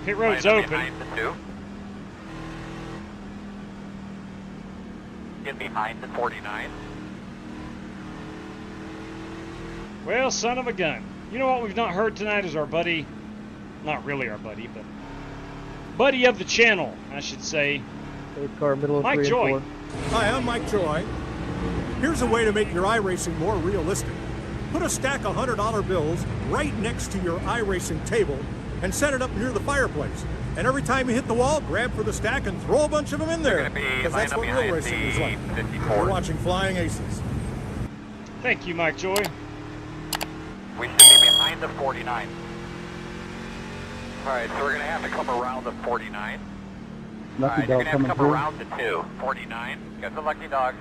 Pit road's open. Behind the 2. Get behind the 49. Well, son of a gun. You know what we've not heard tonight is our buddy, not really our buddy, but buddy of the channel, I should say, Car middle of Mike 3 Joy. and 4. Hi, I'm Mike Joy. Here's a way to make your iRacing more realistic. Put a stack of $100 bills right next to your iRacing table and set it up near the fireplace. And every time you hit the wall, grab for the stack and throw a bunch of them in there. Because that's what real racing is like. You're watching Flying Aces. Thank you, Mike Joy. We should be behind the 49. Alright, so we're going to have to come around the 49. Alright, you're going to have to come around the 2. 49. Got the lucky dog.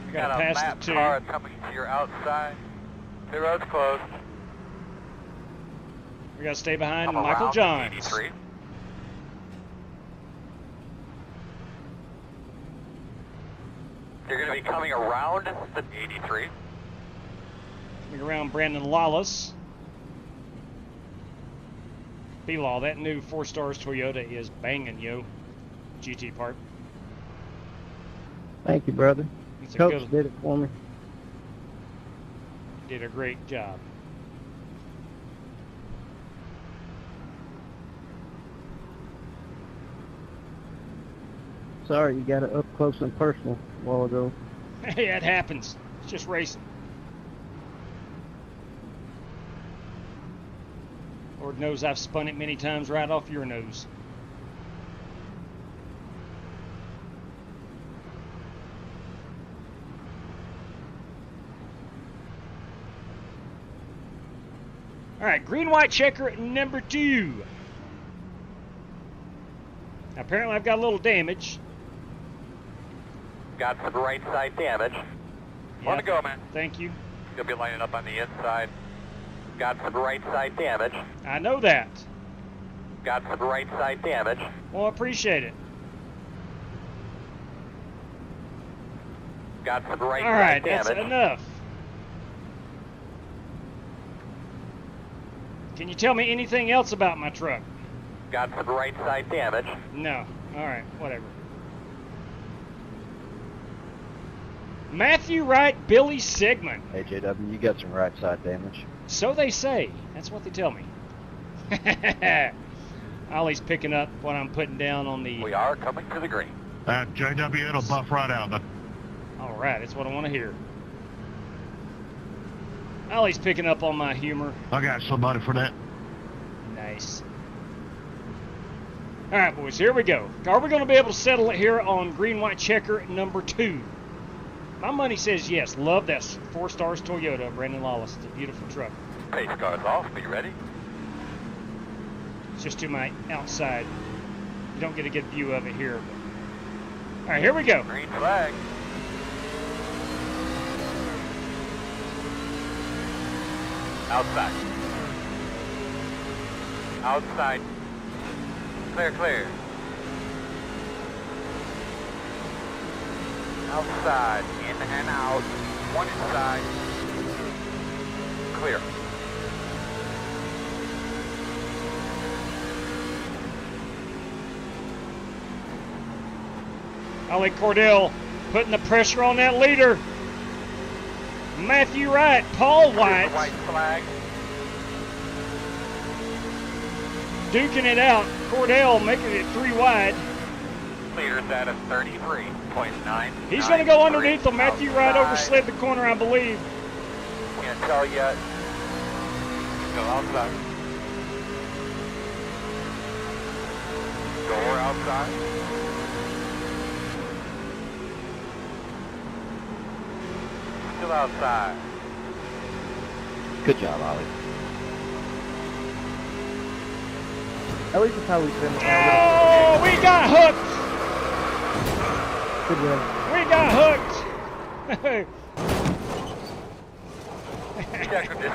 I got a past lap the 2. car coming to your outside. The road's closed. We gotta stay behind Come Michael around Johns. 83. You're going to be coming around the 83. Coming around Brandon Lawless. B-Law, that new 4 Stars Toyota is banging, yo. GT part. Thank you, brother. It's a Coach good, did it for me. did a great job. Sorry, you got it up close and personal a while ago. Hey, that happens. It's just racing. Lord knows I've spun it many times right off your nose. All right, green-white checker number 2. Apparently I've got a little damage. Got some right side damage. Want to go, man. Thank you. You'll be lining up on the inside. Got some right side damage. I know that. Got some right side damage. Well, I appreciate it. Got some right All side right, damage. that's enough. Can you tell me anything else about my truck? Got some right side damage. No. All right, whatever. Matthew Wright, Billy Sigmund. Hey, JW, you got some right side damage. So they say. That's what they tell me. Ollie's picking up what I'm putting down on the... We are coming to the green. JW, it'll buff right out. All right, that's what I want to hear. Ollie's picking up on my humor. I got somebody for that. Nice. All right, boys, here we go. Are we going to be able to settle it here on green-white checker number 2? My money says yes. Love that 4 Stars Toyota, Brandon Lawless. It's a beautiful truck. Pace car's off. Be ready. It's just to my outside. You don't get a good view of it here. But... All right, here we go. Green flag. Outside. Outside. Clear, clear. Outside, in and out. One inside. Clear. Ollie Cordell putting the pressure on that leader. Matthew Wright, Paul White. White flag. Duking it out. Cordell making it 3 wide. Leader's at a 33.9. He's going to go underneath him. Matthew Wright overslid the corner, I believe. Can't tell yet. Go outside. Door outside. Still outside. Good job, Ollie. At least that's how we spend it. Oh, we got hooked. Good win. We got hooked.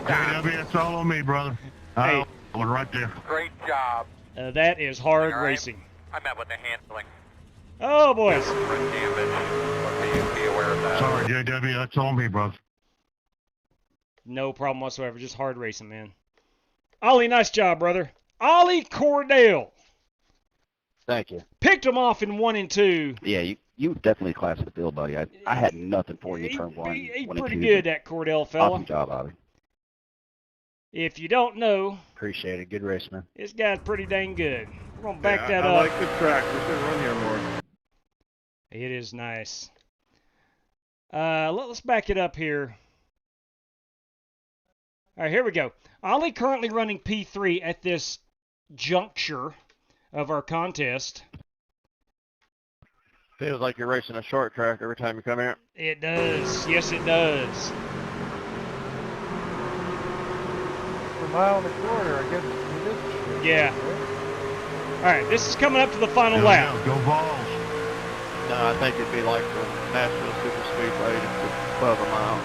JW, it's all on me, brother. Hey. I was right there. Great job. That is hard All right. racing. I met with the handling. Oh, boys. Front damage. Be aware of that. Sorry, JW, that's on me, brother. No problem whatsoever. Just hard racing, man. Ollie, nice job, brother. Ollie Cordell. Thank you. Picked him off in 1 and 2. Yeah, you definitely classed the field, buddy. I had nothing for you turn one. He's one and pretty two, good, but that Cordell fella. Awesome job, Ollie. If you don't know, Appreciate it. Good race, man. this guy's pretty dang good. We're going to back that I up. like the track. We should run here more. It is nice. Let's back it up here. All right, here we go. Ollie currently running P3 at this juncture of our contest. Feels like you're racing a short track every time you come here. It does. Yes, it does. Per mile and a quarter, I guess it is. Yeah. All right, this is coming up to the final lap. Go balls. No, I think it'd be like the Nashville Super Speedway, it's above a mile.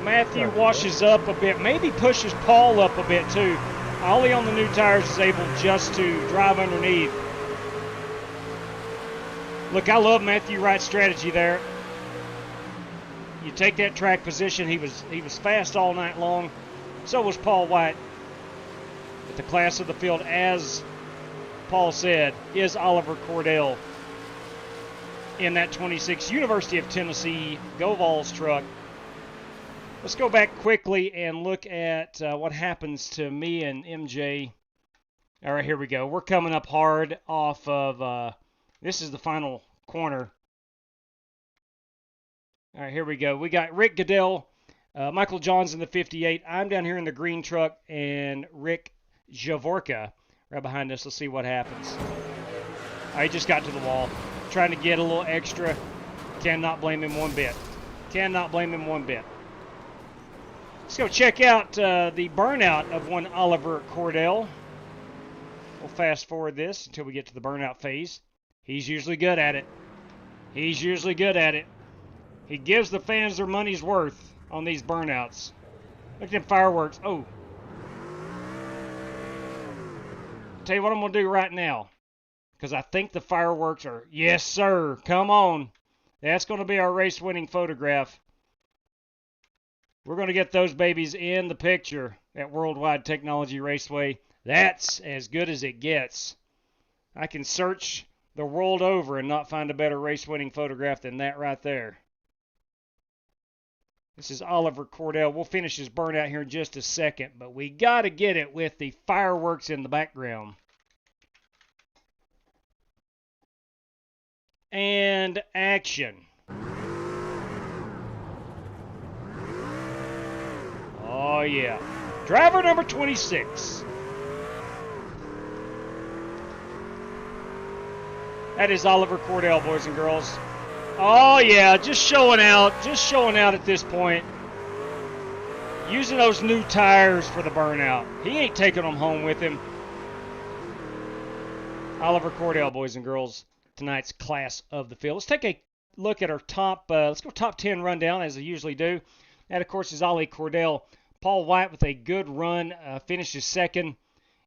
Matthew washes up a bit, maybe pushes Paul up a bit too. Ollie on the new tires is able just to drive underneath. Look, I love Matthew Wright's strategy there. You take that track position. He was fast all night long. So was Paul White. But the class of the field, as Paul said, is Oliver Cordell in that 26 University of Tennessee Go Vols truck. Let's go back quickly and look at what happens to me and MJ. All right, here we go. We're coming up hard off of, this is the final corner. All right, here we go. We got Rick Goodell, Michael Johns in the 58. I'm down here in the green truck, and Rick Javorka right behind us. Let's see what happens. I just got to the wall, trying to get a little extra. Cannot blame him one bit. Cannot blame him one bit. Let's go check out the burnout of one Oliver Cordell. We'll fast forward this until we get to the burnout phase. He's usually good at it. He's usually good at it. He gives the fans their money's worth on these burnouts. Look at them fireworks. Oh. Tell you what I'm going to do right now. Because I think the fireworks are... Yes, sir. Come on. That's going to be our race-winning photograph. We're going to get those babies in the picture at Worldwide Technology Raceway. That's as good as it gets. I can search the world over and not find a better race-winning photograph than that right there. This is Oliver Cordell. We'll finish his burnout here in just a second, but we got to get it with the fireworks in the background. And action. Oh, yeah. Driver number 26. That is Oliver Cordell, boys and girls. Oh, yeah, just showing out at this point. Using those new tires for the burnout. He ain't taking them home with him. Oliver Cordell, boys and girls, tonight's class of the field. Let's take a look at our top, let's go top 10 rundown, as I usually do. That, of course, is Ollie Cordell. Paul White with a good run, finishes second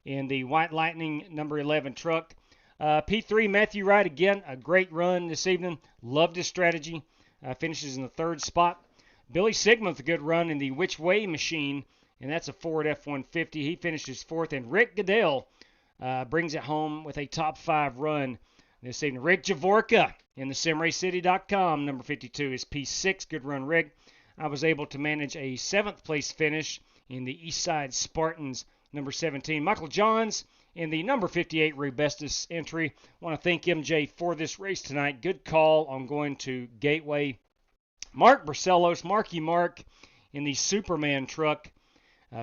in the White Lightning number 11 truck. P3, Matthew Wright, again, a great run this evening. Loved his strategy. Finishes in the third spot. Billy Sigmund with a good run in the Which Way machine, and that's a Ford F-150. He finishes fourth. And Rick Goodell brings it home with a top 5 run this evening. Rick Javorka in the SimRaceCity.com, number 52, is P6. Good run, Rick. I was able to manage a 7th place finish in the Eastside Spartans, number 17. Michael Johns in the number 58 Rubestis entry. Want to thank MJ for this race tonight. Good call on going to Gateway. Mark Barcelos, Marky Mark in the Superman truck,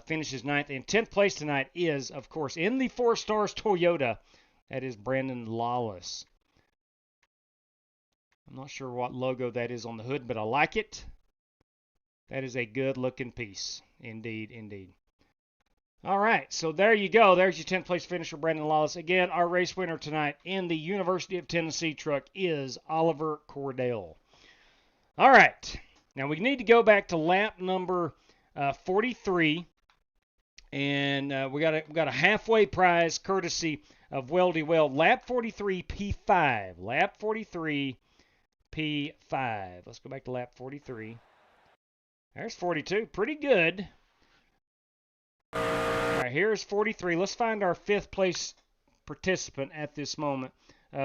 finishes 9th. And 10th place tonight is, of course, in the 4 Stars Toyota. That is Brandon Lawless. I'm not sure what logo that is on the hood, but I like it. That is a good-looking piece. Indeed, indeed. All right, so there you go. There's your 10th place finisher, Brandon Lawless. Again, our race winner tonight in the University of Tennessee truck is Oliver Cordell. All right, now we need to go back to lap number 43, and we got a halfway prize courtesy of Weldy Weld. Lap 43, P5. Lap 43, P5. Let's go back to lap 43. There's 42. Pretty good. All right, here's 43. Let's find our 5th place participant at this moment.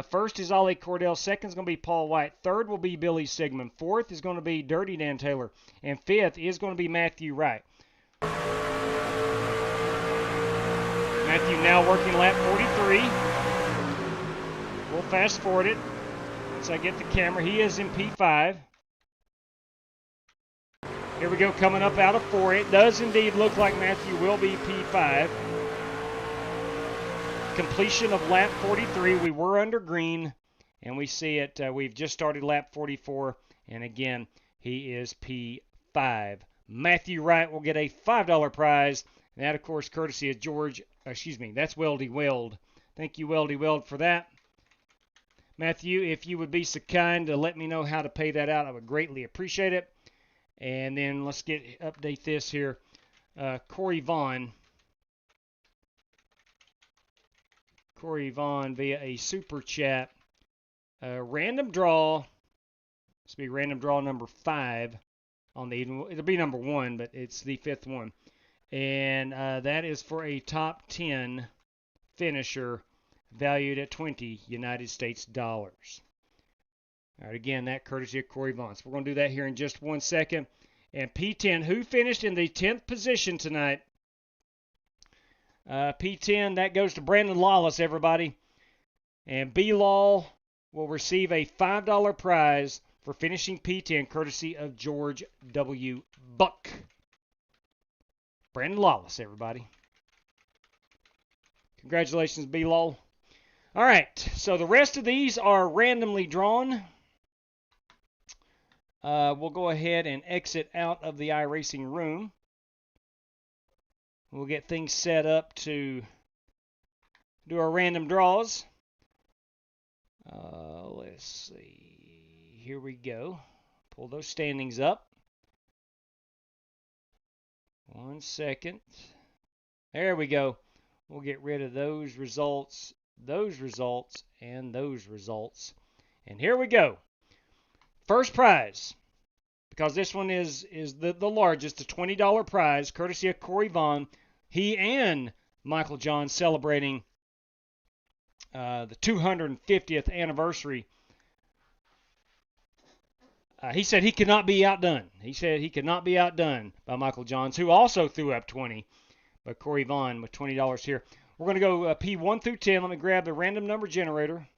First is Ollie Cordell. Second is going to be Paul White. Third will be Billy Sigmund. Fourth is going to be Dirty Dan Taylor. And fifth is going to be Matthew Wright. Matthew now working lap 43. We'll fast forward it once I get the camera. He is in P5. Here we go, coming up out of 4. It does indeed look like Matthew will be P5. Completion of lap 43. We were under green, and we see it. We've just started lap 44, and again, he is P5. Matthew Wright will get a $5 prize. And that, of course, courtesy of that's Weldy Weld. Thank you, Weldy Weld, for that. Matthew, if you would be so kind to let me know how to pay that out, I would greatly appreciate it. And then let's update this here. Corey Vaughn via a super chat. Random draw. This will be random draw number 5 on the. It'll be number 1, but it's the 5th one, and that is for a top 10 finisher valued at 20 United States dollars. All right, again, that courtesy of Corey Vaughn. So we're going to do that here in just 1 second. And P10, who finished in the 10th position tonight? P10, that goes to Brandon Lawless, everybody. And B-Law will receive a $5 prize for finishing P10, courtesy of George W. Buck. Brandon Lawless, everybody. Congratulations, B-Law. All right, so the rest of these are randomly drawn. We'll go ahead and exit out of the iRacing room. We'll get things set up to do our random draws. Let's see. Here we go. Pull those standings up. 1 second. There we go. We'll get rid of those results, and those results. And here we go. First prize, because this one is the largest, the $20 prize, courtesy of Corey Vaughn. He and Michael John celebrating the 250th anniversary. He said he could not be outdone. He said he could not be outdone by Michael Johns, who also threw up 20. But Corey Vaughn with $20 here. We're going to go P1 through 10. Let me grab the random number generator.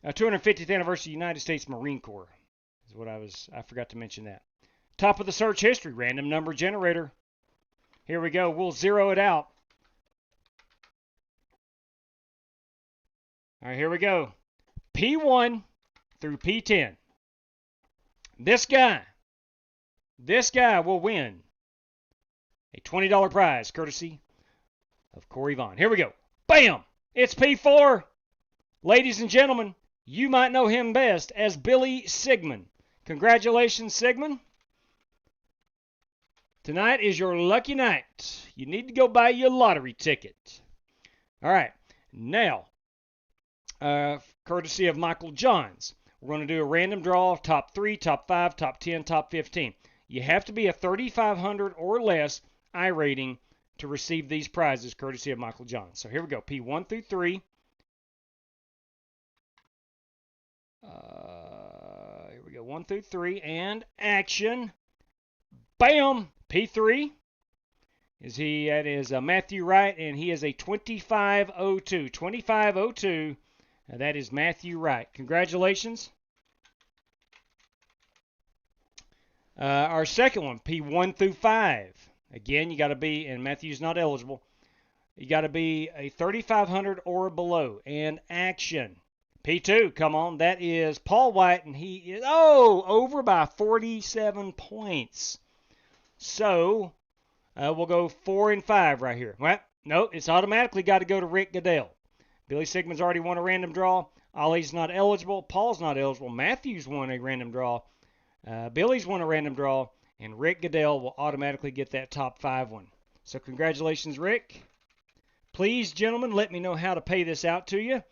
250th anniversary United States Marine Corps is what I forgot to mention that. Top of the search history, random number generator. Here we go. We'll zero it out. All right, here we go. P1 through P10. This guy will win a $20 prize courtesy of Corey Vaughn. Here we go. Bam! It's P4. Ladies and gentlemen, you might know him best as Billy Sigmund. Congratulations, Sigmund. Tonight is your lucky night. You need to go buy your lottery ticket. All right. Now, courtesy of Michael Johns, we're going to do a random draw, top 3, top 5, top 10, top 15. You have to be a 3,500 or less iRating to receive these prizes, courtesy of Michael Johns. So here we go, P1 through 3. Here we go, 1 through 3, and action. Bam! P3 that is Matthew Wright, and he is a 2502. 2502. That is Matthew Wright. Congratulations. Our second one, P1 through 5. Again, you got to be, and Matthew's not eligible, you got to be a 3,500 or below. And action. P2, come on, that is Paul White, and he is, over by 47 points. So, We'll go 4 and 5 right here. Well, no, it's automatically got to go to Rick Goodell. Billy Sigmund's already won a random draw. Ollie's not eligible. Paul's not eligible. Matthew's won a random draw. Billy's won a random draw. And Rick Goodell will automatically get that top 5 one. So congratulations, Rick. Please, gentlemen, let me know how to pay this out to you.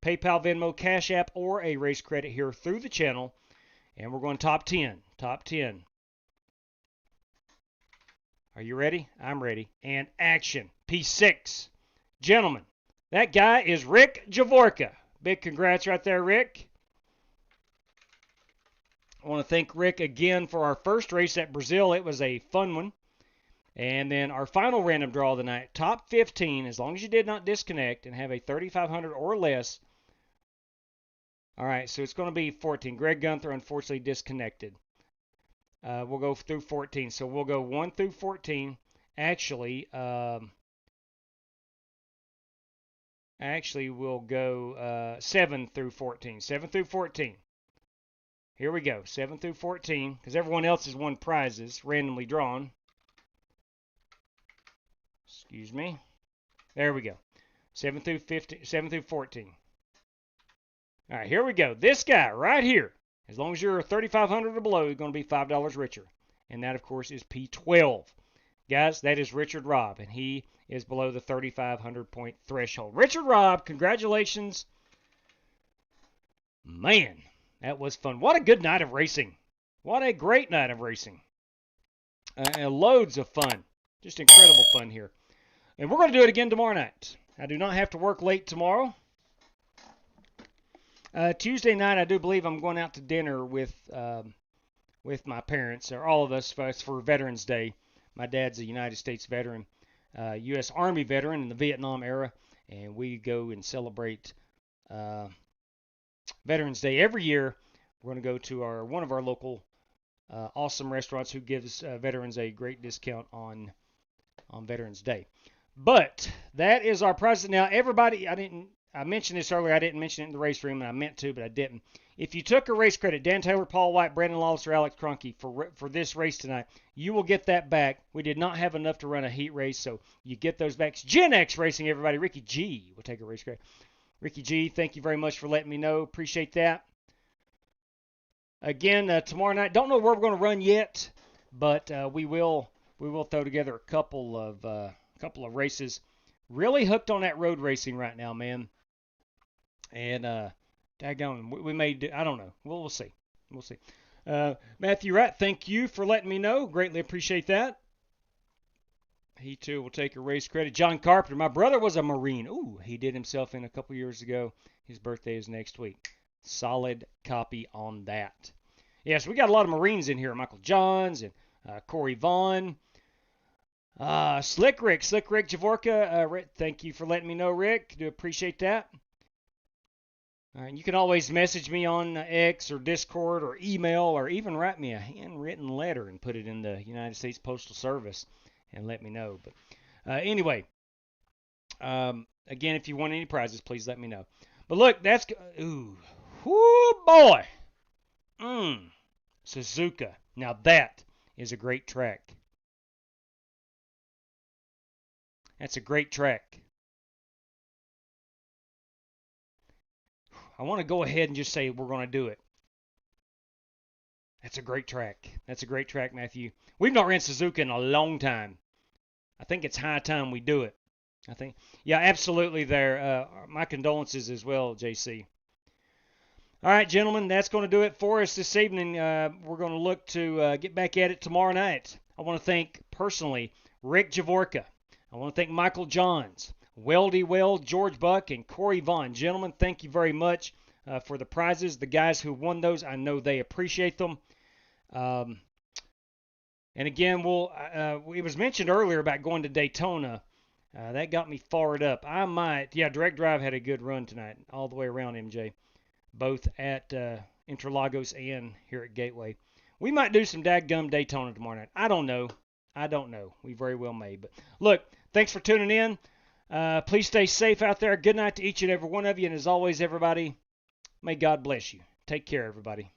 PayPal, Venmo, Cash App, or a race credit here through the channel. And we're going top 10. Top 10. Are you ready? I'm ready. And action. P6. Gentlemen, that guy is Rick Javorka. Big congrats right there, Rick. I want to thank Rick again for our first race at Brazil. It was a fun one. And then our final random draw of the night, top 15, as long as you did not disconnect and have a 3,500 or less. All right, so it's going to be 14. Greg Gunther unfortunately disconnected. We'll go through 14. So we'll go 1 through 14. Actually, we'll go 7 through 14. 7 through 14. Here we go. 7 through 14, because everyone else has won prizes, randomly drawn. Excuse me. There we go. 7 through 15, 7 through 14. All right, here we go. This guy right here, as long as you're 3,500 or below, you're going to be $5 richer. And that, of course, is P12. Guys, that is Richard Robb, and he is below the 3,500 point threshold. Richard Robb, congratulations. Man, that was fun. What a good night of racing. What a great night of racing. Loads of fun. Just incredible fun here. And we're going to do it again tomorrow night. I do not have to work late tomorrow. Tuesday night, I do believe I'm going out to dinner with my parents, or all of us, for Veterans Day. My dad's a United States veteran, U.S. Army veteran in the Vietnam era, and we go and celebrate Veterans Day every year. We're going to go to one of our local awesome restaurants who gives veterans a great discount on Veterans Day. But that is our prize. Now, everybody, I mentioned this earlier. I didn't mention it in the race room, and I meant to, but I didn't. If you took a race credit, Dan Taylor, Paul White, Brandon Lawless, or Alex Cronky for this race tonight, you will get that back. We did not have enough to run a heat race, so you get those back. Gen X Racing, everybody. Ricky G will take a race credit. Ricky G, thank you very much for letting me know. Appreciate that. Again, tomorrow night, don't know where we're going to run yet, but we will throw together a couple of races. Really hooked on that road racing right now, man. And daggone, we may do, I don't know. We'll see. We'll see. Matthew Wright, thank you for letting me know. Greatly appreciate that. He too will take a race credit. John Carpenter, my brother was a Marine. Ooh, he did himself in a couple years ago. His birthday is next week. Solid copy on that. Yes, we got a lot of Marines in here. Michael Johns and Corey Vaughn. Slick Rick Javorka, thank you for letting me know, Rick. Do appreciate that. All right, you can always message me on X or Discord or email, or even write me a handwritten letter and put it in the United States Postal Service and let me know. But anyway, again, if you want any prizes, please let me know. But look, that's ooh, whoo boy, Suzuka. Now that is a great track. That's a great track. I want to go ahead and just say we're going to do it. That's a great track. That's a great track, Matthew. We've not ran Suzuka in a long time. I think it's high time we do it. I think, yeah, absolutely there. My condolences as well, JC. All right, gentlemen, that's going to do it for us this evening. We're going to look to get back at it tomorrow night. I want to thank, personally, Rick Javorka. I want to thank Michael Johns, Weldy Weld, George Buck, and Corey Vaughn. Gentlemen, thank you very much for the prizes. The guys who won those, I know they appreciate them. And again, it was mentioned earlier about going to Daytona. That got me fired up. I might, Direct Drive had a good run tonight, all the way around, MJ, both at Interlagos and here at Gateway. We might do some dadgum Daytona tomorrow night. I don't know. We very well may. But look, thanks for tuning in. Please stay safe out there. Good night to each and every one of you. And as always, everybody, may God bless you. Take care, everybody.